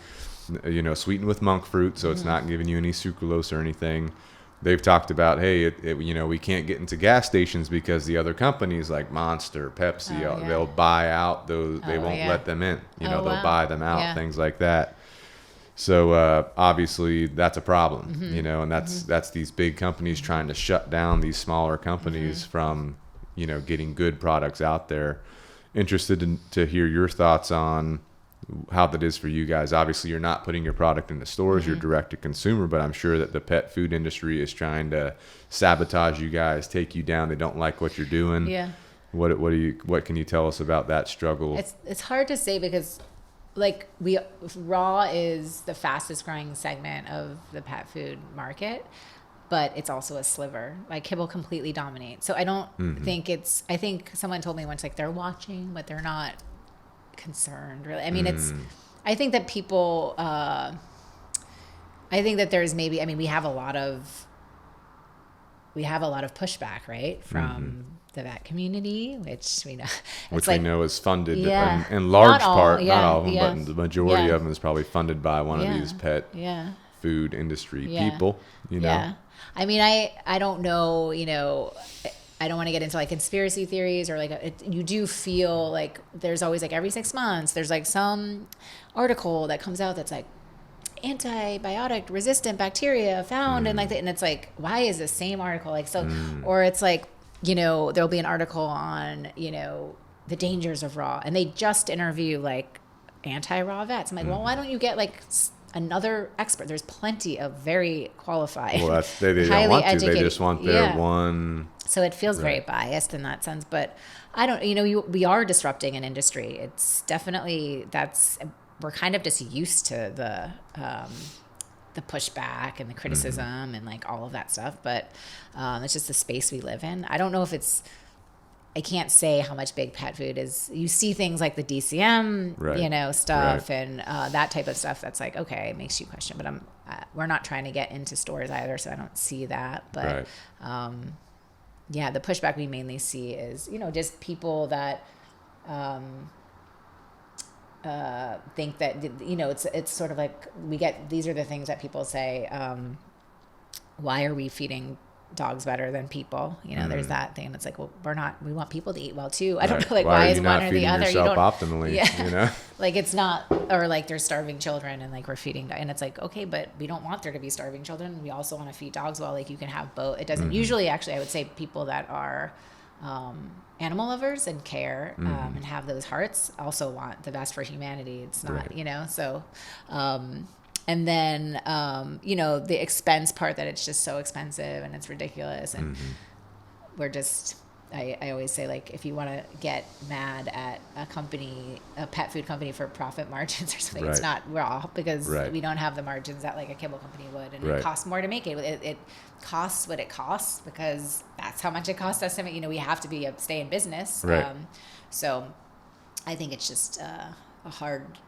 Sweetened with monk fruit, so it's not giving you any sucralose or anything. They've talked about, hey, we can't get into gas stations because the other companies like Monster, Pepsi, they'll buy out those. They won't let them in. They'll buy them out, things like that. So obviously that's a problem, and that's these big companies trying to shut down these smaller companies from, getting good products out there. Interested to hear your thoughts on how that is for you guys. Obviously you're not putting your product in the stores, you're direct to consumer, but I'm sure that the pet food industry is trying to sabotage you guys, take you down. They don't like what you're doing. What can you tell us about that struggle? It's hard to say because like raw is the fastest growing segment of the pet food market, but it's also a sliver. Like Kibble completely dominates. So I don't think I think someone told me once like they're watching but they're not concerned really. I think that people I think that there's maybe we have a lot of pushback right from the vet community, which we know we know is funded in large part, not all of them, but the majority of them is probably funded by one of these pet food industry people, I don't know, I don't want to get into like conspiracy theories or like you do feel like there's always like every 6 months there's like some article that comes out that's like antibiotic resistant bacteria found and like that, and it's like, why is the same article like so or it's like there'll be an article on the dangers of raw and they just interview like anti-raw vets. I'm like, well, why don't you get like another expert? There's plenty of very qualified, they don't want to. They just want their one. So it feels very biased in that sense. But I don't, we are disrupting an industry. It's definitely we're kind of just used to the pushback and the criticism and like all of that stuff. But it's just the space we live in. I don't know if I can't say how much big pet food is. You see things like the DCM, stuff and that type of stuff. That's like, okay, it makes you question. But we're not trying to get into stores either, so I don't see that. But the pushback we mainly see is, just people that think that, it's sort of like these are the things that people say. Why are we feeding dogs better than people? There's that thing. It's like, well, we want people to eat well too. I don't know, like why is one or the other? You don't optimally, like it's not, or like they're starving children and like we're feeding, and it's like, okay, but we don't want there to be starving children. We also want to feed dogs well. Like you can have both. It doesn't usually, actually, I would say people that are animal lovers and care and have those hearts also want the best for humanity. It's not, so and then, the expense part, that it's just so expensive and it's ridiculous. And we're just, I always say, like, if you want to get mad at a pet food company for profit margins or something, it's not raw, because we don't have the margins that like a Kibble company would. And it costs more to make it. It costs what it costs because that's how much it costs us to make, we have to stay in business. So I think it's just a hard,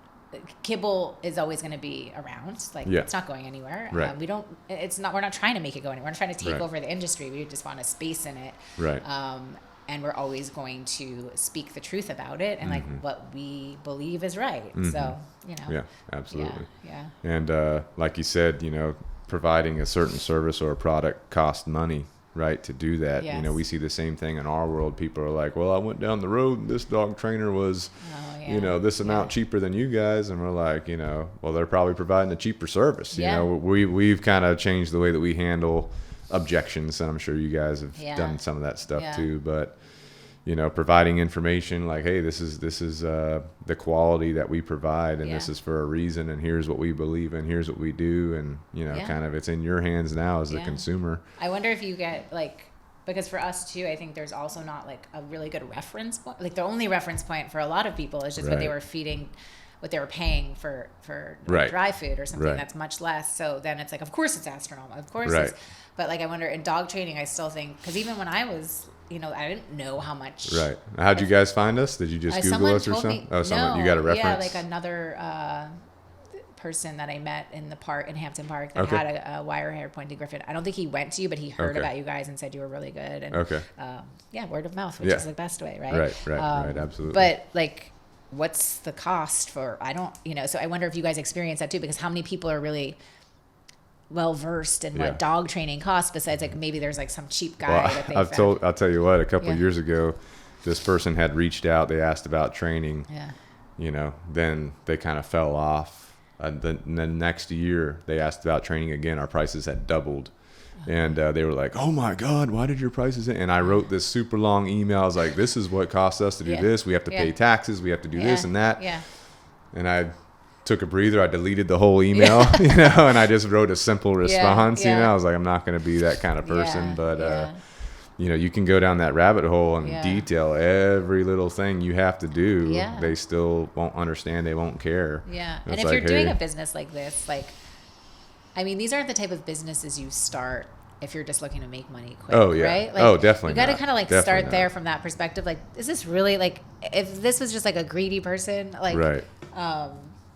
Kibble is always going to be around. Like it's not going anywhere. We're not trying to make it go anywhere. We're not trying to take over the industry. We just want a space in it. And we're always going to speak the truth about it and like what we believe is right. So, Yeah, absolutely. Yeah. And like you said, providing a certain service or a product costs money, right, to do that. Yes. We see the same thing in our world. People are like, well, I went down the road and this dog trainer was this amount cheaper than you guys, and we're like, well, they're probably providing a cheaper service. We've kind of changed the way that we handle objections, and I'm sure you guys have done some of that stuff too. But providing information like, hey, this is the quality that we provide, and this is for a reason, and here's what we believe in, here's what we do, and kind of it's in your hands now as the consumer. I wonder if you get like, because for us too, I think there's also not like a really good reference point. Like the only reference point for a lot of people is just what they were feeding, what they were paying for dry food or something that's much less. So then it's like, of course it's astronomical. Of course it's, but like I wonder in dog training, I still think, because even when I was, I didn't know how much. Right. How'd you guys find us? Did you just Google us or something? You got a reference? Yeah, like another person that I met in the park in Hampton Park that had a wire hair pointed griffin. I don't think he went to you, but he heard about you guys and said you were really good. And word of mouth, which is the best way, right? Right, absolutely. But like, what's the cost for? I don't, So I wonder if you guys experience that too, because how many people are really well versed in what dog training costs, besides like maybe there's like some cheap guy that they I'll tell you what, a couple of years ago, this person had reached out, they asked about training, then they kind of fell off. The next year they asked about training again. Our prices had doubled. And they were like, oh my God, why did your prices? And I wrote this super long email. I was like, this is what costs us to do this. We have to pay taxes. We have to do this and that. And I took a breather. I deleted the whole email, and I just wrote a simple response. I was like, I'm not going to be that kind of person. But, you can go down that rabbit hole and detail every little thing you have to do. They still won't understand. They won't care. And if you're doing a business like this, like, I mean, these aren't the type of businesses you start if you're just looking to make money quick, right? Like, definitely. You got to kind of like start there from that perspective. Like, is this really like, if this was just like a greedy person, like,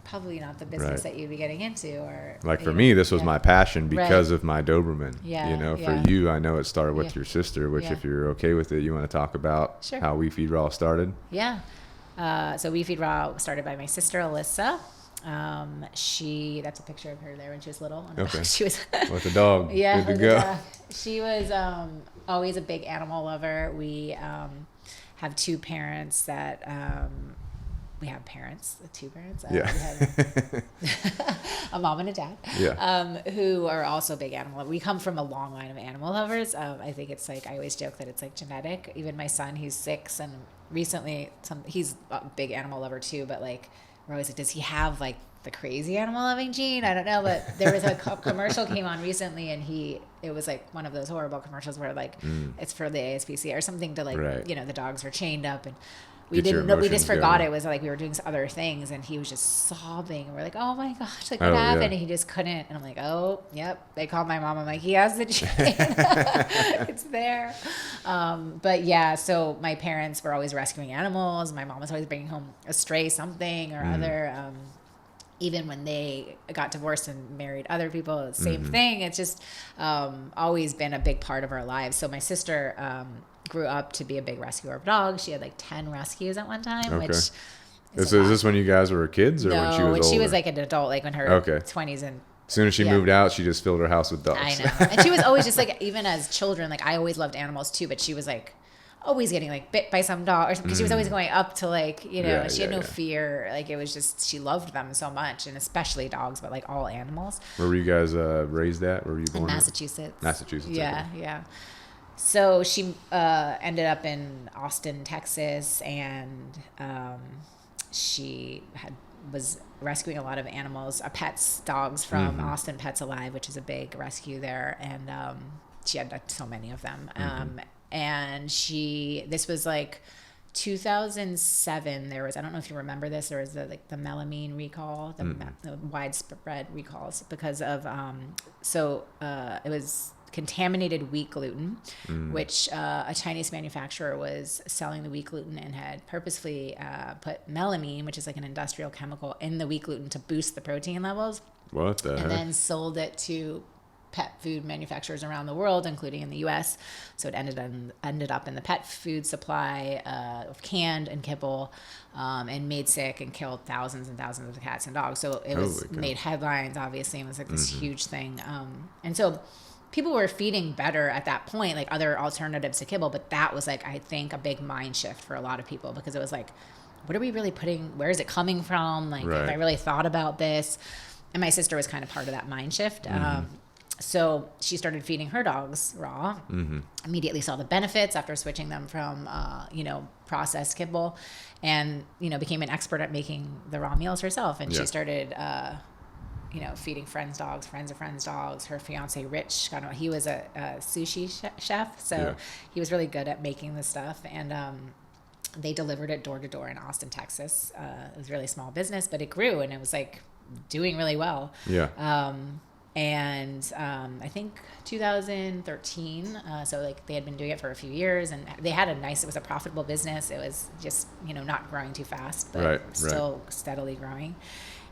probably not the business that you'd be getting into. Or like for me, this was my passion because of my Doberman. For you, I know it started with your sister, which if you're okay with it, you want to talk about how We Feed Raw started? So We Feed Raw started by my sister, Alyssa. That's a picture of her there when she was little. She was with the dog. Good to go. She was always a big animal lover. We have two parents that we have parents, two parents. We have a mom and a dad, who are also big animal lovers. We come from a long line of animal lovers. I think it's like, I always joke that it's like genetic. Even my son, he's 6, and recently he's a big animal lover too, but like, we're always like, does he have like the crazy animal loving gene? I don't know, but there was a commercial came on recently, and it was like one of those horrible commercials where like it's for the ASPCA or something to like, the dogs are chained up, and we Get your didn't know, we emotions just forgot going. it was like we were doing some other things, and he was just sobbing, and we're like, oh my gosh, like Oh, what yeah. happened? And he just couldn't, and I'm like, oh yep, they called my mom. I'm like, he has the chain. It's there. But yeah, so my parents were always rescuing animals. My mom was always bringing home a stray something or other. Even when they got divorced and married other people, same thing. It's just always been a big part of our lives. So my sister grew up to be a big rescuer of dogs. She had like 10 rescues at one time, Okay. which Is this when you guys were kids or when she was when older? she was like an adult, like in her Okay. 20s. And As soon as she yeah. moved out, she just filled her house with dogs. I know. And she was always just like, even as children, like I always loved animals too, but she was like always getting like bit by some dog, or because she was always going up to like, you know, Yeah, she had yeah, no yeah. fear. Like it was just, she loved them so much, and especially dogs, but like all animals. Where were you guys raised at? Where were you born In at? Massachusetts. Massachusetts. Yeah, Okay. yeah. So she ended up in Austin, Texas, and she was rescuing a lot of animals, pets, dogs from Austin Pets Alive, which is a big rescue there, and she had so many of them. And this was like 2007. There was, I don't know if you remember this, there was the melamine recall, the widespread recalls because of it was contaminated wheat gluten, which a Chinese manufacturer was selling the wheat gluten and had purposefully put melamine, which is like an industrial chemical, in the wheat gluten to boost the protein levels, What the and heck? then sold it to pet food manufacturers around the world, including in the U.S. So it ended up in the pet food supply of canned and Kibble, and made sick and killed thousands and thousands of cats and dogs. So it was Holy cow. made headlines, obviously, and was like this huge thing. And so people were feeding better at that point, like other alternatives to Kibble, but that was like, I think, a big mind shift for a lot of people, because it was like, what are we really putting, where is it coming from? Like, Right. have I really thought about this? And my sister was kind of part of that mind shift. So she started feeding her dogs raw. Immediately saw the benefits after switching them from, processed Kibble, and, became an expert at making the raw meals herself. And Yeah. she started, feeding friends' dogs, friends of friends' dogs. Her fiance, Rich, he was a sushi chef. So Yeah. he was really good at making the stuff. And, they delivered it door to door in Austin, Texas. It was a really small business, but it grew, and it was like doing really well. Yeah. I think 2013, so like they had been doing it for a few years, and they had it was a profitable business. It was just, not growing too fast, but Right, still steadily growing.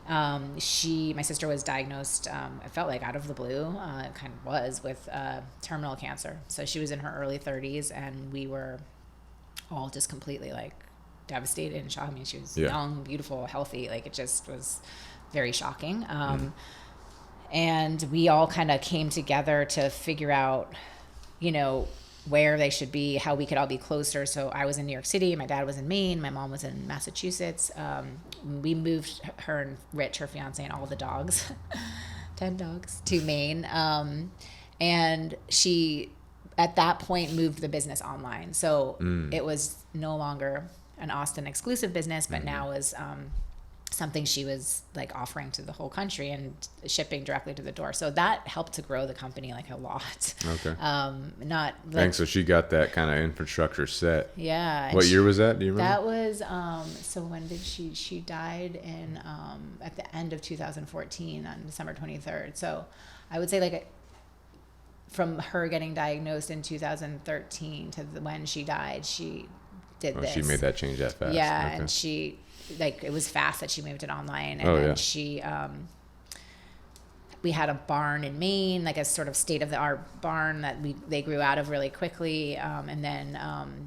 My sister was diagnosed, it felt like out of the blue, it kind of was, with terminal cancer. So she was in her early 30s, and we were all just completely like devastated and shocked. I mean, she was young, beautiful, healthy. Like, it just was very shocking. And we all kind of came together to figure out, where they should be, how we could all be closer. So I was in New York City, my dad was in Maine, my mom was in Massachusetts. We moved her and Rich, her fiance, and all the dogs, 10 dogs, to Maine. And she, at that point, moved the business online. So it was no longer an Austin exclusive business, but now was something she was like offering to the whole country and shipping directly to the door. So that helped to grow the company like a lot. Okay. Not like, Thanks. So she got that kind of infrastructure set. yeah. What year was that? Do you remember? That was so when did she died in at the end of 2014 on December 23rd. So I would say like from her getting diagnosed in 2013 to when she died, she did this. She made that change that fast. Yeah, Okay. and she, like, it was fast that she moved it online. And then she, we had a barn in Maine, like a sort of state-of-the-art barn that they grew out of really quickly, and then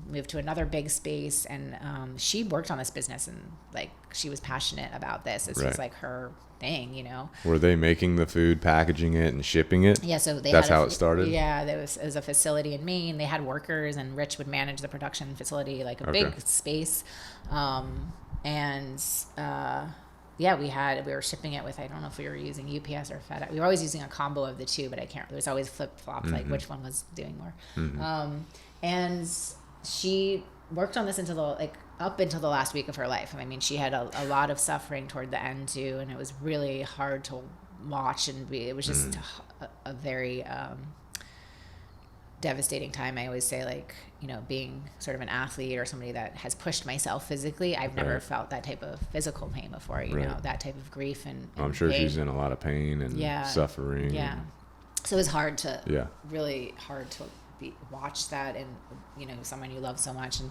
moved to another big space. And she worked on this business, and like she was passionate about this. This was like her thing, Were they making the food, packaging it, and shipping it? Yeah, so that's how it started? Yeah, it was a facility in Maine. They had workers, and Rich would manage the production facility, like a big space. We were shipping it with, I don't know if we were using UPS or FedEx. We were always using a combo of the two, but I can't, there's always flip-flops, like which one was doing more. And she worked on this up until the last week of her life. I mean, she had a lot of suffering toward the end too, and it was really hard to watch, and it was just a very devastating time. I always say, like, you know, being sort of an athlete or somebody that has pushed myself physically, I've never felt that type of physical pain before, you know, that type of grief and I'm sure pain. she's in a lot of pain and suffering. Yeah. So it was hard to, really hard to watch that, and, you know, someone you love so much. And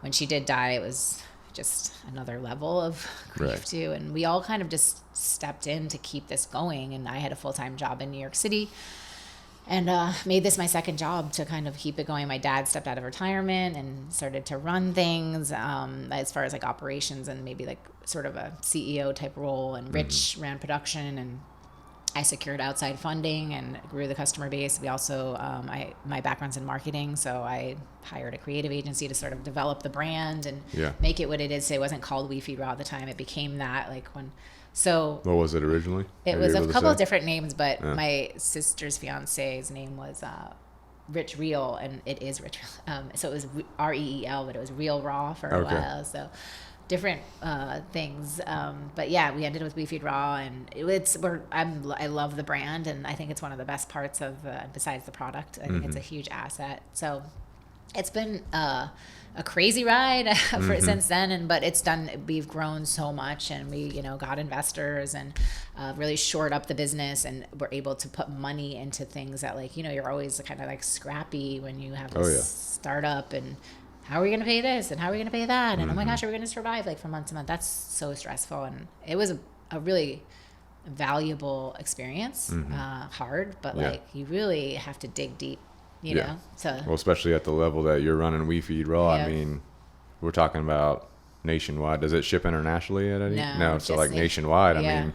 when she did die, it was just another level of grief too. And we all kind of just stepped in to keep this going. And I had a full-time job in New York City, and made this my second job to kind of keep it going. My dad stepped out of retirement and started to run things, as far as like operations and maybe like sort of a CEO type role. And Rich ran production, and I secured outside funding and grew the customer base. We also, my background's in marketing, so I hired a creative agency to sort of develop the brand and make it what it is. So it wasn't called We Feed Raw at the time. It became that, like, when. So what was it originally? It was a couple of different names, but my sister's fiance's name was Rich Real, and it is Rich. So it was REEL, but it was Real Raw for a while. So different things, but yeah, we ended with We Feed Raw, and I love the brand, and I think it's one of the best parts of besides the product. I think it's a huge asset. So it's been a crazy ride since then, but we've grown so much, and we, you know, got investors and really shored up the business, and we're able to put money into things that, like, you know, you're always kind of like scrappy when you have this startup, and how are we going to pay this, and how are we going to pay that, and oh my gosh, are we going to survive, like, from month to month? That's so stressful, and it was a really valuable experience. Hard, but like, you really have to dig deep. You know, so well, especially at the level that you're running We Feed Raw. I mean, we're talking about nationwide. Does it ship internationally at any? No, so like nationwide. I mean,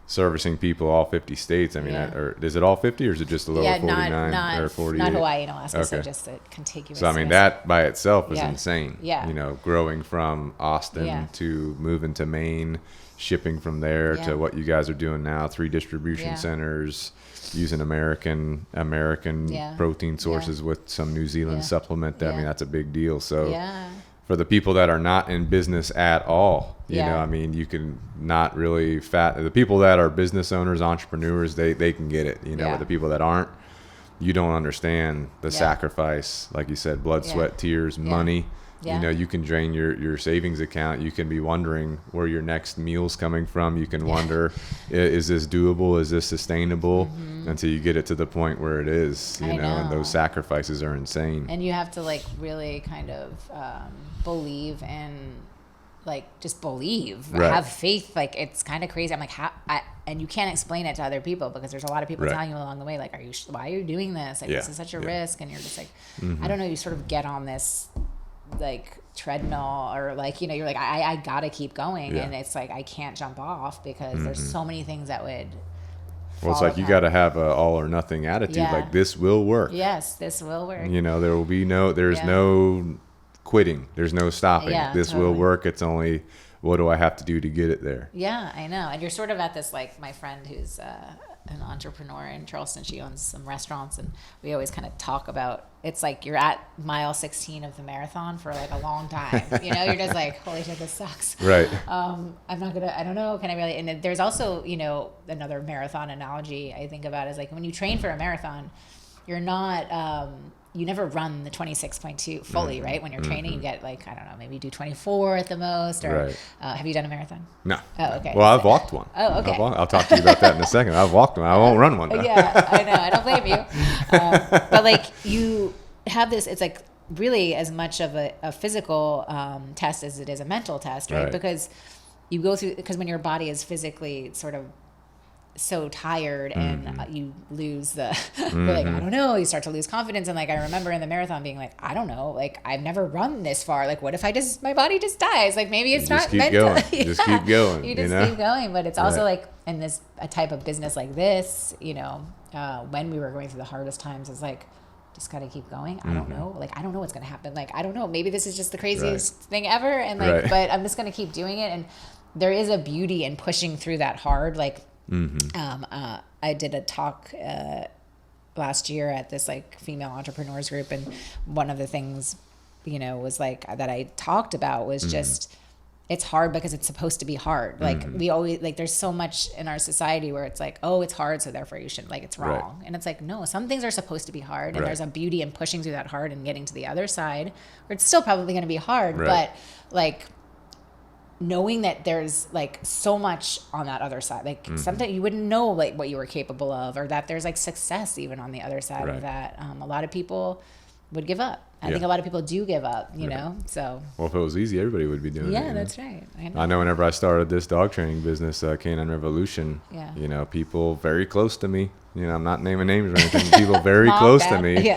servicing people all 50 states. I mean, or is it all 50, or is it just a little 49 or 48? Not Hawaii and Alaska, so just a contiguous. So I mean, that by itself is insane. You know, growing from Austin to moving to Maine, shipping from there to what you guys are doing now, 3 distribution centers, using American protein sources with some New Zealand supplement. I mean, that's a big deal. So for the people that are not in business at all, you know, I mean, you can not really the people that are business owners, entrepreneurs, they can get it, you know, but the people that aren't, you don't understand the sacrifice, like you said, blood, sweat, tears, money. You know, you can drain your savings account. You can be wondering where your next meal's coming from. You can wonder, is this doable? Is this sustainable? Until you get it to the point where it is, you know, and those sacrifices are insane. And you have to, like, really kind of believe in, like, just believe, have faith. Like, it's kind of crazy. I'm like, and you can't explain it to other people, because there's a lot of people telling you along the way, like, why are you doing this? Like, this is such a risk. And you're just like, I don't know, you sort of get on this, like, treadmill, or, like, you know, you're like, I gotta keep going, and it's like, I can't jump off, because there's so many things that would it's like, you got to have a all or nothing attitude. Like, this will work. Yes, this will work. You know, there will be there's no quitting, there's no stopping. This will work. It's only, what do I have to do to get it there? I know. And you're sort of at this, like, my friend who's an entrepreneur in Charleston, she owns some restaurants, and we always kind of talk about, it's like you're at mile 16 of the marathon for, like, a long time. You know, you're just like, holy shit, this sucks. Right. I don't know, can I really? And there's also, you know, another marathon analogy I think about is, like, when you train for a marathon, you're not, you never run the 26.2 fully, right? When you're training, you get, like, I don't know, maybe you do 24 at the most, or have you done a marathon? No. Oh, okay. Well, I've walked one. Oh, okay. I'll talk to you about that in a second. I've walked one. I won't run one, though. Yeah, I know. I don't blame you. But, like, you have this, it's like really as much of a physical test as it is a mental test, right? Because you go through, because when your body is physically sort of so tired, and you lose the like, I don't know, you start to lose confidence. And, like, I remember in the marathon being like, I don't know, like, I've never run this far, like, what if my body just dies, like, maybe it's not meant to. Just keep going. You just keep going. But it's also like, in a type of business like this, you know, when we were going through the hardest times, it's like, just gotta keep going. I don't know, like, I don't know what's gonna happen, like, I don't know, maybe this is just the craziest thing ever, and, like, but I'm just gonna keep doing it. And there is a beauty in pushing through that hard, like, I did a talk last year at this, like, female entrepreneurs group, and one of the things, you know, was, like, that I talked about was just it's hard because it's supposed to be hard. Like we always like, there's so much in our society where it's like, oh, it's hard, so therefore you should, like, it's wrong. Right. And it's like, no, some things are supposed to be hard, and there's a beauty in pushing through that hard and getting to the other side, where it's still probably going to be hard, but like knowing that there's like so much on that other side, like sometimes you wouldn't know like what you were capable of, or that there's like success even on the other side of that. A lot of people would give up. I think a lot of people do give up, you know, so. Well, if it was easy, everybody would be doing it. Yeah, that's right. I know whenever I started this dog training business, Canine Revolution, you know, people very close to me, you know, I'm not naming names or anything, people very close to me.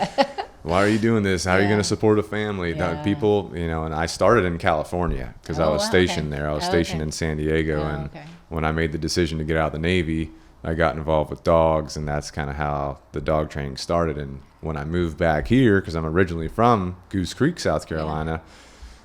Why are you doing this? How are you going to support a family? People, you know, and I started in California because I was stationed there. I was stationed in San Diego. And when I made the decision to get out of the Navy, I got involved with dogs, and that's kind of how the dog training started. And when I moved back here, because I'm originally from Goose Creek, South Carolina,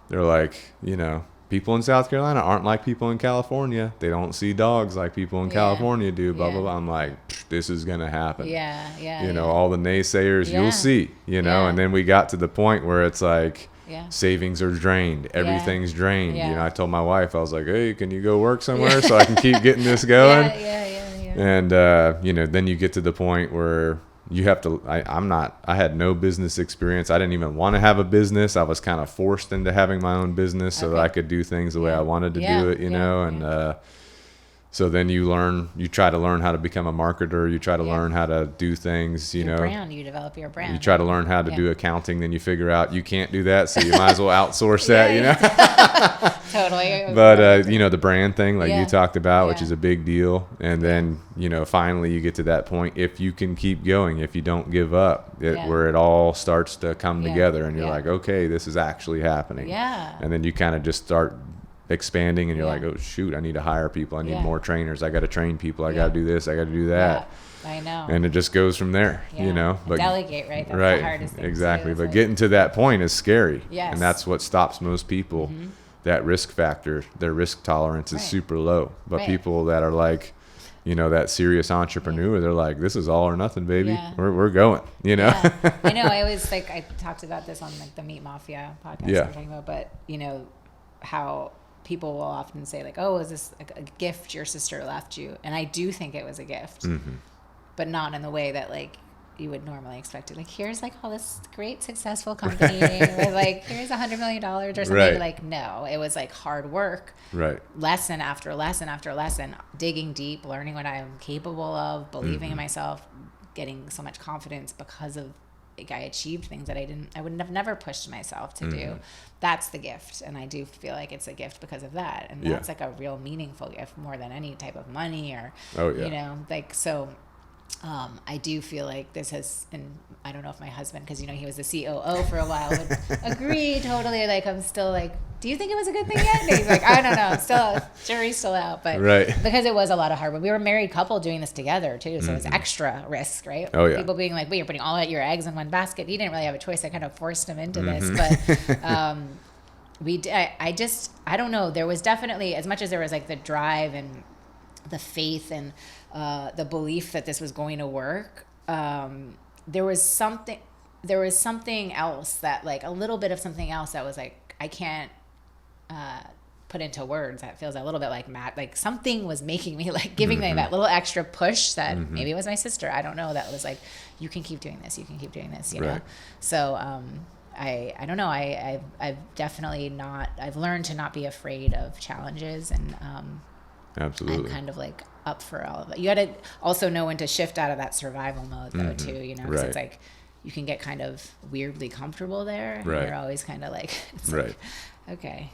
they're like, you know, people in South Carolina aren't like people in California. They don't see dogs like people in California do, blah, blah, blah. I'm like, this is going to happen. You know, all the naysayers, you'll see, you know. And then we got to the point where it's like, savings are drained. Everything's drained. You know, I told my wife, I was like, hey, can you go work somewhere so I can keep getting this going? And, you know, then you get to the point where you have to, I had no business experience. I didn't even want to have a business. I was kind of forced into having my own business so that I could do things the way I wanted to do it, you know, and, so then you try to learn how to become a marketer. You try to learn how to do things, you know. Brand, you develop your brand. You try to learn how to do accounting, then you figure out you can't do that, so you might as well outsource that, you know. Totally. But, you know, the brand thing, like you talked about, which is a big deal. And then, you know, finally you get to that point, if you can keep going, if you don't give up, where it all starts to come together, and you're like, okay, this is actually happening. And then you kind of just start expanding, and you're like, oh shoot, I need to hire people, I need more trainers, I got to train people, I got to do this, I got to do that. I know. And it just goes from there, you know. But delegate, right? That's the hardest thing. Exactly. But getting to that point is scary. And that's what stops most people. That risk factor, their risk tolerance is super low. But people that are like, you know, that serious entrepreneur, they're like, this is all or nothing, baby. We're going, you know. I know. I always like, I talked about this on like the Meat Mafia podcast we were talking about, but you know how people will often say like, oh, is this a gift your sister left you? And I do think it was a gift, but not in the way that like you would normally expect it. Like, here's like all this great successful company with like, here's $100 million or something. Like, no, it was like hard work, lesson after lesson after lesson, digging deep, learning what I'm capable of, believing in myself, getting so much confidence because of like I achieved things that I would have never pushed myself to do. That's the gift. And I do feel like it's a gift because of that. And that's like a real meaningful gift more than any type of money or, you know, like, so I do feel like this has, and I don't know if my husband, because, you know, he was the COO for a while, would agree totally. Like, I'm still like, do you think it was a good thing yet? And he's like, I don't know. Still, jury's still out. But because it was a lot of hard work. We were a married couple doing this together, too. So it was extra risk, right? People being like, wait, you're putting all your eggs in one basket. He didn't really have a choice. I kind of forced him into this. But I don't know. There was definitely, as much as there was like the drive and the faith and the belief that this was going to work, there was something else that, like, a little bit of something else that was like, I can't put into words. That feels a little bit like Matt, like something was making me, like, giving me that little extra push that maybe it was my sister, I don't know, that was like, you can keep doing this, you know. So I don't know, I've definitely I've learned to not be afraid of challenges, and absolutely, I'm kind of like up for all of it. You got to also know when to shift out of that survival mode, though, too, you know, because it's like you can get kind of weirdly comfortable there, and you're always kind of like, it's like, okay,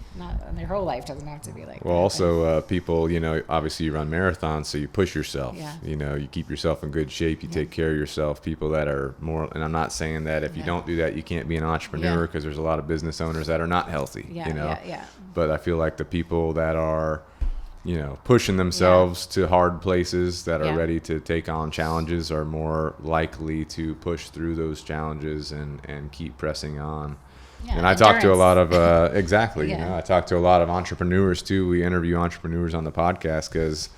your whole life doesn't have to be like well, also people, you know, obviously you run marathons, so you push yourself, you know, you keep yourself in good shape, you take care of yourself. People that are more, and I'm not saying that if you don't do that you can't be an entrepreneur, because there's a lot of business owners that are not healthy, you know, but I feel like the people that are, you know, pushing themselves to hard places, that are ready to take on challenges, are more likely to push through those challenges and keep pressing on. And I talk to a lot of, you know, I talk to a lot of entrepreneurs too. We interview entrepreneurs on the podcast because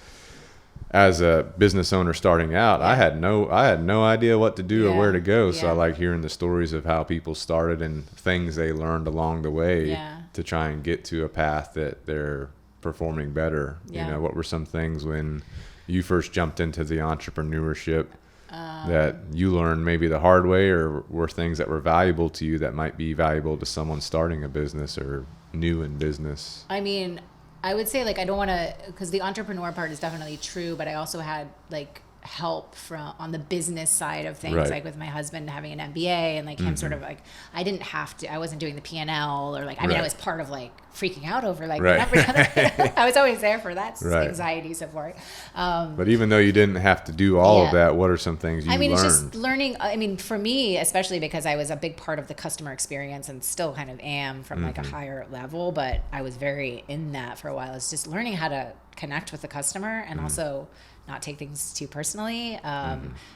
as a business owner starting out, I had no idea what to do or where to go. So I like hearing the stories of how people started and things they learned along the way to try and get to a path that they're performing better. You know, what were some things when you first jumped into the entrepreneurship that you learned maybe the hard way, or were things that were valuable to you that might be valuable to someone starting a business or new in business? I mean, I would say, like, I don't want to, because the entrepreneur part is definitely true, but I also had like help from on the business side of things, like with my husband having an MBA and like him sort of like, I didn't have to, I wasn't doing the P&L or like, I mean, I was part of like freaking out over like every other, I was always there for that anxiety support. But even though you didn't have to do all of that, what are some things you learned? It's just learning. I mean, for me, especially because I was a big part of the customer experience and still kind of am from like a higher level, but I was very in that for a while. It's just learning how to connect with the customer and also not take things too personally.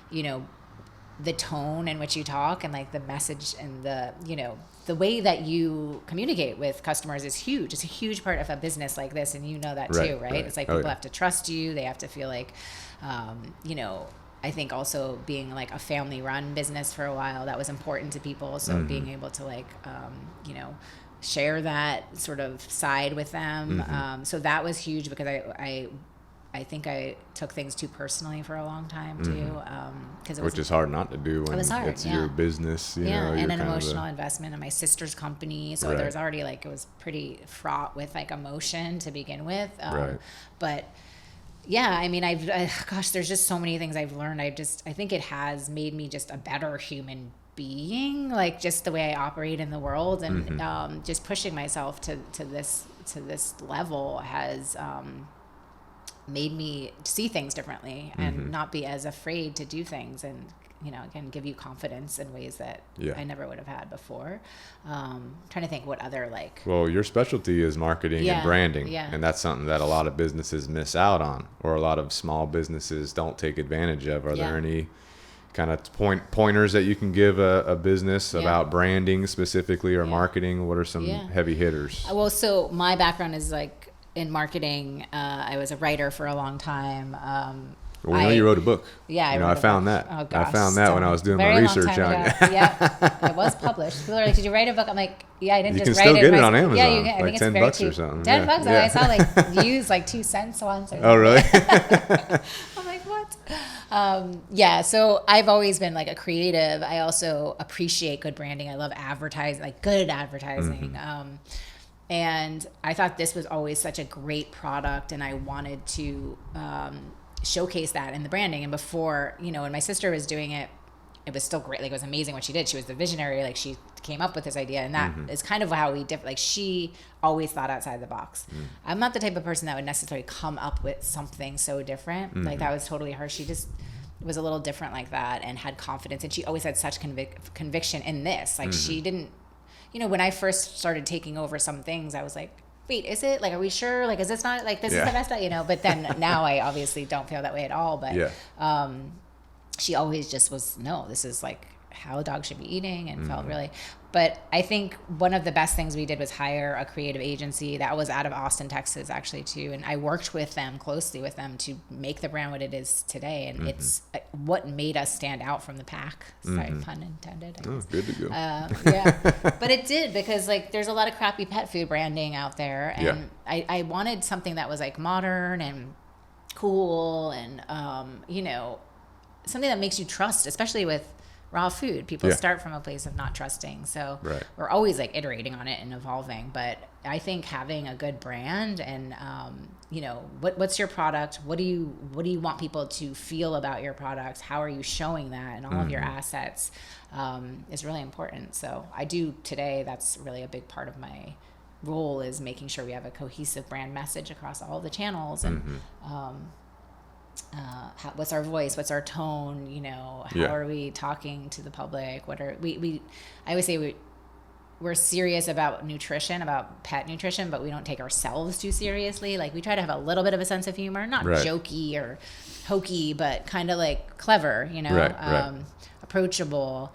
You know, the tone in which you talk and like the message and the, you know, the way that you communicate with customers is huge. It's a huge part of a business like this. And you know that too, right? It's like people have to trust you. They have to feel like, you know, I think also being like a family run business for a while, that was important to people. So being able to like, you know, share that sort of side with them. So that was huge because I think I took things too personally for a long time too, because it was, which is hard not to do when it's your business, you know, and an emotional investment in my sister's company. So there was already like, it was pretty fraught with like emotion to begin with. But yeah, I mean, gosh, there's just so many things I've learned. I think it has made me just a better human being, like just the way I operate in the world, and just pushing myself to this level has made me see things differently and not be as afraid to do things, and you know, again, give you confidence in ways that I never would have had before. Trying to think what other like. Well, your specialty is marketing and branding, and that's something that a lot of businesses miss out on, or a lot of small businesses don't take advantage of. Are there any kind of pointers that you can give a business about branding specifically or marketing? What are some heavy hitters? Well, so my background is like in marketing. I was a writer for a long time. Well, we know you wrote a book. Yeah, I found that. Oh, gosh, I found that when I was doing my research on it. Yeah, it was published. People are like, "Did you write a book?" I'm like, "Yeah, I didn't just write it." You can still get it on Amazon. Yeah, you can. I like think it's $10 or something. $10. I saw like used like 2 cents once. Oh, really? I'm like, what? Yeah, so I've always been like a creative. I also appreciate good branding. I love advertising, like good advertising. And I thought this was always such a great product, and I wanted to showcase that in the branding. And before, you know, when my sister was doing it, it was still great. Like, it was amazing what she did. She was the visionary. Like, she came up with this idea, and that is kind of how we differ. Like, she always thought outside the box. I'm not the type of person that would necessarily come up with something so different. Like, that was totally her. She just was a little different like that and had confidence. And she always had such conviction in this. Like, she didn't, you know, when I first started taking over some things, I was like, wait, is it? Like, are we sure? Like, is this not, like, this is the best, you know? But then now I obviously don't feel that way at all. But she always just was, no, this is like how a dog should be eating, and felt really. But I think one of the best things we did was hire a creative agency that was out of Austin, Texas, actually, too. And I worked with them, closely with them, to make the brand what it is today. And it's what made us stand out from the pack. Sorry, pun intended. Oh, good to go. Yeah. But it did, because like there's a lot of crappy pet food branding out there. And I wanted something that was like modern and cool and, you know, something that makes you trust, especially with raw food. People start from a place of not trusting. So we're always like iterating on it and evolving. But I think having a good brand and, you know, what's your product? What do you want people to feel about your product? How are you showing that? And all of your assets is really important. So I do today, that's really a big part of my role, is making sure we have a cohesive brand message across all the channels. And, what's our voice, what's our tone, you know, how are we talking to the public, what are we I always say we're serious about nutrition, about pet nutrition, but we don't take ourselves too seriously. Like, we try to have a little bit of a sense of humor, not jokey or hokey, but kind of like clever, you know, approachable.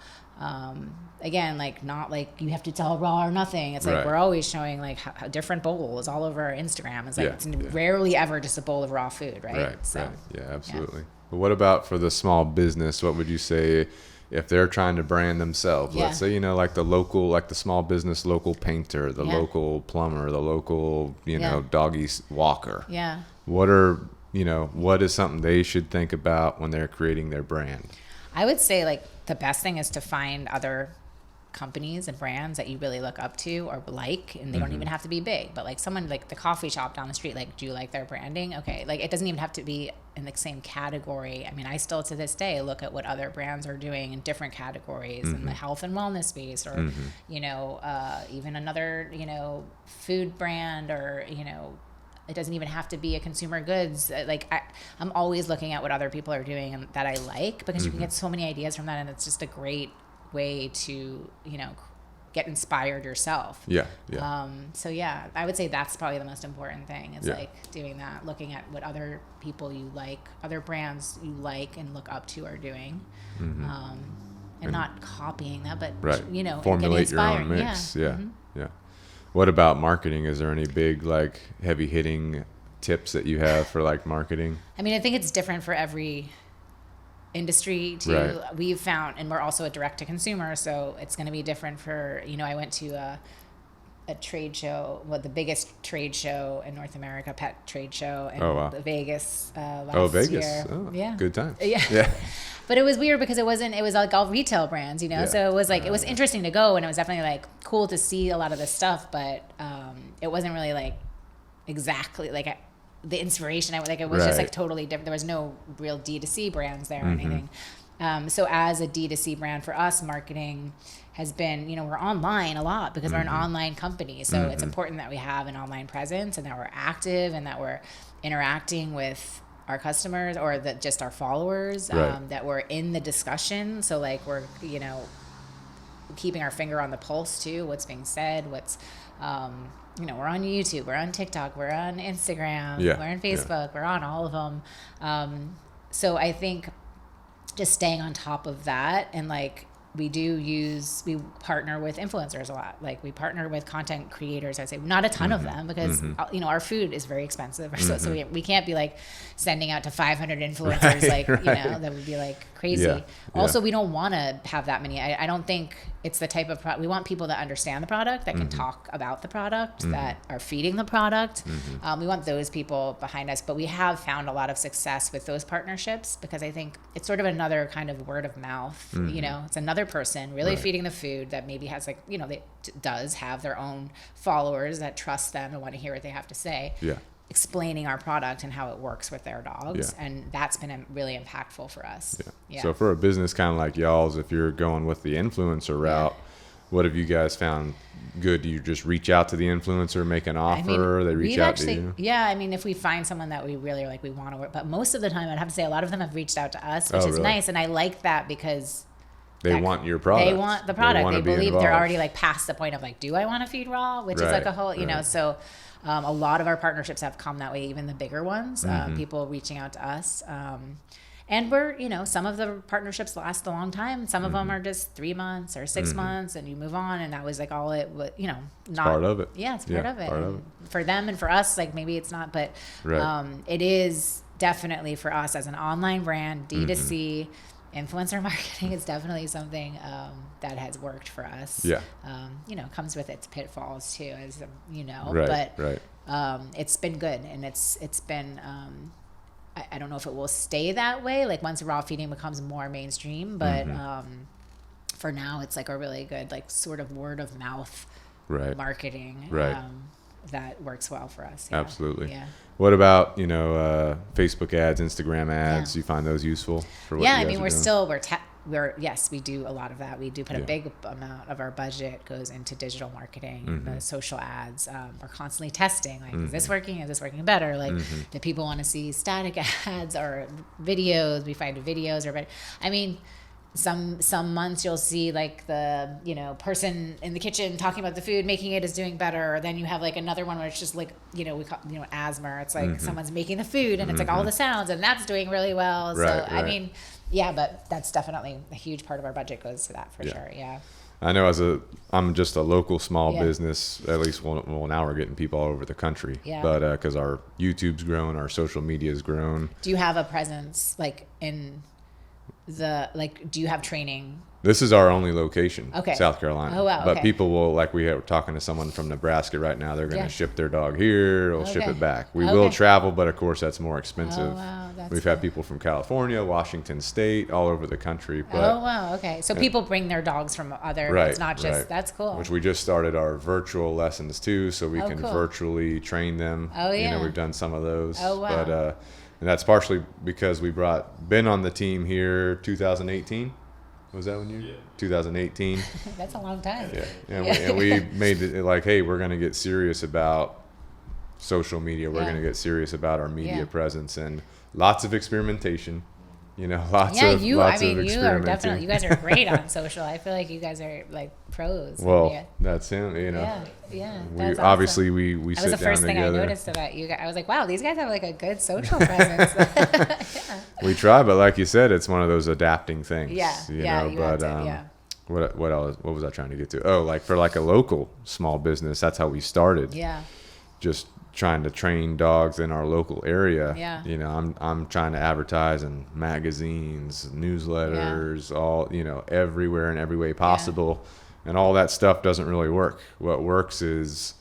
Again, like not like you have to tell raw or nothing. It's like Right. we're always showing like how different bowls all over our Instagram. It's like Yeah, it's yeah. rarely ever just a bowl of raw food, right? Right. So Right. Yeah, absolutely. But what about for the small business? What would you say if they're trying to brand themselves? Yeah. Let's say, you know, like the local, like the small business, local painter, the Yeah. local plumber, the local, you Yeah. know, doggy walker. yeah. What are, you know, what is something they should think about when they're creating their brand? I would say like the best thing is to find other companies and brands that you really look up to or like, and they don't even have to be big, but like someone like the coffee shop down the street, like, do you like their branding? Okay. Like it doesn't even have to be in the same category. I mean, I still to this day look at what other brands are doing in different categories in the health and wellness space, or, you know, even another, you know, food brand, or, you know, it doesn't even have to be a consumer goods. Like I'm always looking at what other people are doing and that I like, because you can get so many ideas from that, and it's just a great way to, you know, get inspired yourself. Yeah. Yeah. So yeah, I would say that's probably the most important thing, is Yeah. like doing that, looking at what other people you like, other brands you like and look up to are doing, and not copying that, but Right. you know, Formulate getting your own inspiring. mix. Yeah. Yeah. What about marketing? Is there any big, like, heavy hitting tips that you have for like marketing? I mean, I think it's different for every industry too. Right. We've found, and we're also a direct to consumer, so it's going to be different for, you know, I went to a trade show, well, the biggest trade show in North America, pet trade show in Oh, wow. Vegas last Oh, Vegas. year. Oh, Yeah. good time. Yeah. Yeah. But it was weird because it was like all retail brands, you know? Yeah. So it was like, it was interesting to go, and it was definitely like cool to see a lot of this stuff, but it wasn't really like exactly like the inspiration. Like it was just like Right. totally different. There was no real D2C brands there or anything. So as a D2C brand for us, marketing has been, you know, we're online a lot because we're an online company. So it's important that we have an online presence and that we're active and that we're interacting with our customers or just our followers, Right. that we're in the discussion. So like we're, you know, keeping our finger on the pulse too, what's being said, what's, you know, we're on YouTube, we're on TikTok, we're on Instagram, Yeah, we're on yeah. Facebook, we're on all of them. So I think just staying on top of that, and like we partner with influencers a lot. Like we partner with content creators. I say not a ton of them because you know, our food is very expensive. So we can't be like sending out to 500 influencers, Right, like, you know, that would be like crazy. Yeah, Also, we don't want to have that many. I don't think it's the type of we want people that understand the product, that can talk about the product, that are feeding the product. We want those people behind us, but we have found a lot of success with those partnerships because I think it's sort of another kind of word of mouth. You know, it's another person really Right. feeding the food that maybe has like, you know, they does have their own followers that trust them and want to hear what they have to say. Yeah. Explaining our product and how it works with their dogs, Yeah. and that's been really impactful for us. Yeah. So for a business kind of like y'all's, if you're going with the influencer route, what have you guys found good? Do you just reach out to the influencer, make an offer, they reach we've out actually, to you? Yeah, I mean, if we find someone that we really are like, we want to work, but most of the time, I'd have to say a lot of them have reached out to us, which Oh, is really? nice, and I like that because They want your product. they want the product. wanna They be believe they're involved. already like past the point of like, do I want to feed raw? Which is Right, like a whole, you know, right. so a lot of our partnerships have come that way, even the bigger ones, Mm-hmm. people reaching out to us. And we're, you know, some of the partnerships last a long time. Some of Mm-hmm. them are just 3 months or 6 months and you move on. And that was like all it was, you know, not part of it. Yeah, it's Yeah, part of it. part of And for them and for us, like maybe it's not, but Right. it is definitely for us as an online brand, D2C, Mm-hmm. influencer marketing is definitely something that has worked for us. Yeah. You know, comes with its pitfalls too, as you know. Right, but right. it's been good, and it's been. I don't know if it will stay that way. Like once raw feeding becomes more mainstream, but for now, it's like a really good, like sort of word of mouth Right. marketing. Right. That works well for us. Yeah. Absolutely. Yeah. What about, you know, Facebook ads, Instagram ads? Yeah. You find those useful for what Yeah, you I guys mean, are we're doing? still yes, we do a lot of that. We do put a Yeah. big amount of our budget goes into digital marketing, Mm-hmm. the social ads. We're constantly testing, like, is this working? Is this working better? Like, Mm-hmm. do people want to see static ads or videos? We find videos are better. I mean, some months you'll see like the, you know, person in the kitchen talking about the food, making it is doing better. Or then you have like another one where it's just like, you know, we call, you know, asthma. It's like someone's making the food and it's like all the sounds and that's doing really well. Right, So, I right. mean, Yeah, but that's definitely a huge part of our budget goes to that for Yeah. sure. Yeah. I know I'm just a local small Yeah. business, at least well, now we're getting people all over the country. Yeah. But because our YouTube's grown, our social media's grown. Do you have a presence like in do you have training? This is our only location, Okay. South Carolina. Oh, wow, But okay. people will, like we're talking to someone from Nebraska right now, they're going to Yeah. ship their dog here, they'll ship Okay. it back. We will Okay. travel, but of course that's more expensive. Oh, wow, that's We've had people from California, Washington State, all over the country. But Oh wow, okay. So people bring their dogs from other. Right, It's not just right. that's cool. Which we just started our virtual lessons too, so we Oh, can cool. virtually train them. Oh, yeah. We've done some of those. Oh, wow. But and that's partially because we brought Ben on the team here 2018. Was that when you? Yeah. 2018. That's a long time. Yeah. And we made it like, hey, we're going to get serious about social media. We're Yeah. going to get serious about our media Yeah. presence and lots of experimentation. Lots Yeah, of you. lots I mean, of you are experimenting. definitely. You guys are great on social. I feel like you guys are like pros. Well, yeah. that's him. Yeah. We That's obviously awesome. we That was sit the down first thing I together. noticed about you guys. I was like, wow, these guys have like a good social presence. Yeah. We try, but like you said, it's one of those adapting things. Yeah, You yeah, know, you but have to, yeah. what else? What was I trying to get to? Oh, like for like a local small business, that's how we started. Yeah. Just trying to train dogs in our local area. Yeah. I'm trying to advertise in magazines, newsletters, all everywhere in every way possible, and all that stuff doesn't really work. What works is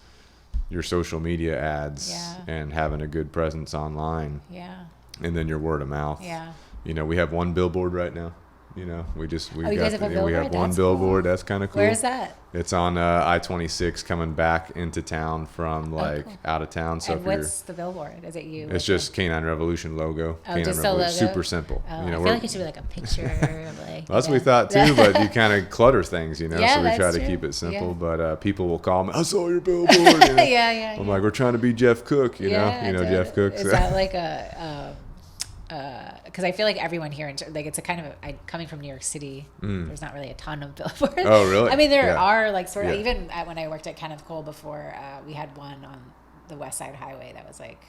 your social media ads Yeah. and having a good presence online, Yeah. and then your word of mouth. Yeah. We have one billboard right now. We you guys got have a we have billboard? one That's billboard. cool. That's kind of cool. Where is that? It's on I-26 coming back into town from cool. out of town. So And if you're, what's the billboard? Is it you? it's just Canine Revolution logo. Oh, Canine just a logo? Super simple. Oh, I we're- feel like it should be like a picture. Like, that's what we thought too, but you kind of clutter things, Yeah, so we try that's to true. keep it simple. Yeah. But people will call me, I saw your billboard. Yeah. I'm like, we're trying to be Jeff Cook, Yeah, know dude. Jeff Cook. Is so- that like because I feel like everyone here, like it's a kind of, coming from New York City, there's not really a ton of billboards. Oh, really? I mean, there Yeah. are like sort of, Yeah. even when I worked at Kenneth Cole before, we had one on the West Side Highway that was like,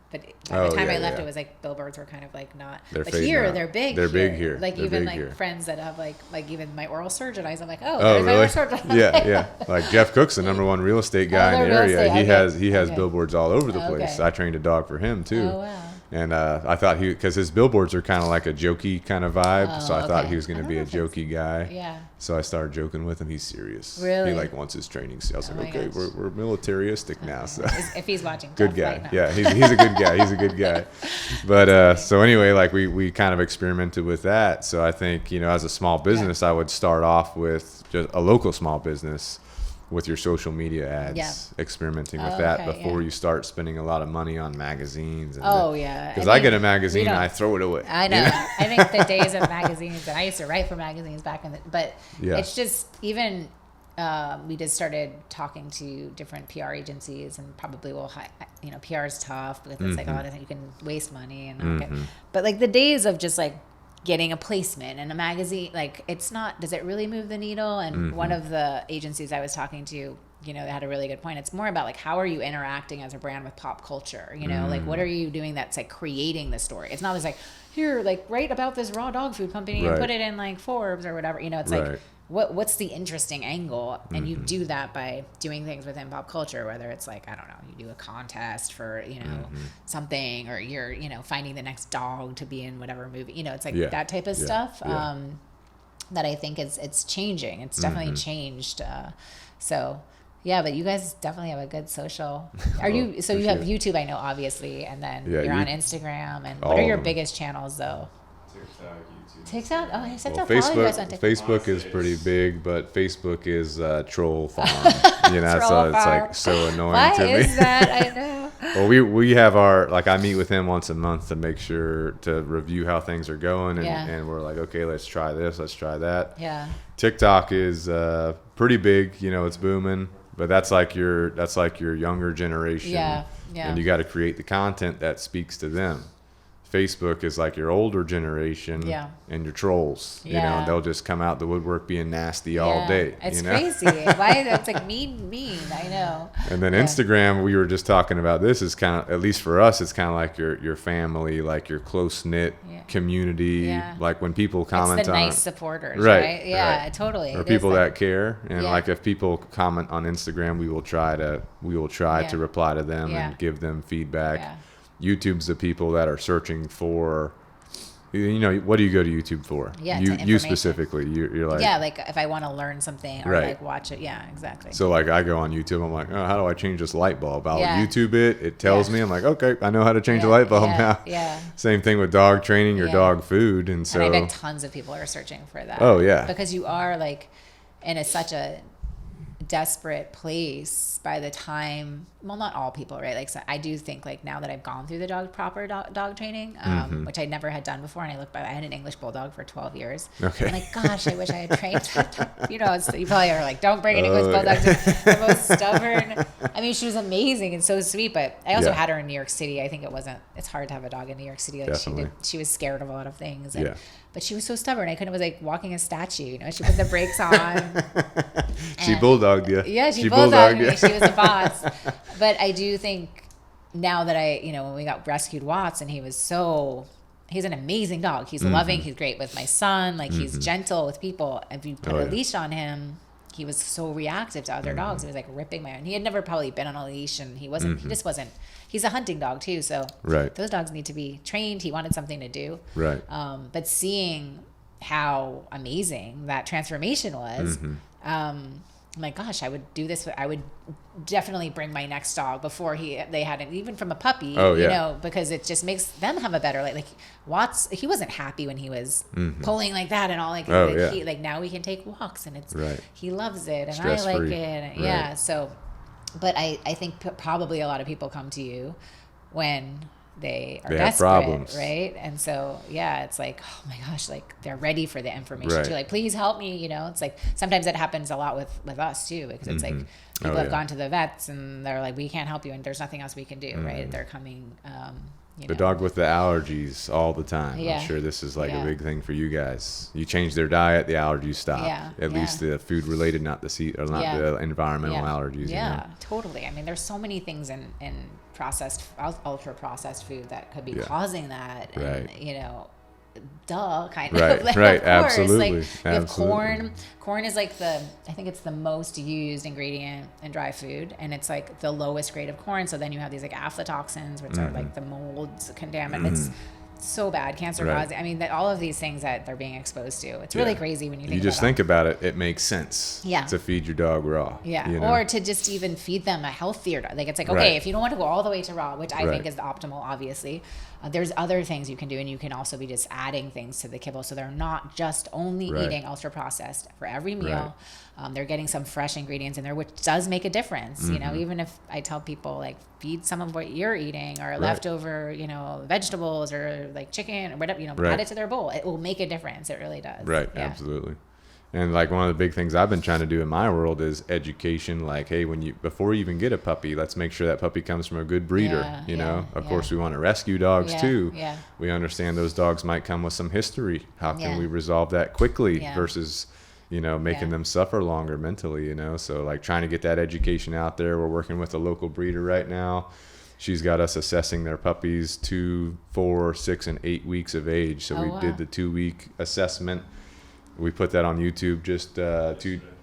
but by Oh, the time yeah, I left, yeah. it was like billboards were kind of like not. They're but fading here, out. they're big. They're big here. Like They're even big like here. friends that have like even my oral surgeon eyes. I'm like, Oh, there's my oral really? surgeon. Yeah. Like Jeff Cook's the number one real estate guy Oh, in the real area. estate, He has okay. billboards all over the place. Okay. I trained a dog for him too. Oh, wow. And I thought because his billboards are kind of like a jokey kind of vibe, so I thought okay. he was going I to don't be know a if it's- jokey guy. Yeah. So I started joking with him. He's serious. Really? He like wants his training. So I was Oh like, my okay, gosh. we're militaristic now. So If he's watching, good Jeff guy. right now. Yeah, he's a good guy. He's a good guy. But so anyway, like we kind of experimented with that. So I think as a small business, I would start off with just a local small business with your social media ads, Yeah. experimenting with Oh, that okay, before yeah. you start spending a lot of money on magazines. And Oh, yeah. because I I mean, get a we magazine, don't- I throw it away. I know. I think the days of magazines, and I used to write for magazines back in the, but Yeah. it's just even, we just started talking to different PR agencies and probably will, PR is tough because it's like a lot of things, you can waste money and not get, but like the days of just like getting a placement in a magazine, like it's not, does it really move the needle? And one of the agencies I was talking to, they had a really good point. It's more about like, how are you interacting as a brand with pop culture? Like what are you doing that's like creating the story? It's not just like, here, like write about this raw dog food company and Right. put it in like Forbes or whatever. It's Right. like, what's the interesting angle? And you do that by doing things within pop culture, whether it's like, I don't know, you do a contest for, something, or you're, finding the next dog to be in whatever movie, it's like Yeah. that type of Yeah. stuff. Yeah. That I think it's changing. It's definitely changed. So yeah, but you guys definitely have a good social. Are you? So you have appreciate YouTube, I know, obviously, and then Yeah, you're you- on Instagram. And all what are of your them. biggest channels, though? TikTok. Oh, I said Well, to follow you guys on TikTok. Facebook is pretty big, but Facebook is troll farm. Troll so it's farm. like so annoying Why to me. is that? I know. Well, we have I meet with him once a month to make sure to review how things are going, and, Yeah. and we're like, okay, let's try this, let's try that. Yeah. TikTok is pretty big, it's booming, but that's like your younger generation. Yeah, yeah. And you got to create the content that speaks to them. Facebook is like your older generation and your trolls. You know, they'll just come out the woodwork being nasty all day. It's you know? crazy. Why? That's like mean. I know. And then Instagram, we were just talking about this, is kind of, at least for us, it's kind of like your family, like your close knit community. Like when people comment it's the on nice supporters, right? Yeah, totally. Or people that care. And like if people comment on Instagram, we will try to reply to them and give them feedback. YouTube's the people that are searching for, you know, what do you go to YouTube for? You specifically, you're like, like if I want to learn something or like watch it. Yeah, exactly. So like I go on YouTube, I'm like, oh, how do I change this light bulb? I'll YouTube it tells me, I'm like, okay, I know how to change a light bulb now. Same thing with dog training or dog food. And so I bet tons of people are searching for that. Oh yeah. Because you are like in such a desperate place by the time, well, not all people, right? Like, so I do think like now that I've gone through the proper dog training, which I never had done before, and I look back, I had an English bulldog for 12 years. Okay. I'm like, gosh, I wish I had trained that. You know, you probably are like, don't bring an English bulldog to the most stubborn. I mean, she was amazing and so sweet, but I also had her in New York City. I think it's hard to have a dog in New York City. Like she was scared of a lot of things. And, but she was so stubborn. I couldn't, it was like walking a statue, you know, she put the brakes on. She bulldogged you. Yeah, she bulldogged me. She was the boss. But I do think now that when we got rescued Watts, and he's an amazing dog. He's loving. He's great with my son. Like he's gentle with people. If you put a leash on him, he was so reactive to other dogs. He was like ripping my own. He had never probably been on a leash, and he wasn't. He just wasn't. He's a hunting dog too, so those dogs need to be trained. He wanted something to do. Right. But seeing how amazing that transformation was, I'm like, gosh, I would do this. I would definitely bring my next dog before they had it, even from a puppy, you know, because it just makes them have a better, like Watts, he wasn't happy when he was pulling like that and all, like, now we can take walks, and it's, he loves it, and stress-free. I like it. Yeah. So, but I think probably a lot of people come to you when they are desperate, right? And so, it's like, oh my gosh, like they're ready for the information too. Like, please help me, you know? It's like, sometimes that happens a lot with us too, because it's like people have gone to the vets and they're like, we can't help you, and there's nothing else we can do, right? They're coming, the dog with the allergies all the time. I'm sure this is like a big thing for you guys. You change their diet, the allergies stop. At least the food related, not the the environmental allergies. Yeah, you know? Totally. I mean, there's so many things in processed, ultra processed food that could be causing that. And, you know, kind of. Like, right. Of course. Absolutely. Like, we have corn. Corn is like I think it's the most used ingredient in dry food, and it's like the lowest grade of corn. So then you have these like aflatoxins, which are like the molds contaminants. It's so bad, cancer causing. I mean, all of these things that they're being exposed to. It's really crazy when you think about it. It makes sense. To feed your dog raw. Yeah. You know? Or to just even feed them a healthier dog. Like, it's like, okay, if you don't want to go all the way to raw, which I think is the optimal, obviously, there's other things you can do, and you can also be just adding things to the kibble, so they're not just only eating ultra processed for every meal. They're getting some fresh ingredients in there, which does make a difference. You know, even if I tell people, like, feed some of what you're eating, or leftover, you know, vegetables, or like chicken or whatever, you know, add it to their bowl. It will make a difference. It really does. Right. Yeah. Absolutely. And like one of the big things I've been trying to do in my world is education. Like, hey, before you even get a puppy, let's make sure that puppy comes from a good breeder. You know, of course, we want to rescue dogs too. Yeah. We understand those dogs might come with some history. How can we resolve that quickly versus, you know, making them suffer longer mentally, you know? So like trying to get that education out there. We're working with a local breeder right now. She's got us assessing their puppies 2, 4, 6, and 8 weeks of age. So we did the 2-week assessment. We put that on YouTube just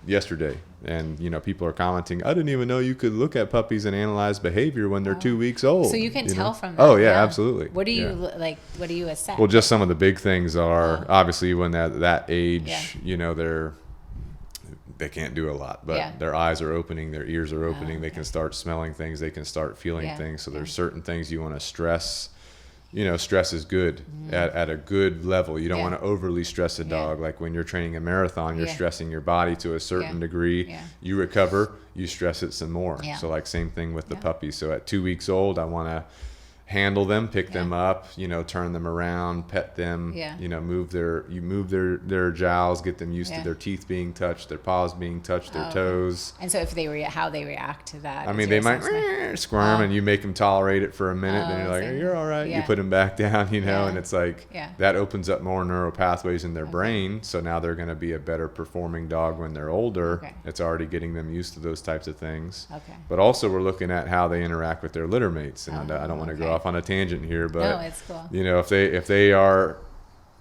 yesterday. And, you know, people are commenting, I didn't even know you could look at puppies and analyze behavior when they're 2 weeks old. So you can tell from that. Oh, yeah, absolutely. What do you like? What do you assess? Well, just some of the big things are obviously when that age, you know, they can't do a lot, but their eyes are opening, their ears are opening. They can start smelling things. They can start feeling things. So there's certain things you want to stress. You know, stress is good at a good level. You don't want to overly stress a dog. Like when you're training a marathon, you're stressing your body to a certain degree. You recover, you stress it some more. So like same thing with the puppy. So at 2 weeks old, I want to handle them, pick them up, turn them around, pet them, move their jowls, get them used to their teeth being touched, their paws being touched, their toes. And so if how they react to that. I mean, they might squirm and you make them tolerate it for a minute. Then you're like, hey, you're all right. You put them back down, and it's like that opens up more neural pathways in their brain. So now they're going to be a better performing dog when they're older. Okay. It's already getting them used to those types of things. Okay. But also we're looking at how they interact with their litter mates. And I don't want to go off on a tangent here, but no, it's cool.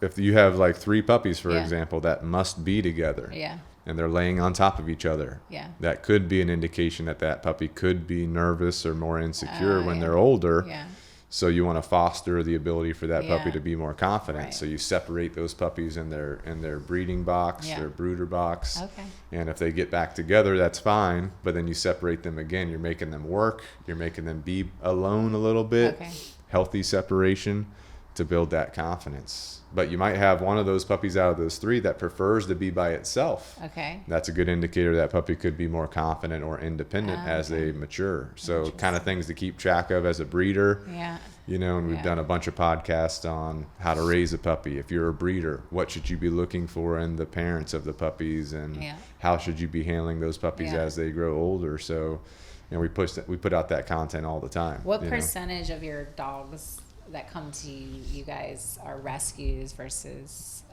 if you have like 3 puppies, for example, that must be together. Yeah. And they're laying on top of each other. Yeah. That could be an indication that puppy could be nervous or more insecure when they're older. Yeah. So you want to foster the ability for that puppy to be more confident. Right. So you separate those puppies in their breeding box, their brooder box. Okay. And if they get back together, that's fine. But then you separate them again. You're making them work. You're making them be alone a little bit. Okay. Healthy separation to build that confidence. But you might have one of those puppies out of those 3 that prefers to be by itself. Okay. That's a good indicator that puppy could be more confident or independent as they mature. So kind of things to keep track of as a breeder. Yeah. And we've done a bunch of podcasts on how to raise a puppy. If you're a breeder, what should you be looking for in the parents of the puppies, and how should you be handling those puppies as they grow older? So, we put out that content all the time. What percentage of your dogs that come to you guys are rescues versus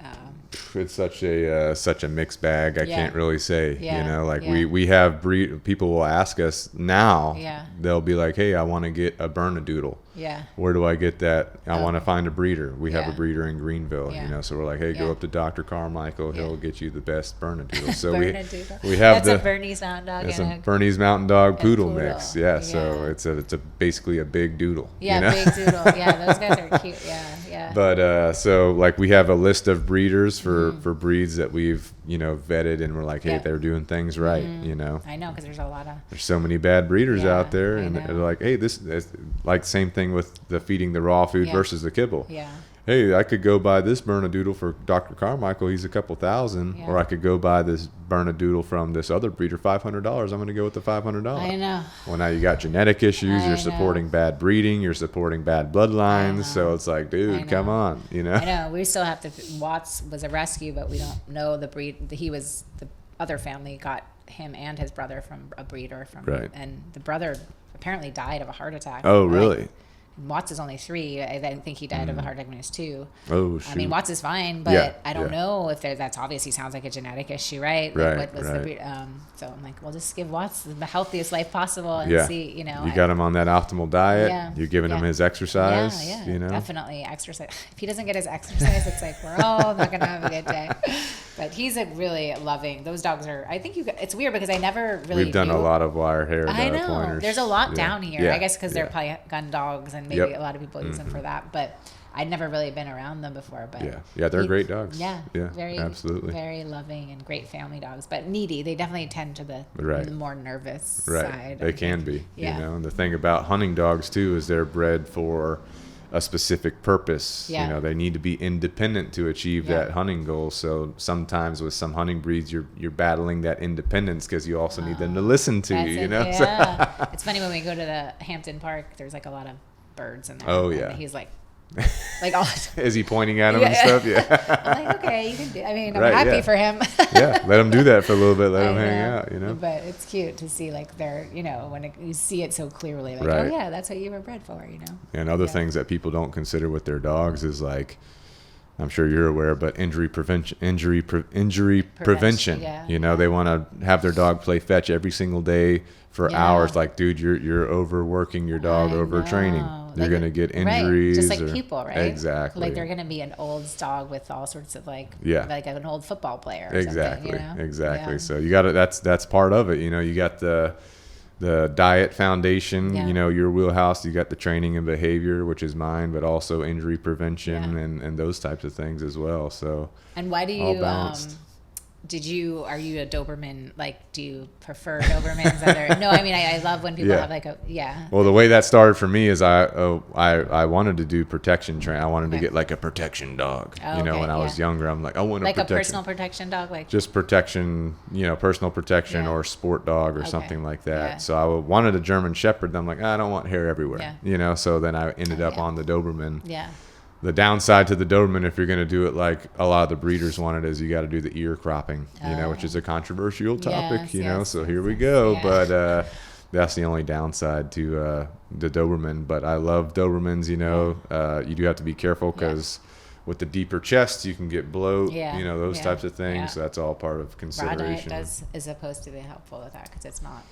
it's such a mixed bag. I can't really say. We have people will ask us now. They'll be like, hey, I want to get a Bernedoodle. Where do I get that? I want to find a breeder. We have a breeder in Greenville. So we're like, hey, go up to Dr. Carmichael. He'll get you the best Bernedoodle. So we have that's a Bernese Mountain Dog. It's a Bernese Mountain Dog poodle mix. So it's a basically a big doodle. Big doodle. Those guys are cute. But so like we have a list of breeders for breeds that we've vetted, and we're like, hey, they're doing things right. I know, because there's so many bad breeders out there, and they're like, hey, this is like same thing with the feeding the raw food versus the kibble. Hey, I could go buy this Bernedoodle for Dr. Carmichael. He's a couple thousand. Or I could go buy this Bernedoodle from this other breeder, $500. I'm going to go with the $500. I know. Well, now you got genetic issues. You're supporting bad breeding. You're supporting bad bloodlines. So it's like, dude, come on. I know. We still have to. Watts was a rescue, but we don't know the breed. He was the other family got him and his brother from a breeder and the brother apparently died of a heart attack. Oh, really? Watts is only 3. I think he died of a heart attack when he was 2. Oh, shoot. I mean, Watts is fine, but I don't know if that's obviously sounds like a genetic issue, right? What was the so I'm like, well, just give Watts the healthiest life possible and see, You got him on that optimal diet. You're giving him his exercise. Definitely exercise. If he doesn't get his exercise, it's like we're all not going to have a good day. But he's a really loving. Those dogs are. I think it's weird because I never really. We've done a lot of wire hair. I know. Pointers. There's a lot down here. I guess because they're probably gun dogs, and maybe a lot of people use them for that. But I'd never really been around them before. But they're great dogs. Yeah, very absolutely very loving and great family dogs, but needy. They definitely tend to the more nervous side. They can be. And the thing about hunting dogs too is they're bred for a specific purpose. They need to be independent to achieve that hunting goal. So sometimes with some hunting breeds, you're battling that independence because you also need them to listen to you. It's funny when we go to the Hampton Park. There's like a lot of birds in there. Oh yeah. He's like all is he pointing at him and stuff? I'm like, okay, you can do. I mean, I'm happy for him. Let him do that for a little bit. Let him hang out. But it's cute to see like they're when you see it so clearly, like oh yeah, that's what you were bred for. And other things that people don't consider with their dogs is like, I'm sure you're aware, but injury prevention. They want to have their dog play fetch every single day for hours. Like, dude, you're overworking your dog, overtraining. You're going to get injuries. Just like people, right? Exactly. Like they're going to be an old dog with all sorts of like an old football player. Or exactly. Something, Exactly. Yeah. So you got to, that's part of it. You got the diet foundation, your wheelhouse, you got the training and behavior, which is mine, but also injury prevention and those types of things as well. So and why do you, all balanced. are you a Doberman? Like, do you prefer Dobermans? No, I mean, I love when people have like Well, the way that started for me is I wanted to do protection training. I wanted to get like a protection dog. When I was younger, I'm like, I want like a personal protection dog, like just protection, personal protection or sport dog or something like that. Yeah. So I wanted a German Shepherd. I'm like, I don't want hair everywhere, So then I ended up on the Doberman. Yeah. The downside to the Doberman, if you're going to do it like a lot of the breeders want it, is you got to do the ear cropping, which is a controversial topic, so here we go. Yeah. But that's the only downside to the Doberman. But I love Dobermans, you do have to be careful because with the deeper chest, you can get bloat, those types of things. Yeah. So that's all part of consideration. Raw diet is supposed to be helpful with that because it's not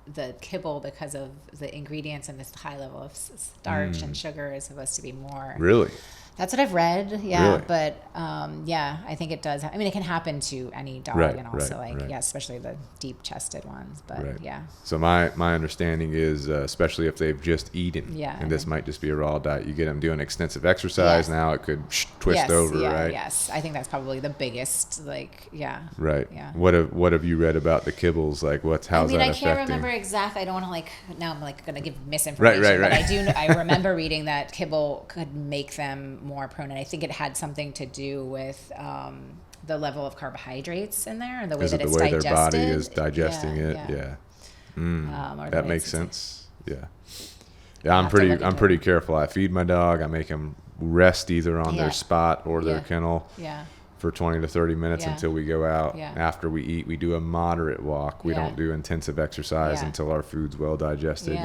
the kibble, because of the ingredients and this high level of starch and sugar, is supposed to be more. Really? That's what I've read. Yeah. Really? But I think it does. I mean, it can happen to any dog, and also especially the deep chested ones. But So my understanding is, especially if they've just eaten, and this might just be a raw diet, you get them doing extensive exercise. Now it could twist over, right? Yes. I think that's probably the biggest, Right. Yeah. What have you read about the kibbles? Like how's that affecting? I can't remember exactly. I don't want to now I'm going to give misinformation. Right. But I remember reading that kibble could make them more prone, and I think it had something to do with the level of carbohydrates in there and the way that it's digested. Their body is digesting it. That makes sense. I'm pretty careful. I feed my dog. I make him rest either on their spot or their kennel for 20 to 30 minutes until we go out. After we eat, we do a moderate walk. We don't do intensive exercise until our food's well digested,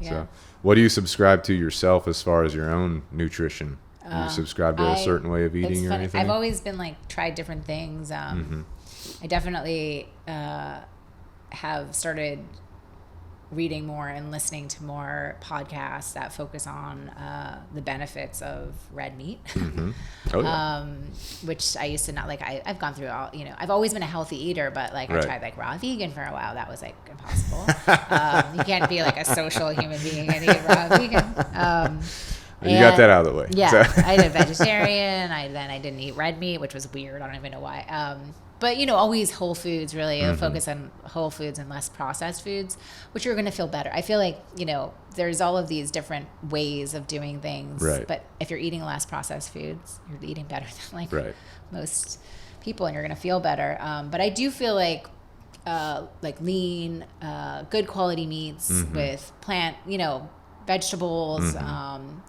So what do you subscribe to yourself as far as your own nutrition? Do you subscribe to a certain way of eating or anything? I've always been tried different things. I definitely have started reading more and listening to more podcasts that focus on the benefits of red meat. Which I used to not like. I've gone through all, I've always been a healthy eater, but I tried raw vegan for a while. That was impossible. You can't be a social human being and eat raw vegan. You got that out of the way. Yeah, so. I did vegetarian. I didn't eat red meat, which was weird. I don't even know why. But always whole foods. Really focus on whole foods and less processed foods, which you're going to feel better. I feel like there's all of these different ways of doing things. Right. But if you're eating less processed foods, you're eating better than most people, and you're going to feel better. But I do feel like lean, good quality meats with plant, vegetables,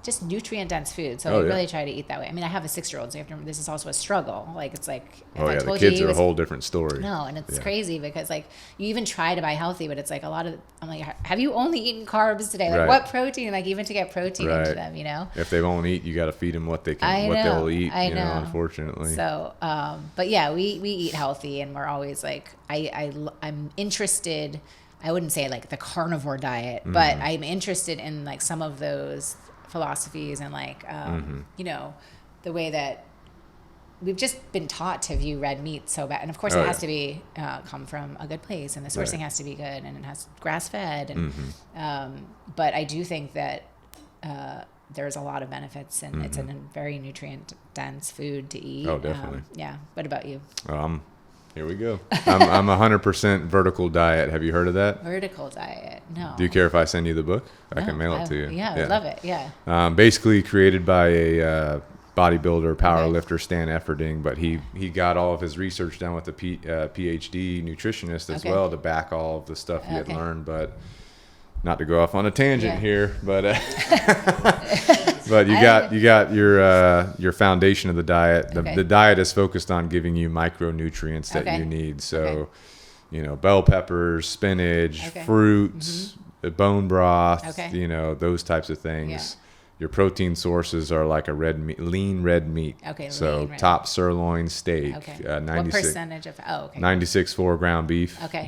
just nutrient dense food. So I really try to eat that way. I mean, I have a 6-year-old, so this is also a struggle. It's like, if I told the kids are a whole different story. No, and it's crazy because you even try to buy healthy, but it's a lot of, I'm like, have you only eaten carbs today? What protein? Even to get protein into them, If they won't eat, you got to feed them what they'll eat, unfortunately. So, but we eat healthy, and we're always I'm interested. I wouldn't say the carnivore diet, but I'm interested in some of those philosophies and the way that we've just been taught to view red meat so bad. And of course it has to be come from a good place, and the sourcing has to be good, and it has grass fed. And but I do think that there's a lot of benefits, and it's a very nutrient dense food to eat. Oh, definitely. What about you? Here we go. I'm 100% vertical diet. Have you heard of that? Vertical diet? No. Do you care if I send you the book? I can mail it to you. Yeah, I would love it. Yeah. Basically created by a bodybuilder, powerlifter, Stan Efferding, but he got all of his research done with a PhD nutritionist as well to back all of the stuff he had learned. But not to go off on a tangent here, but but you got your foundation of the diet. The diet is focused on giving you micronutrients that you need. So, bell peppers, spinach, fruits, bone broth, those types of things. Yeah. Your protein sources are like a lean red meat. Okay. So top sirloin steak. Okay. 96, what percentage of? 96 4-ground beef. Okay.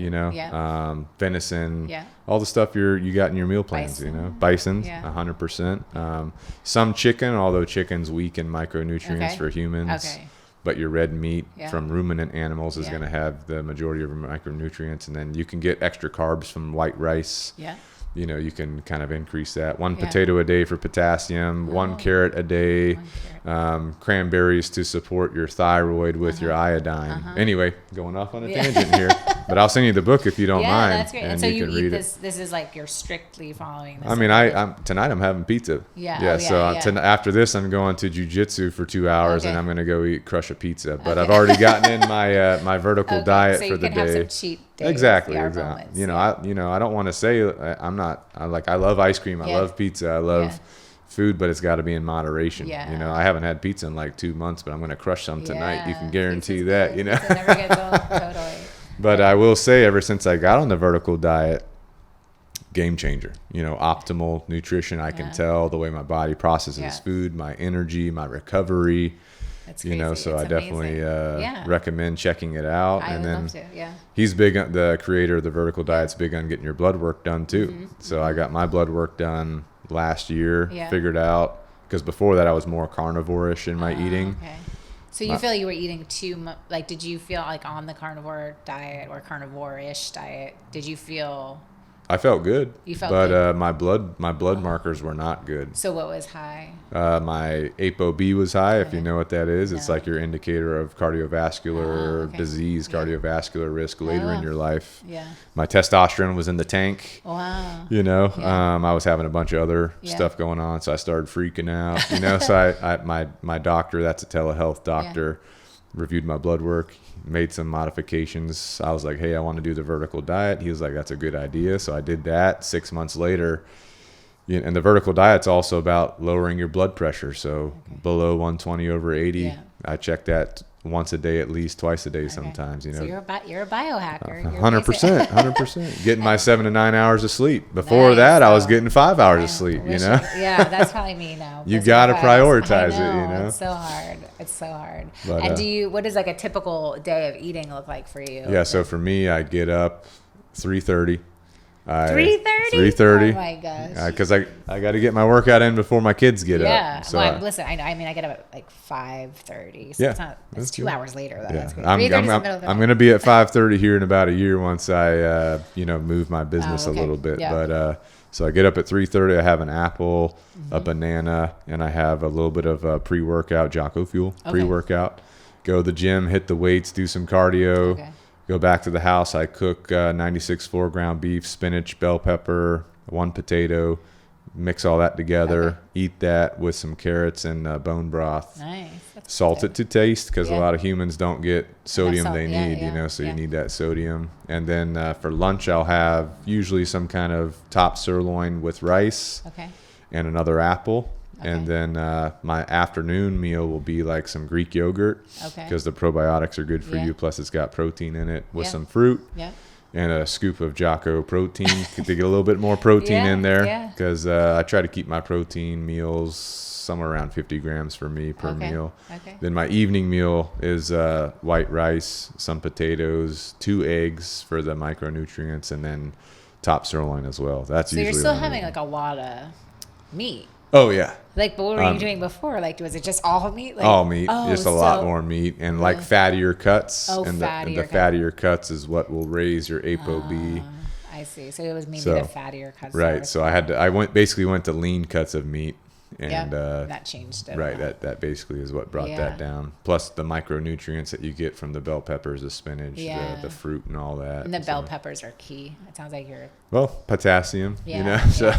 Venison. Yeah. All the stuff you got in your meal plans. Bison. 100%. Some chicken, although chicken's weak in micronutrients for humans. Okay. But your red meat from ruminant animals is going to have the majority of your micronutrients, and then you can get extra carbs from white rice. Yeah. you can kind of increase that. One potato a day for potassium, 1 carrot a day, cranberries to support your thyroid with your iodine. Anyway, going off on a tangent here, but I'll send you the book if you don't mind. That's great. And so you can eat read this. This is like you're strictly following this. I mean, tonight I'm having pizza. After this, I'm going to jujitsu for 2 hours, and I'm going to go crush a pizza. But I've already gotten in my my vertical diet for the day. So you can have some cheat days. Exactly. Moments, I don't want to say I love ice cream. I love pizza. I love food, but it's got to be in moderation. I haven't had pizza in like 2 months, but I'm going to crush some tonight. You can guarantee that. Pizza never gets old. Totally. But I will say, ever since I got on the vertical diet, game changer. Optimal nutrition. I can tell the way my body processes food, my energy, my recovery. That's crazy. So I definitely recommend checking it out. I would love to, he's big on, the creator of the vertical diet's big on getting your blood work done too. So I got my blood work done last year, figured out, because before that I was more carnivore-ish in my eating. Okay. So you feel you were eating too much, like did you feel like on the carnivore diet or carnivore-ish diet, did you feel... I felt good. You felt good? My blood markers were not good. So what was high? My ApoB was high, if you know what that is. It's like your indicator of cardiovascular disease, cardiovascular risk later in your life. Yeah. My testosterone was in the tank. Wow. I was having a bunch of other stuff going on, so I started freaking out. So my doctor, that's a telehealth doctor, reviewed my blood work, made some modifications. I was like, hey, I want to do the vertical diet. He was like, that's a good idea. So I did that. 6 months later, and the vertical diet's also about lowering your blood pressure. So below 120/80, I check that once a day, at least twice a day sometimes. So you're a biohacker. 100%. Getting my 7 to 9 hours of sleep. Before that, I was getting 5 hours of sleep. That's probably me now. You got to prioritize it. It's so hard. But, and what does like a typical day of eating look like for you? Yeah. So for me, I get up 3:30. 3:30? Oh my gosh. Because I got to get my workout in before my kids get up. Yeah. So listen, I get up at like 5:30. So it's 2 hours later. Though. Yeah. I'm going to be at 5:30 here in about a year once I move my business a little bit. Yeah. But so I get up at 3:30. I have an apple, a banana, and I have a little bit of pre-workout, Jocko Fuel pre-workout. Go to the gym, hit the weights, do some cardio. Okay. Go back to the house. I cook 96 floor ground beef, spinach, bell pepper, 1 potato, mix all that together, eat that with some carrots and bone broth. Nice. Salt it to taste, because a lot of humans don't get sodium they need, so you need that sodium. And then for lunch, I'll have usually some kind of top sirloin with rice and another apple. Okay. And then my afternoon meal will be like some Greek yogurt, because the probiotics are good for you. Plus, it's got protein in it with some fruit and a scoop of Jocko protein to get a little bit more protein in there. Because I try to keep my protein meals somewhere around 50 grams for me per meal. Okay. Then my evening meal is white rice, some potatoes, 2 eggs for the micronutrients, and then top sirloin as well. That's usually. So you're still having like a lot of meat. Oh yeah. Like, but what were you doing before? Like, was it just all meat? Like, all meat, just a lot more meat, and like fattier cuts. And the fattier cuts is what will raise your ApoB. I see. So it was maybe the fattier cuts. Right. So I went to lean cuts of meat. And that changed it. Right, that basically is what brought that down. Plus the micronutrients that you get from the bell peppers, the spinach, the fruit, and all that. And the bell peppers are key. It sounds like you're. Well, potassium, So.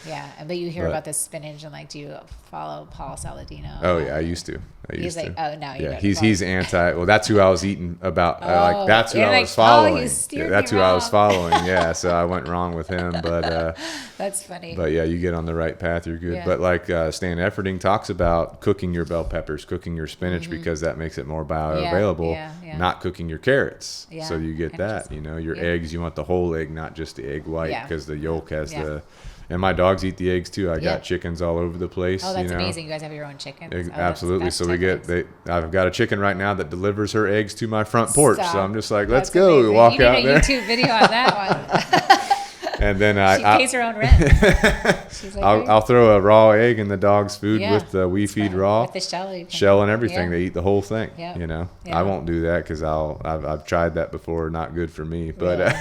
Yeah, but you hear about this spinach, and like, do you follow Paul Saladino? Oh yeah, I used to. He's like, oh no, you he's anti. Well, that's who I was eating about. That's who I was following. That's who I was following. Yeah, so I went wrong with him, but that's funny. But yeah, you get on the right path, you're good. Yeah. But like Stan Efferding talks about cooking your bell peppers, cooking your spinach, because that makes it more bioavailable. Not cooking your carrots, so you get that. Your eggs, you want the whole egg, not just the egg white, because the yolk has the. And my dogs eat the eggs too. I got chickens all over the place. Oh, that's amazing! You guys have your own chickens. Absolutely. So I've got a chicken right now that delivers her eggs to my front porch. So I'm just like, let's go. Amazing. Walk out there. You need a YouTube video on that one. And then She pays her own rent. She's like, I'll throw a raw egg in the dog's food with the We Feed Raw with the shell and everything. They eat the whole thing. Yeah. You know, Yeah. I won't do that because I've tried that before. Not good for me. But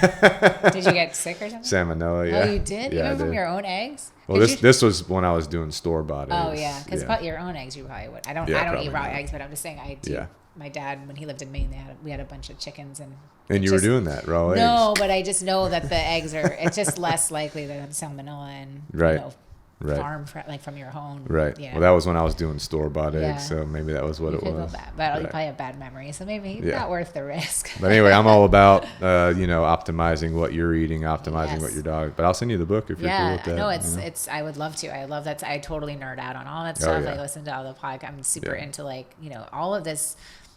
did you get sick or something? Salmonella. Yeah. Oh, you did? Yeah, Even from your own eggs? Well, this was when I was doing store-bought eggs. Oh yeah, because your own eggs you probably would. I don't eat raw eggs, but I'm just saying I do. Yeah. My dad, when he lived in Maine, we had a bunch of chickens and you were doing that raw eggs? No, but I just know that the eggs are. It's just less likely to have salmonella and farm from your own. Right. Yeah. Well, that was when I was doing store-bought eggs, so maybe that was what it was. But you probably have bad memories, so maybe it's not worth the risk. But anyway, I'm all about optimizing what you're eating, optimizing what your dog. But I'll send you the book if you're cool with that. No, it's. I would love to. I love that. I totally nerd out on all that stuff. I listen to all the podcasts. I'm super into all of this,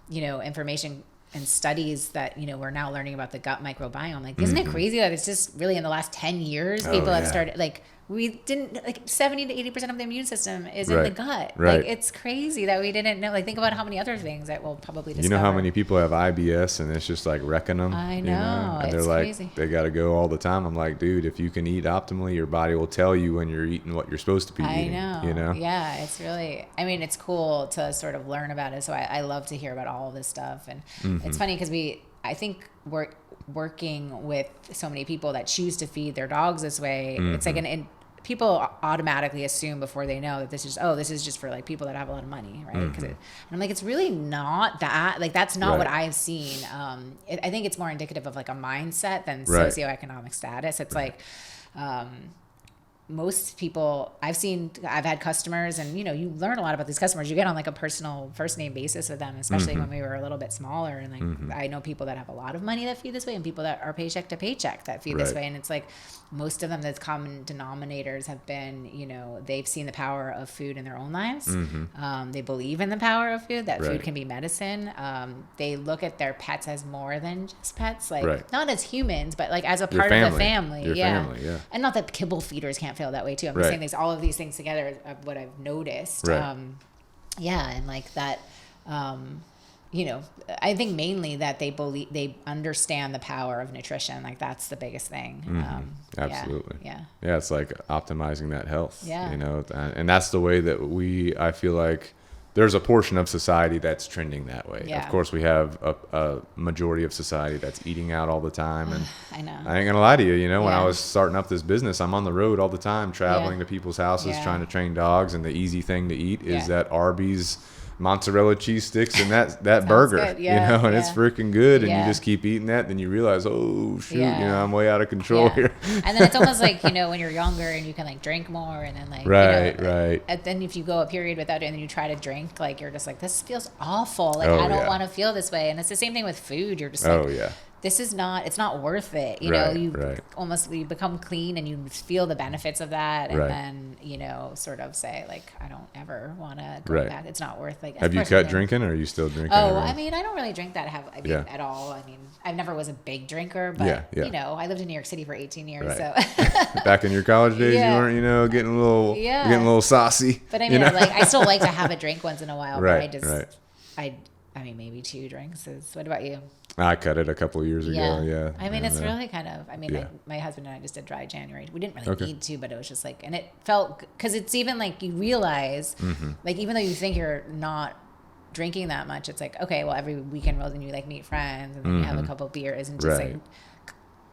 information and studies that we're now learning about the gut microbiome. Like, isn't it crazy that it's just really in the last 10 years people have started we didn't 70 to 80% of the immune system is in the gut. Right. Like, it's crazy that we didn't know. Like, think about how many other things that we'll probably discover. You know how many people have IBS and it's just like wrecking them. I know. And they're it's like, crazy. they got to go all the time. I'm like, dude, if you can eat optimally, your body will tell you when you're eating what you're supposed to be eating. I know. Yeah, it's really. I mean, it's cool to sort of learn about it. So I love to hear about all of this stuff, and it's funny because I think we're working with so many people that choose to feed their dogs this way. It's like people automatically assume before they know that this is just for like people that have a lot of money, right? And I'm like, it's really not that. Like, that's not what I've seen. I think it's more indicative of like a mindset than socioeconomic status. It's like most people I've had customers, and you learn a lot about these customers. You get on like a personal first name basis with them, especially when we were a little bit smaller. And like I know people that have a lot of money that feed this way, and people that are paycheck to paycheck that feed this way. And it's like most of them, the common denominators have been, they've seen the power of food in their own lives. They believe in the power of food, that food can be medicine. They look at their pets as more than just pets, like not as humans, but like as a part of the family. Your family, yeah. And not that Kibble feeders can't feel that way too. I'm just saying there's all of these things together of what I've noticed. And like that, I think mainly that they understand the power of nutrition. Like, that's the biggest thing. Absolutely. Yeah. It's like optimizing that health. Yeah. And that's the way that I feel like there's a portion of society that's trending that way. Yeah. Of course, we have a majority of society that's eating out all the time. And I know. I ain't gonna lie to you. When I was starting up this business, I'm on the road all the time, traveling to people's houses, trying to train dogs. And the easy thing to eat is that Arby's mozzarella cheese sticks and that burger, good. And it's freaking good. And you just keep eating that. Then you realize, oh shoot, I'm way out of control here. And then it's almost like, when you're younger and you can like drink more, and then like, right. And then if you go a period without it and then you try to drink, like, you're just like, this feels awful. Like, I don't want to feel this way. And it's the same thing with food. You're just like, this is it's not worth it. You become clean and you feel the benefits of that. And then, sort of say like, I don't ever want to go back. It's not worth like. Have you cut drinking, or are you still drinking? I mean, I don't really drink that at all. I mean, I never was a big drinker, but I lived in New York City for 18 years. So back in your college days, you weren't, getting a little saucy. But I mean, I still like to have a drink once in a while. Right. But I mean, maybe 2 drinks is. What about you? I cut it a couple of years ago. Yeah. I mean, it's really kind of. I mean, my husband and I just did dry January. We didn't really need to, but it was just like, and it felt, because it's even like you realize, like, even though you think you're not drinking that much, it's like, okay, well, every weekend rolls and you like meet friends and then you have a couple beers, and just like,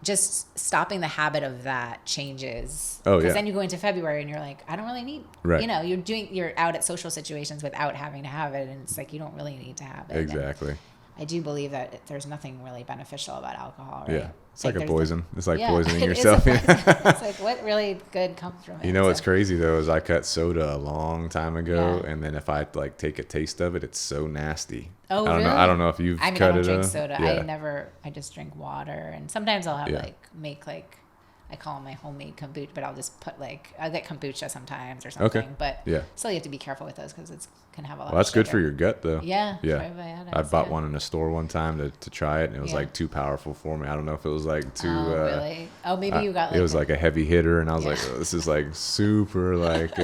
just stopping the habit of that changes. Because then you go into February and you're like, I don't really need, you're out at social situations without having to have it. And it's like, you don't really need to have it. Exactly. And I do believe that there's nothing really beneficial about alcohol, right? Yeah. It's like a poison. It's like poisoning it yourself. It's like, what really good comes from it? What's crazy though is I cut soda a long time ago, and then if I like take a taste of it, it's so nasty. Oh, really? I don't know if you've cut it. I don't drink soda. I just drink water, and sometimes I'll have make I call them my homemade kombucha, but I'll just put I'll get kombucha sometimes or something. Okay. But still, you have to be careful with those because it's can have a lot Well, that's of good sugar. for your gut, though. Yeah. Yeah. Probiotics, I bought yeah. one in a store one time to try it, and it was Yeah. like too powerful for me. I don't know if it was like too. Oh, really? Oh, maybe you got like it was like a heavy hitter, and I was Yeah. like, oh, "This is like super like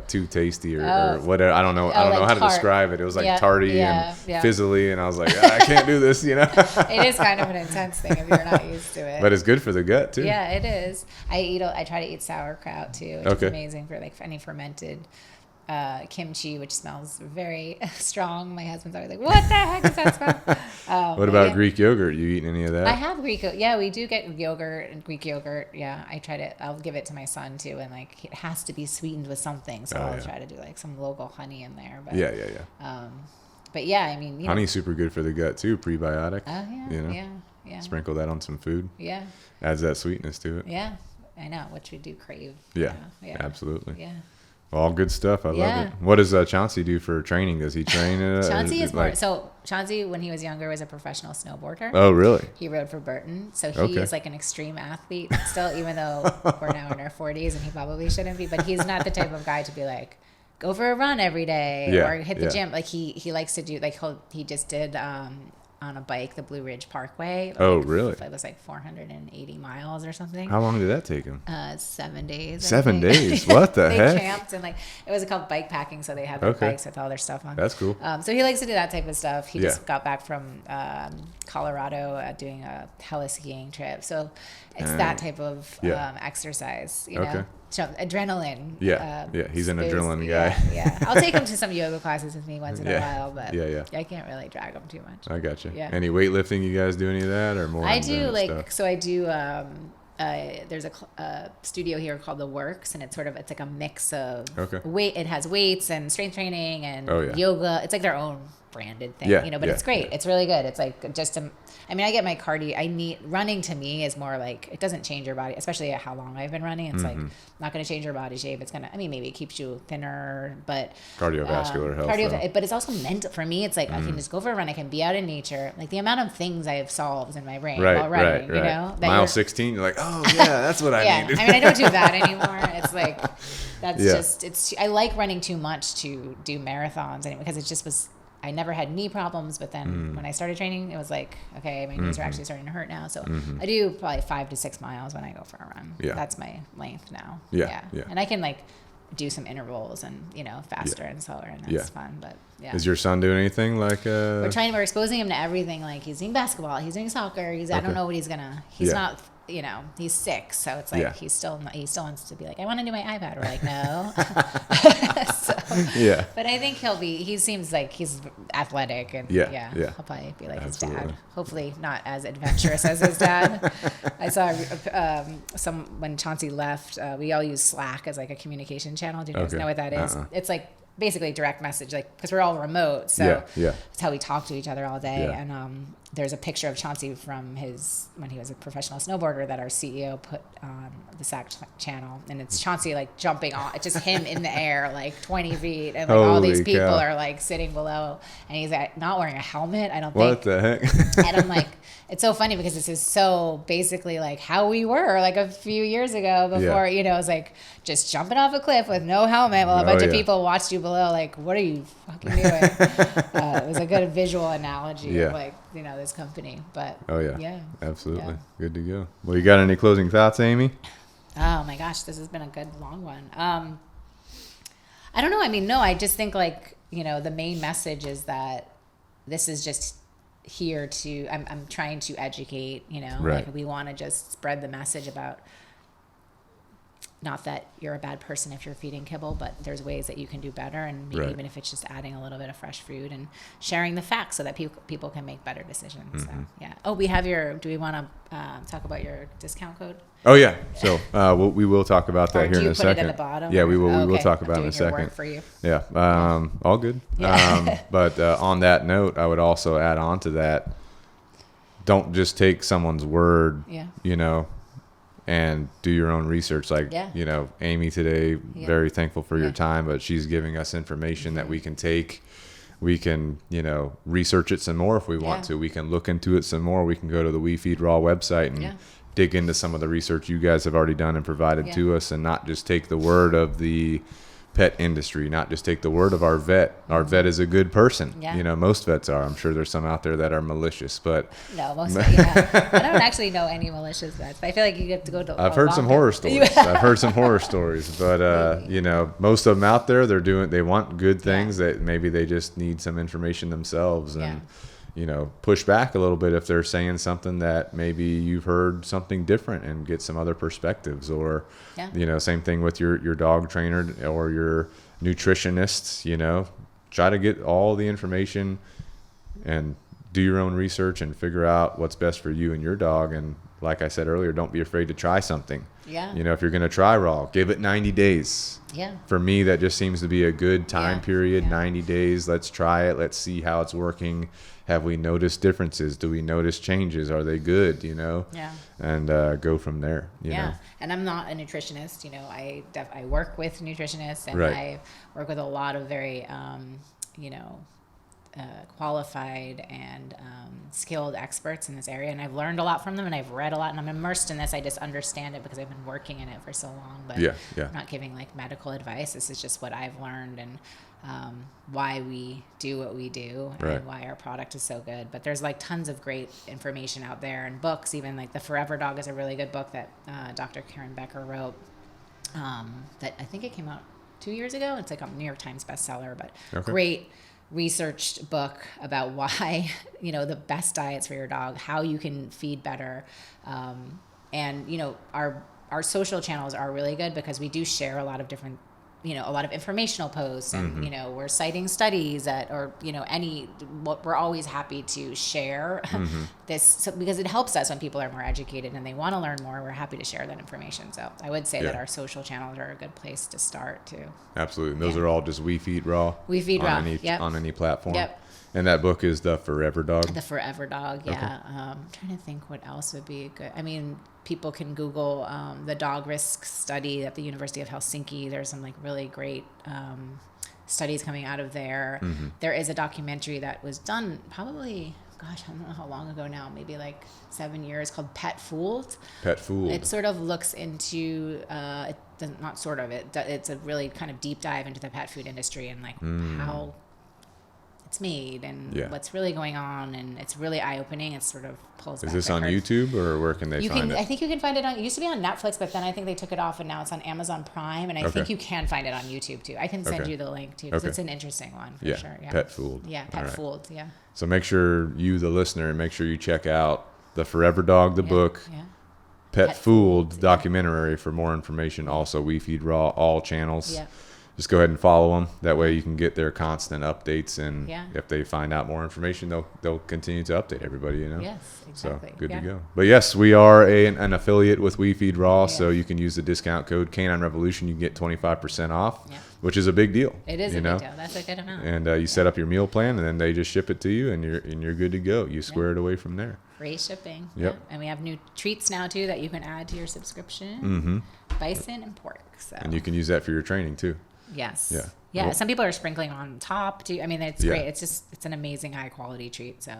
too tasty or Oh. whatever." I don't know. I don't like know how to tart. describe it. It was like Yeah, tarty yeah, and yeah. fizzly, and I was like, I can't do this, you know. It is kind of an intense thing if you're not used to it. But it's good for the gut too. Yeah, it is. I try to eat sauerkraut too, which Okay. is amazing for like any fermented kimchi, which smells very strong. My husband's always like, "What the heck does that smell?" What about Greek yogurt? You eating any of that? I have Greek. Yeah, we do get yogurt and Greek yogurt. Yeah, I'll give it to my son too, and like it has to be sweetened with something. So I'll try to do like some local honey in there. But, yeah. But yeah, I mean, Honey's super good for the gut too. Prebiotic. Oh yeah. You know? Yeah. Sprinkle that on some food. Yeah. Adds that sweetness to it. Yeah. I know, which we do crave. Yeah. Yeah. Absolutely. Yeah. All good stuff. I love Yeah. it. What does Chauncey do for training? Does he train? Chauncey is like, more. So Chauncey, when he was younger, was a professional snowboarder. Oh, really? He rode for Burton, so he Okay. is like an extreme athlete still, even though we're now in our 40s and he probably shouldn't be. But he's not the type of guy to be like, go for a run every day Yeah, or hit the yeah. gym. Like he likes to do like he just did on a bike the Blue Ridge Parkway. Oh, Like, really? It was like 480 miles or something. How long did that take him? 7 days. I 7 think. days? What the they heck? camped and like it was called bike packing, so they had their Okay. bikes with all their stuff on. That's cool. So he likes to do that type of stuff. He Yeah. just got back from Colorado doing a heli-skiing trip. So it's that type of Yeah. exercise, you Okay. know? So adrenaline. Yeah. He's an boost. adrenaline guy. Yeah. I'll take him to some yoga classes with me once in a Yeah. while, but Yeah. I can't really drag him too much. I got you. Yeah. Any weightlifting you guys do any of that or more? I do endurance like stuff? so I do there's a studio here called The Works, and it's like a mix of Okay. weight. It has weights and strength training and Oh, yeah. yoga. It's like their own branded thing, Yeah, you know, but yeah, it's great. yeah. It's really good. It's like I mean, I get my cardio. I need running to me is more like it doesn't change your body, especially at how long I've been running. It's like not going to change your body shape. It's gonna. I mean, maybe it keeps you thinner, but Cardiovascular health. though. but it's also mental for me. It's like I can just go for a run. I can be out in nature. Like the amount of things I have solved in my brain while running. You know, that Mile you're- 16, you're like, oh yeah, that's what I yeah, need. I mean, I don't do that anymore. It's like that's Yeah. just I like running too much to do marathons anyway because it just was. I never had knee problems, but then when I started training, it was like, okay, my knees are actually starting to hurt now. So I do probably 5 to 6 miles when I go for a run. Yeah. That's my length now. Yeah. And I can like do some intervals and faster and slower, and that's Yeah. fun. But yeah. Is your son doing anything like? We're exposing him to everything. Like he's doing basketball, he's doing soccer. I Okay. don't know what he's gonna. He's Yeah. not. He's 6, so it's like Yeah. he still wants to be like, I want to do my iPad. We're like, no. So, Yeah. but I think he seems like he's athletic and Yeah. he'll probably be like his Absolutely. dad. Hopefully not as adventurous as his dad. I saw when Chauncey left, we all use Slack as like a communication channel. Do you guys Okay. know what that is? Uh-uh. It's like basically direct message, like because we're all remote, so Yeah. that's how we talk to each other all day. Yeah. And there's a picture of Chauncey from when he was a professional snowboarder that our CEO put on the Slack channel, and it's Chauncey like jumping off. It's just him in the air like 20 feet, and like all these Holy people cow. are like sitting below, and he's not wearing a helmet. I don't What think. the heck? And I'm like, it's so funny because this is so basically like how we were like a few years ago before, Yeah. it was like just jumping off a cliff with no helmet while a bunch of yeah. people watched you below. Like, what are you fucking doing? It was a good visual analogy Yeah. of like, this company. But Oh yeah. yeah. Absolutely. Yeah. Good to go. Well, you got any closing thoughts, Amy? Oh my gosh, this has been a good long one. I don't know. I mean, no, I just think like, the main message is that this is just here to, I'm trying to educate, Right. like we want to just spread the message about not that you're a bad person if you're feeding kibble, but there's ways that you can do better. And maybe Right. even if it's just adding a little bit of fresh food and sharing the facts so that people can make better decisions. So, yeah. Oh, do we want to talk about your discount code? Oh yeah. So we will talk about that Or here do in you a put second. it at the bottom? Yeah, we will. Oh, We will okay. talk I'm about it in a doing your second. work for you. Yeah. All good. Yeah. But on that note, I would also add on to that. Don't just take someone's word. Yeah. And do your own research. Like, Yeah. Amy today, Yeah. very thankful for your Yeah. time, but she's giving us information that we can take. We can, research it some more if we want Yeah. to. We can look into it some more. We can go to the We Feed Raw website and Yeah. dig into some of the research you guys have already done and provided Yeah. to us, and not just take the word of the pet industry, not just take the word of our vet. Our vet is a good person. Yeah. You know, most vets are. I'm sure there's some out there that are malicious, but No, most yeah. I don't actually know any malicious vets. I feel like you get to go to. I've heard some horror stories. I've heard some horror stories, but you know, most of them out there, they want good things that maybe they just need some information themselves, and you know, push back a little bit if they're saying something that maybe you've heard something different and get some other perspectives, or you know, same thing with your dog trainer or your nutritionists. You know, try to get all the information and do your own research and figure out what's best for you and your dog. And like I said earlier, don't be afraid to try something. You know, if you're going to try raw, give it 90 days. For me, that just seems to be a good time period. 90 days. Let's try it. Let's see how it's working. Have we noticed differences? Do we notice changes? Are they good? You know? And go from there. You know? And I'm not a nutritionist. You know, I work with nutritionists, and I work with a lot of very, you know, qualified and skilled experts in this area, and I've learned a lot from them, and I've read a lot, and I'm immersed in this. I just understand it because I've been working in it for so long. But I'm not giving like medical advice. This is just what I've learned, and why we do what we do, and why our product is so good. But there's like tons of great information out there, and books. Even like the Forever Dog is a really good book that Dr. Karen Becker wrote. That I think it came out 2 years ago. It's like a New York Times bestseller, but great researched book about why, you know, the best diets for your dog, how you can feed better. And, you know, our social channels are really good because we do share a lot of different, you know, a lot of informational posts, and, you know, we're citing studies that, or, you know, we're always happy to share this because it helps us when people are more educated and they want to learn more. We're happy to share that information. So I would say that our social channels are a good place to start too. Absolutely. And those are all just We Feed Raw. We Feed Raw. On any platform. And that book is The Forever Dog? The Forever Dog, I'm trying to think what else would be good. I mean, people can Google the dog risk study at the University of Helsinki. There's some like really great studies coming out of there. There is a documentary that was done probably, gosh, I don't know how long ago now, maybe like 7 years, called Pet Fooled. Pet Fooled. It sort of looks into, it's a really kind of deep dive into the pet food industry and like how it's made and what's really going on, and it's really eye-opening. It sort of pulls back. Is this on YouTube, or where can they find it? I think you can find it on, it used to be on Netflix, but then I think they took it off, and now it's on Amazon Prime, and I think you can find it on YouTube too. I can send you the link too, because it's an interesting one for sure. Pet Fooled. Pet Fooled. So make sure you, the listener, make sure you check out The Forever Dog, the book, Pet Fooled documentary for more information. Also, We Feed Raw, all channels. Just go ahead and follow them. That way you can get their constant updates, and if they find out more information, they'll continue to update everybody, you know? Yes, exactly. So good to go. But yes, we are an affiliate with We Feed Raw, so you can use the discount code Canine Revolution. You can get 25% off, which is a big deal. It is a big deal. That's a good amount. And you set up your meal plan, and then they just ship it to you, and you're good to go. You square it away from there. Free shipping. And we have new treats now too that you can add to your subscription. Bison and pork. So. And you can use that for your training too. Yes. Yeah. Well, some people are sprinkling on top too. I mean, it's great. It's an amazing high quality treat. So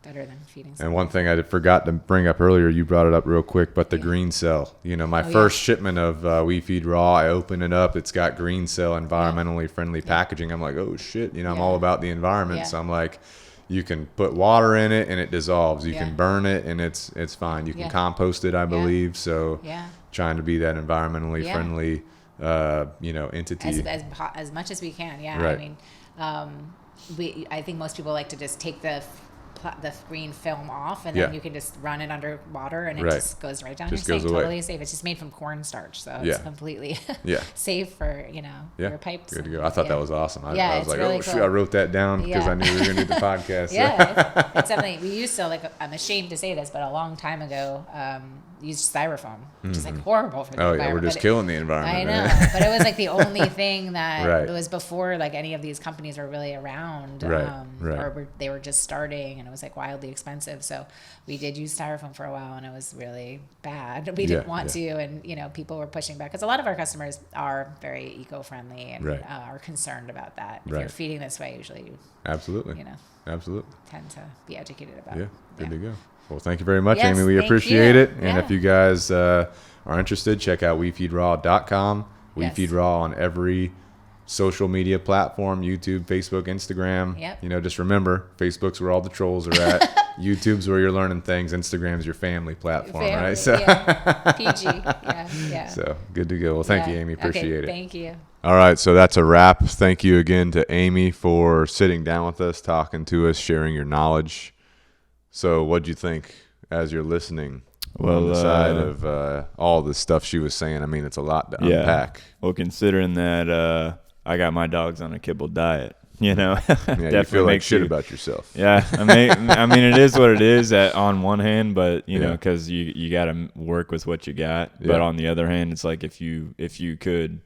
better than feeding. And one thing I forgot to bring up earlier, you brought it up real quick, but the green cell. You know, my first shipment of We Feed Raw, I open it up. It's got green cell, environmentally friendly packaging. I'm like, oh shit. You know, I'm all about the environment. So I'm like, you can put water in it and it dissolves. You can burn it and it's fine. You can compost it, I believe. So trying to be that environmentally friendly entity as much as we can. Right. I mean, I think most people like to just take the green film off, and then you can just run it under water, and it just goes right down your sink. Totally safe. It's just made from cornstarch, so it's completely safe for your pipes. Good to go. I thought that was awesome. I was like, really cool. Shoot, I wrote that down because I knew we were gonna do the podcast. It's something we used to, like, I'm ashamed to say this, but a long time ago, used styrofoam, which is like horrible for the environment. We're just killing the environment. I know, but it was like the only thing that was before like any of these companies were really around, or they were just starting, and it was like wildly expensive. So we did use styrofoam for a while, and it was really bad. We didn't want to, and people were pushing back because a lot of our customers are very eco-friendly and are concerned about that. If you're feeding this way, usually you absolutely tend to be educated about it. Good to go. Well, thank you very much, Amy. We appreciate it. And if you guys are interested, check out WeFeedRaw.com. We Feed Raw on every social media platform, YouTube, Facebook, Instagram. Yep. You know, just remember, Facebook's where all the trolls are at. YouTube's where you're learning things. Instagram's your family platform, right? So yeah. PG. Yeah. So good to go. Well, thank you, Amy. Appreciate it. Thank you. All right, so that's a wrap. Thank you again to Amy for sitting down with us, talking to us, sharing your knowledge. So what'd you think as you're listening? Well, on the side of all the stuff she was saying, I mean, it's a lot to unpack. Well, considering that I got my dogs on a Kibble diet, you know, Yeah, you feel like shit about yourself. Yeah, I mean, it is what it is on one hand, but you know, because you got to work with what you got. Yeah. But on the other hand, it's like if you could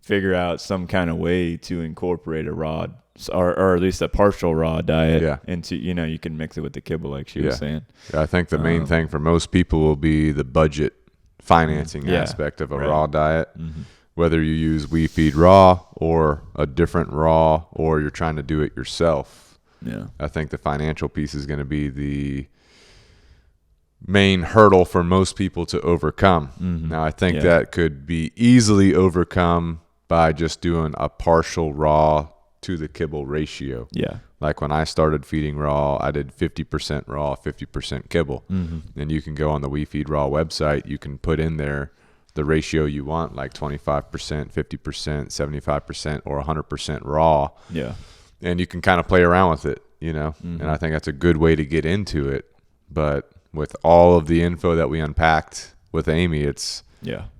figure out some kind of way to incorporate a raw or at least a partial raw diet into, you know, you can mix it with the Kibble like she was saying. Yeah, I think the main thing for most people will be the budget financing aspect of a raw diet. Mm-hmm. Whether you use We Feed Raw or a different raw or you're trying to do it yourself. Yeah. I think the financial piece is going to be the main hurdle for most people to overcome. Mm-hmm. Now, I think that could be easily overcome by just doing a partial raw to the Kibble ratio. Yeah. Like when I started feeding raw, I did 50% raw, 50% Kibble. Mm-hmm. And you can go on the We Feed Raw website, you can put in there the ratio you want, like 25%, 50%, 75%, or 100% raw. Yeah. And you can kind of play around with it, you know? Mm-hmm. And I think that's a good way to get into it. But with all of the info that we unpacked with Amy, it's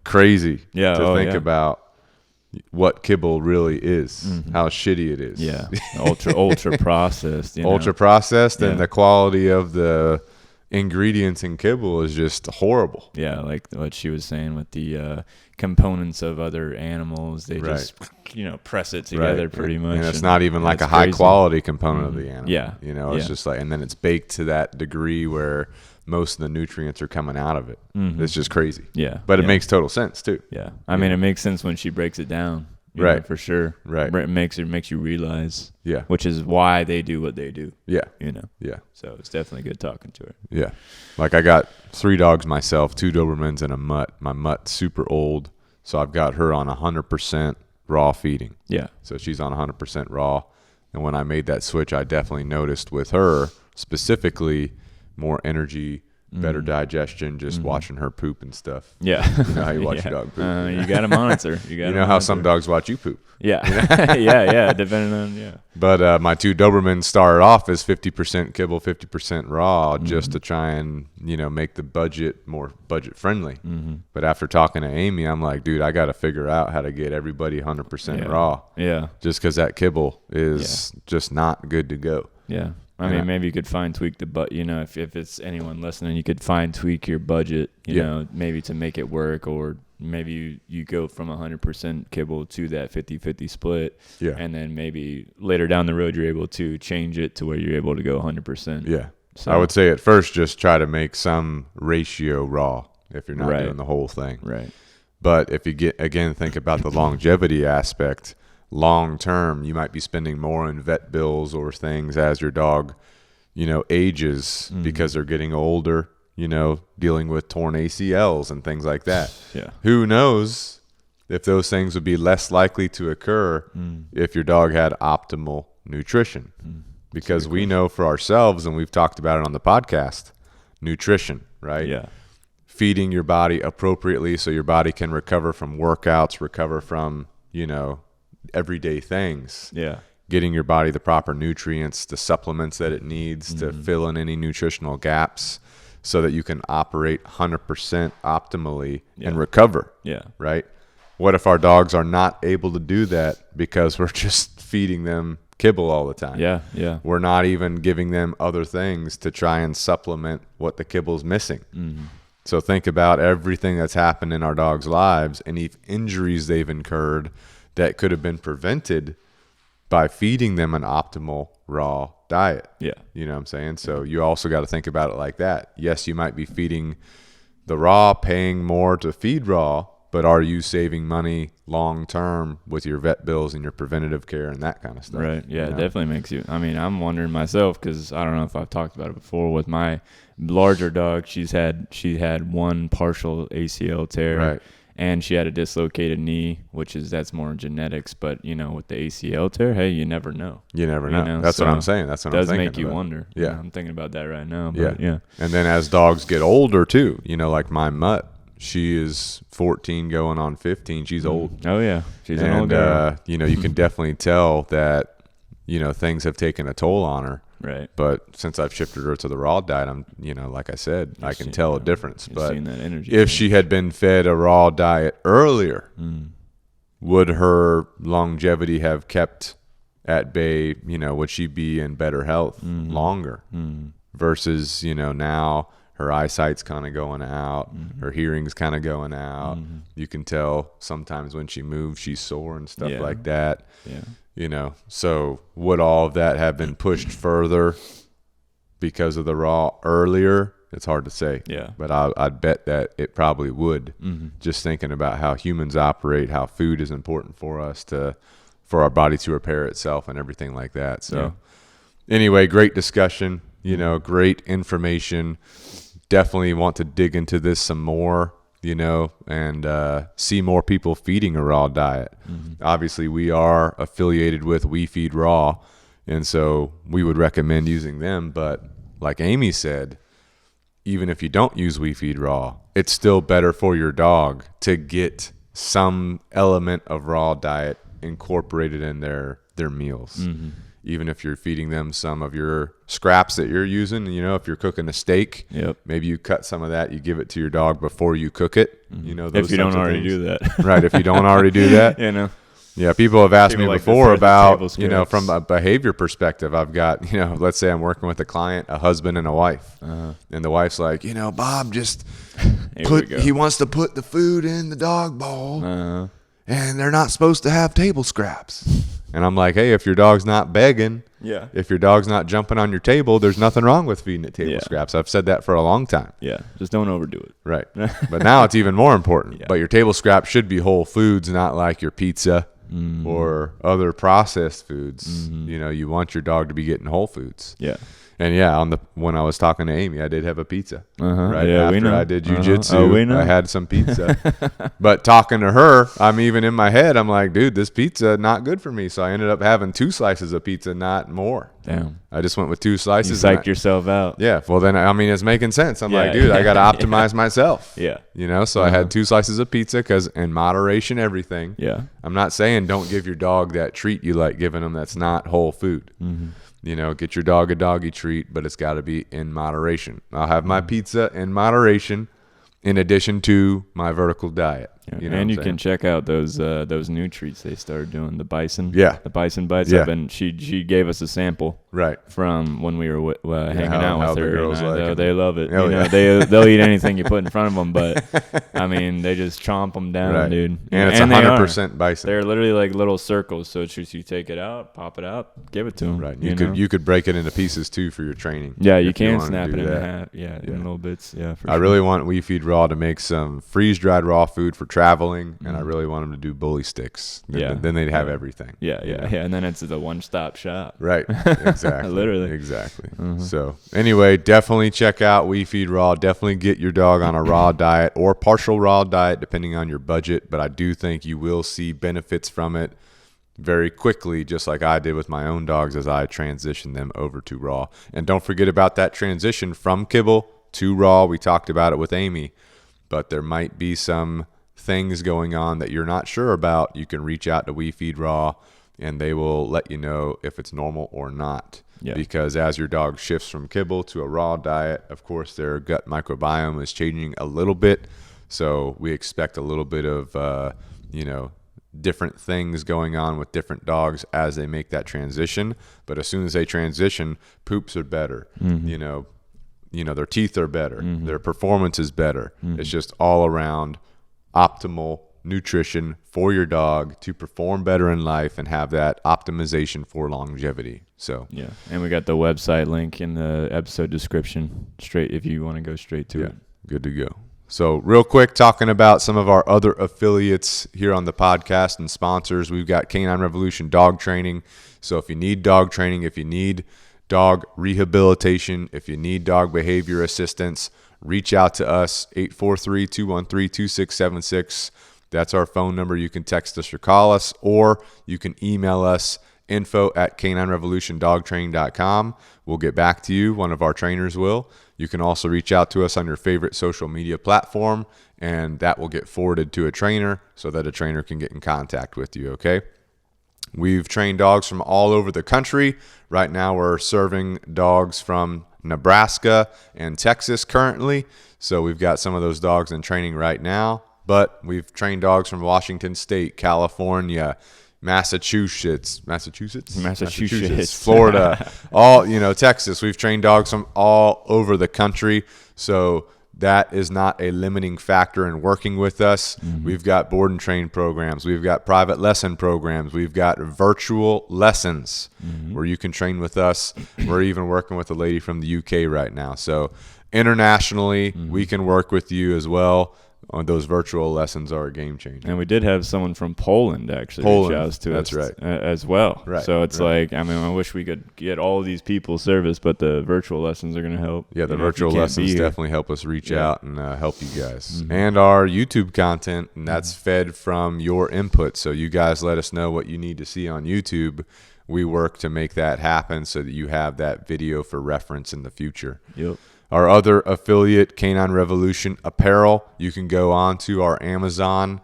crazy to think about what Kibble really is, how shitty it is. Yeah, ultra processed. Ultra processed, and the quality of the ingredients in Kibble is just horrible. Yeah, like what she was saying with the components of other animals, they just press it together pretty much. And it's not even like a high quality component of the animal. Yeah, you know, it's just like, and then it's baked to that degree where most of the nutrients are coming out of it. Mm-hmm. It's just crazy. Yeah. But it makes total sense too. Yeah. I mean, it makes sense when she breaks it down. You know, for sure. Right. It makes you realize. Yeah. Which is why they do what they do. Yeah. You know. Yeah. So it's definitely good talking to her. Yeah. Like I got 3 dogs myself, 2 Dobermans and a mutt. My mutt's super old, so I've got her on 100% raw feeding. Yeah. So she's on 100% raw. And when I made that switch, I definitely noticed with her specifically more energy, better digestion, just watching her poop and stuff. Yeah. You know how you watch your dog poop. You got to monitor. You know how some dogs watch you poop. Yeah. Yeah, depending on, But my 2 Dobermans started off as 50% Kibble, 50% raw, just to try and, make the budget more budget friendly. Mm-hmm. But after talking to Amy, I'm like, dude, I got to figure out how to get everybody 100% raw. Yeah. Just because that Kibble is just not good to go. Yeah. I mean, maybe you could tweak the if it's anyone listening, you could tweak your budget, you know, maybe to make it work, or maybe you go from 100% Kibble to that 50-50 split. Yeah. And then maybe later down the road, you're able to change it to where you're able to go 100%. Yeah. So I would say at first, just try to make some ratio raw if you're not doing the whole thing. Right. But if you think about the longevity aspect, long term, you might be spending more in vet bills or things as your dog, ages because they're getting older, dealing with torn ACLs and things like that. Yeah. Who knows if those things would be less likely to occur if your dog had optimal nutrition. Because we know for ourselves, and we've talked about it on the podcast, nutrition, right? Yeah. Feeding your body appropriately so your body can recover from workouts, recover from, everyday things. Yeah. Getting your body the proper nutrients, the supplements that it needs to fill in any nutritional gaps so that you can operate 100% optimally and recover. Yeah. Right? What if our dogs are not able to do that because we're just feeding them Kibble all the time? Yeah. Yeah. We're not even giving them other things to try and supplement what the Kibble's missing. Mm-hmm. So think about everything that's happened in our dogs' lives and if injuries they've incurred that could have been prevented by feeding them an optimal raw diet. Yeah. You know what I'm saying? So you also got to think about it like that. Yes, you might be feeding the raw, paying more to feed raw, but are you saving money long term with your vet bills and your preventative care and that kind of stuff? Right. Yeah, it definitely makes you. I mean, I'm wondering myself because I don't know if I've talked about it before with my larger dog. She had one partial ACL tear. Right. and she had a dislocated knee, that's more genetics. But with the ACL tear, hey, you never know. You never know. That's what I'm saying. That's what I'm thinking. Does make you wonder. Yeah, I'm thinking about that right now. But yeah. And then as dogs get older too, like my mutt, she is 14 going on 15. She's old. Oh yeah, she's an old girl. You can definitely tell that things have taken a toll on her. Right. But since I've shifted her to the raw diet, I'm, like I said, I can tell a difference. But that energy if she had been fed a raw diet earlier, would her longevity have kept at bay? Would she be in better health longer? Versus, now her eyesight's kind of going out, her hearing's kind of going out. You can tell sometimes when she moves, she's sore and stuff like that. Yeah. So would all of that have been pushed further because of the raw earlier? It's hard to say. Yeah. But I'd bet that it probably would. Just thinking about how humans operate, how food is important for us for our body to repair itself and everything like that. So anyway, great discussion, great information. Definitely want to dig into this some more. And see more people feeding a raw diet. Obviously, we are affiliated with We Feed Raw, and so we would recommend using them. But like Amy said, even if you don't use We Feed Raw, it's still better for your dog to get some element of raw diet incorporated in their meals. Even if you're feeding them some of your scraps that you're using, if you're cooking a steak, maybe you cut some of that, you give it to your dog before you cook it. Those if you don't already do that. Right, if you don't already do that. Yeah, people have asked me before about, from a behavior perspective, I've got, let's say I'm working with a client, a husband and a wife. And the wife's like, Bob, just he wants to put the food in the dog bowl and they're not supposed to have table scraps. And I'm like, hey, if your dog's not begging, if your dog's not jumping on your table, there's nothing wrong with feeding it table scraps. I've said that for a long time. Yeah, just don't overdo it. Right. But now it's even more important. But your table scraps should be whole foods, not like your pizza or other processed foods. You want your dog to be getting whole foods. Yeah. And when I was talking to Amy, I did have a pizza. Right after I did jujitsu, I had some pizza. But talking to her, I'm even in my head, I'm like, dude, this pizza not good for me. So I ended up having 2 slices of pizza, not more. Damn. I just went with 2 slices. You psyched yourself out. Yeah. Well, then it's making sense. I'm like, dude, I got to optimize myself. Yeah. So I had 2 slices of pizza because in moderation, everything. Yeah. I'm not saying don't give your dog that treat you like giving them that's not whole food. Get your dog a doggy treat, but it's got to be in moderation. I'll have my pizza in moderation in addition to my vertical diet. And you can check out those new treats they started doing, the bison. Yeah. The bison bites. Yeah. She gave us a sample. Right. From when we were hanging out with her. Girls they love it. They'll eat anything you put in front of them, but they just chomp them down, dude. And it's 100% bison. They're literally like little circles, so it's just you take it out, pop it out, give it to them. Right. You could break it into pieces too for your training. Yeah, you can snap it into half. Yeah, in little bits. Yeah, for sure. I really want We Feed Raw to make some freeze-dried raw food for traveling, and I really want them to do bully sticks. Then they'd have everything. Yeah, and then it's the one-stop shop. Right. Exactly. Literally. Exactly. So anyway, definitely check out We Feed Raw. Definitely get your dog on a raw diet or partial raw diet, depending on your budget. But I do think you will see benefits from it very quickly, just like I did with my own dogs as I transitioned them over to raw. And don't forget about that transition from kibble to raw. We talked about it with Amy, but there might be some things going on that you're not sure about. You can reach out to We Feed Raw and they will let you know if it's normal or not. Yeah. Because as your dog shifts from kibble to a raw diet, of course, their gut microbiome is changing a little bit. So we expect a little bit of, different things going on with different dogs as they make that transition. But as soon as they transition, poops are better. Their teeth are better. Their performance is better. It's just all around optimal nutrition for your dog to perform better in life and have that optimization for longevity. So yeah, and we got the website link in the episode description if you want to go straight to it. Good to go. So real quick, talking about some of our other affiliates here on the podcast and sponsors, we've got Canine Revolution Dog Training. So if you need dog training, if you need dog rehabilitation, if you need dog behavior assistance, reach out to us, 843-213-2676. That's our phone number. You can text us or call us, or you can email us, info@caninerevolutiondogtraining.com. We'll get back to you. One of our trainers will. You can also reach out to us on your favorite social media platform, and that will get forwarded to a trainer so that a trainer can get in contact with you, okay? We've trained dogs from all over the country. Right now we're serving dogs from Nebraska and Texas currently. So we've got some of those dogs in training right now. But we've trained dogs from Washington State, California, Massachusetts, Florida, Texas. We've trained dogs from all over the country. So that is not a limiting factor in working with us. Mm-hmm. We've got board and train programs. We've got private lesson programs. We've got virtual lessons where you can train with us. We're even working with a lady from the UK right now. So internationally, we can work with you as well. Those virtual lessons are a game changer. And we did have someone from Poland actually reach out to us as well. Right. So it's like, I mean, I wish we could get all of these people service, but the virtual lessons are going to help. Yeah, the virtual lessons definitely help us reach out and help you guys. And our YouTube content, and that's fed from your input. So you guys let us know what you need to see on YouTube. We work to make that happen so that you have that video for reference in the future. Yep. Our other affiliate, Canine Revolution Apparel, you can go on to our Amazon.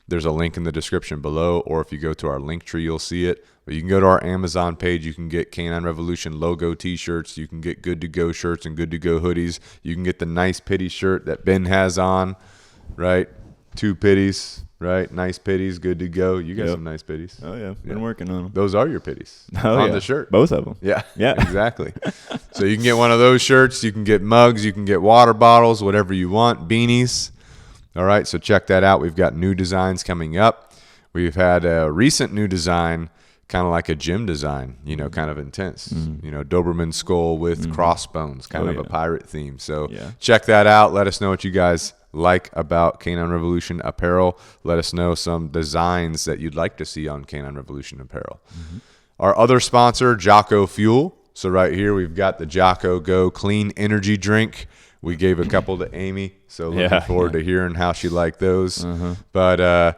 There's a link in the description below, or if you go to our link tree, you'll see it. But you can go to our Amazon page. You can get Canine Revolution logo t-shirts. You can get Good to Go shirts and Good to Go hoodies. You can get the Nice Pity shirt that Ben has on, right? 2 pitties, right? Nice pitties, good to go. You got some nice pitties. Oh, yeah. Been working on them. Those are your pitties on the shirt. Both of them. Yeah, exactly. So you can get one of those shirts. You can get mugs. You can get water bottles, whatever you want, beanies. All right, so check that out. We've got new designs coming up. We've had a recent new design, kind of like a gym design, kind of intense. Doberman skull with crossbones, kind of a pirate theme. So check that out. Let us know what you guys like about Canine Revolution Apparel. Let us know some designs that you'd like to see on Canine Revolution Apparel. Our other sponsor, Jocko Fuel. So right here we've got the Jocko Go Clean Energy Drink. We gave a couple to Amy, so looking forward to hearing how she liked those. But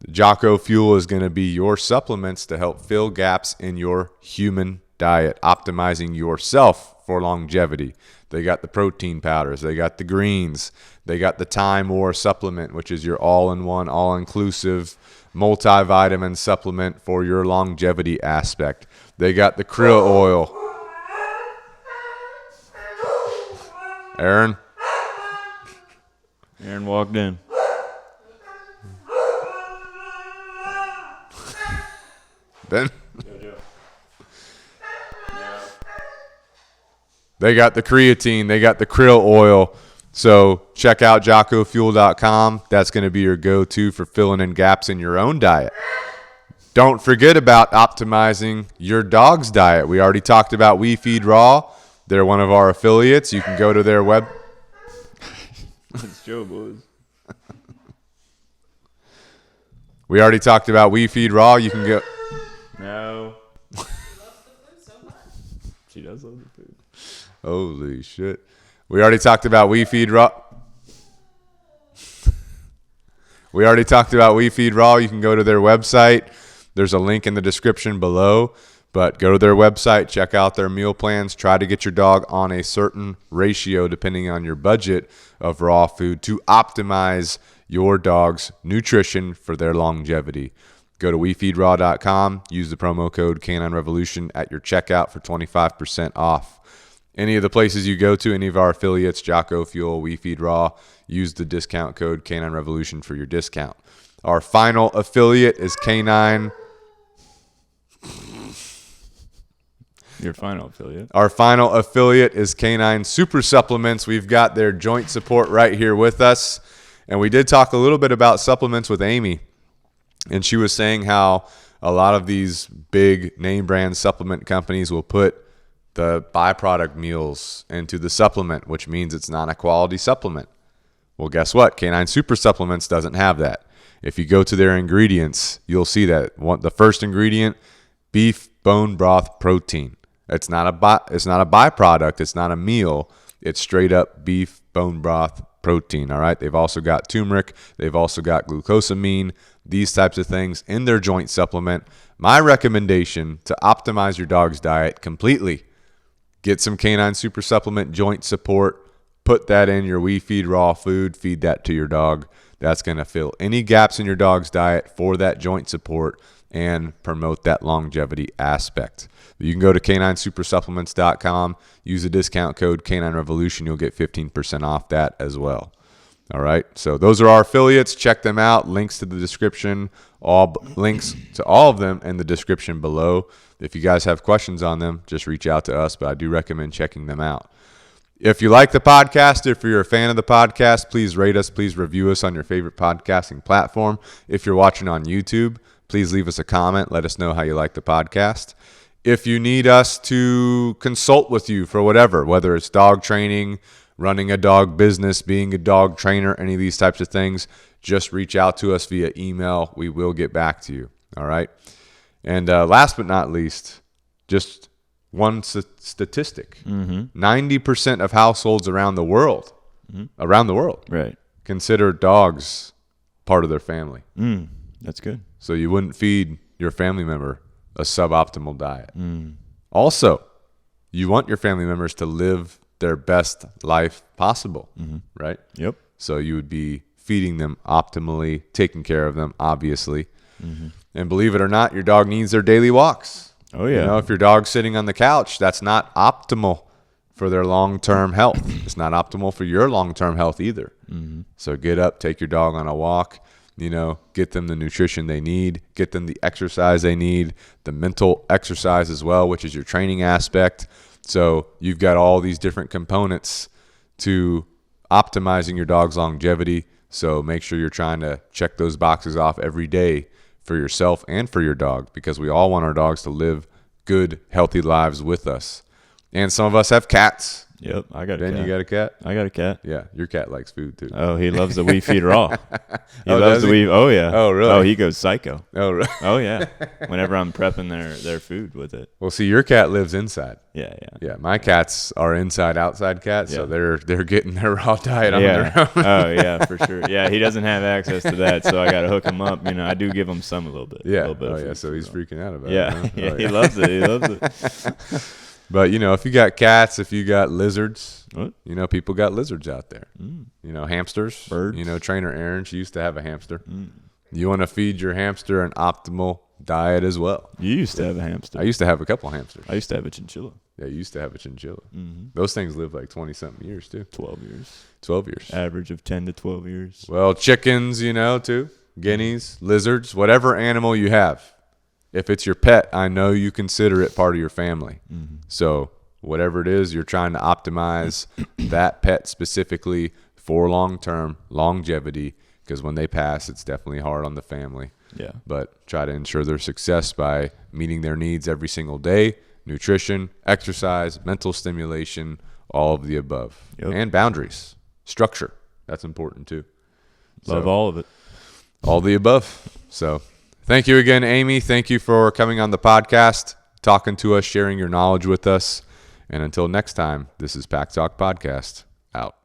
Jocko Fuel is going to be your supplements to help fill gaps in your human diet, optimizing yourself for longevity. They got the protein powders. They got the greens. They got the Time War supplement, which is your all-in-one, all-inclusive multivitamin supplement for your longevity aspect. They got the krill oil. Aaron walked in. Ben? They got the creatine. They got the krill oil. So check out JockoFuel.com. That's going to be your go-to for filling in gaps in your own diet. Don't forget about optimizing your dog's diet. We already talked about We Feed Raw. They're one of our affiliates. You can go to their web. It's Joe, boys. We already talked about We Feed Raw. You can go. No. She does love the food. Holy shit. We already talked about We Feed Raw. We already talked about We Feed Raw. You can go to their website. There's a link in the description below. But go to their website, check out their meal plans. Try to get your dog on a certain ratio, depending on your budget, of raw food to optimize your dog's nutrition for their longevity. Go to WeFeedRaw.com. Use the promo code Canine Revolution at your checkout for 25% off. Any of the places you go to, any of our affiliates, Jocko Fuel, We Feed Raw, use the discount code Canine Revolution for your discount. Our final affiliate is Canine. Your final affiliate. Our final affiliate is Canine Super Supplements. We've got their joint support right here with us. And we did talk a little bit about supplements with Amy. And she was saying how a lot of these big name brand supplement companies will put the byproduct meals into the supplement, which means it's not a quality supplement. Well, guess what? Canine Super Supplements doesn't have that. If you go to their ingredients, you'll see that the first ingredient, beef bone broth protein. It's not a byproduct. It's not a meal. It's straight up beef, bone broth, protein, all right? They've also got turmeric. They've also got glucosamine, these types of things in their joint supplement. My recommendation to optimize your dog's diet completely, get some Canine Super Supplement joint support, put that in your We Feed Raw food, feed that to your dog. That's going to fill any gaps in your dog's diet for that joint support and promote that longevity aspect. You can go to caninesupersupplements.com, use the discount code Canine Revolution. You'll get 15% off that as well. All right, so those are our affiliates. Check them out. Links to the description, links to all of them in the description below. If you guys have questions on them, just reach out to us, but I do recommend checking them out. If you like the podcast, if you're a fan of the podcast, please rate us, please review us on your favorite podcasting platform. If you're watching on YouTube, please leave us a comment. Let us know how you like the podcast. If you need us to consult with you for whatever, whether it's dog training, running a dog business, being a dog trainer, any of these types of things, just reach out to us via email. We will get back to you. All right. And last but not least, just one statistic. 90% of households around the world, Right. consider dogs part of their family. That's good. So you wouldn't feed your family member a suboptimal diet. Also, you want your family members to live their best life possible, right? Yep. So you would be feeding them optimally, taking care of them, obviously. And believe it or not, your dog needs their daily walks. Oh, yeah. You know, if your dog's sitting on the couch, that's not optimal for their long-term health. It's not optimal for your long-term health either. So get up, take your dog on a walk, you know, get them the nutrition they need, get them the exercise they need, the mental exercise as well, which is your training aspect. So you've got all these different components to optimizing your dog's longevity. So make sure you're trying to check those boxes off every day for yourself and for your dog, because we all want our dogs to live good, healthy lives with us. And some of us have cats. Yep. I got a Ben, cat. you got a cat? I got a cat. Yeah, your cat likes food too. Oh, he loves the We Feed Raw. He Oh, loves does the he? We. Oh yeah. Oh, really? Oh, he goes psycho. Oh, really? Oh yeah. Whenever I'm prepping their food with it. Well, see, your cat lives inside. Yeah. Yeah, my cats are inside outside cats, so Yeah. they're getting their raw diet on their Yeah. own. Oh yeah, for sure. Yeah, he doesn't have access to that, so I got to hook him up. You know, I do give him some a little bit. Yeah. A little bit Oh of yeah. food So he's for him. freaking out about Yeah. it. Huh? Yeah. Oh, He loves it. He loves it. But you know, if you got cats, if you got lizards, What? you know, people got lizards out there. You know, hamsters, Birds. You know, trainer Aaron, she used to have a hamster. You want to feed your hamster an optimal diet as well. You used to have a hamster. I used to have a couple hamsters. I used to have a chinchilla. Yeah, you used to have a chinchilla. Those things live like 20-something years too. 12 years. 12 years. Average of 10 to 12 years. Well, chickens, you know, too. Guineas, lizards, whatever animal you have. If it's your pet, I know you consider it part of your family. So whatever it is, you're trying to optimize that pet specifically for long-term longevity, because when they pass, it's definitely hard on the family. Yeah. But try to ensure their success by meeting their needs every single day, nutrition, exercise, mental stimulation, all of the above. Yep. And boundaries, structure. That's important too. Love So, all of it. all the above. So thank you again, Amy. Thank you for coming on the podcast, talking to us, sharing your knowledge with us. And until next time, this is Pack Talk Podcast, out.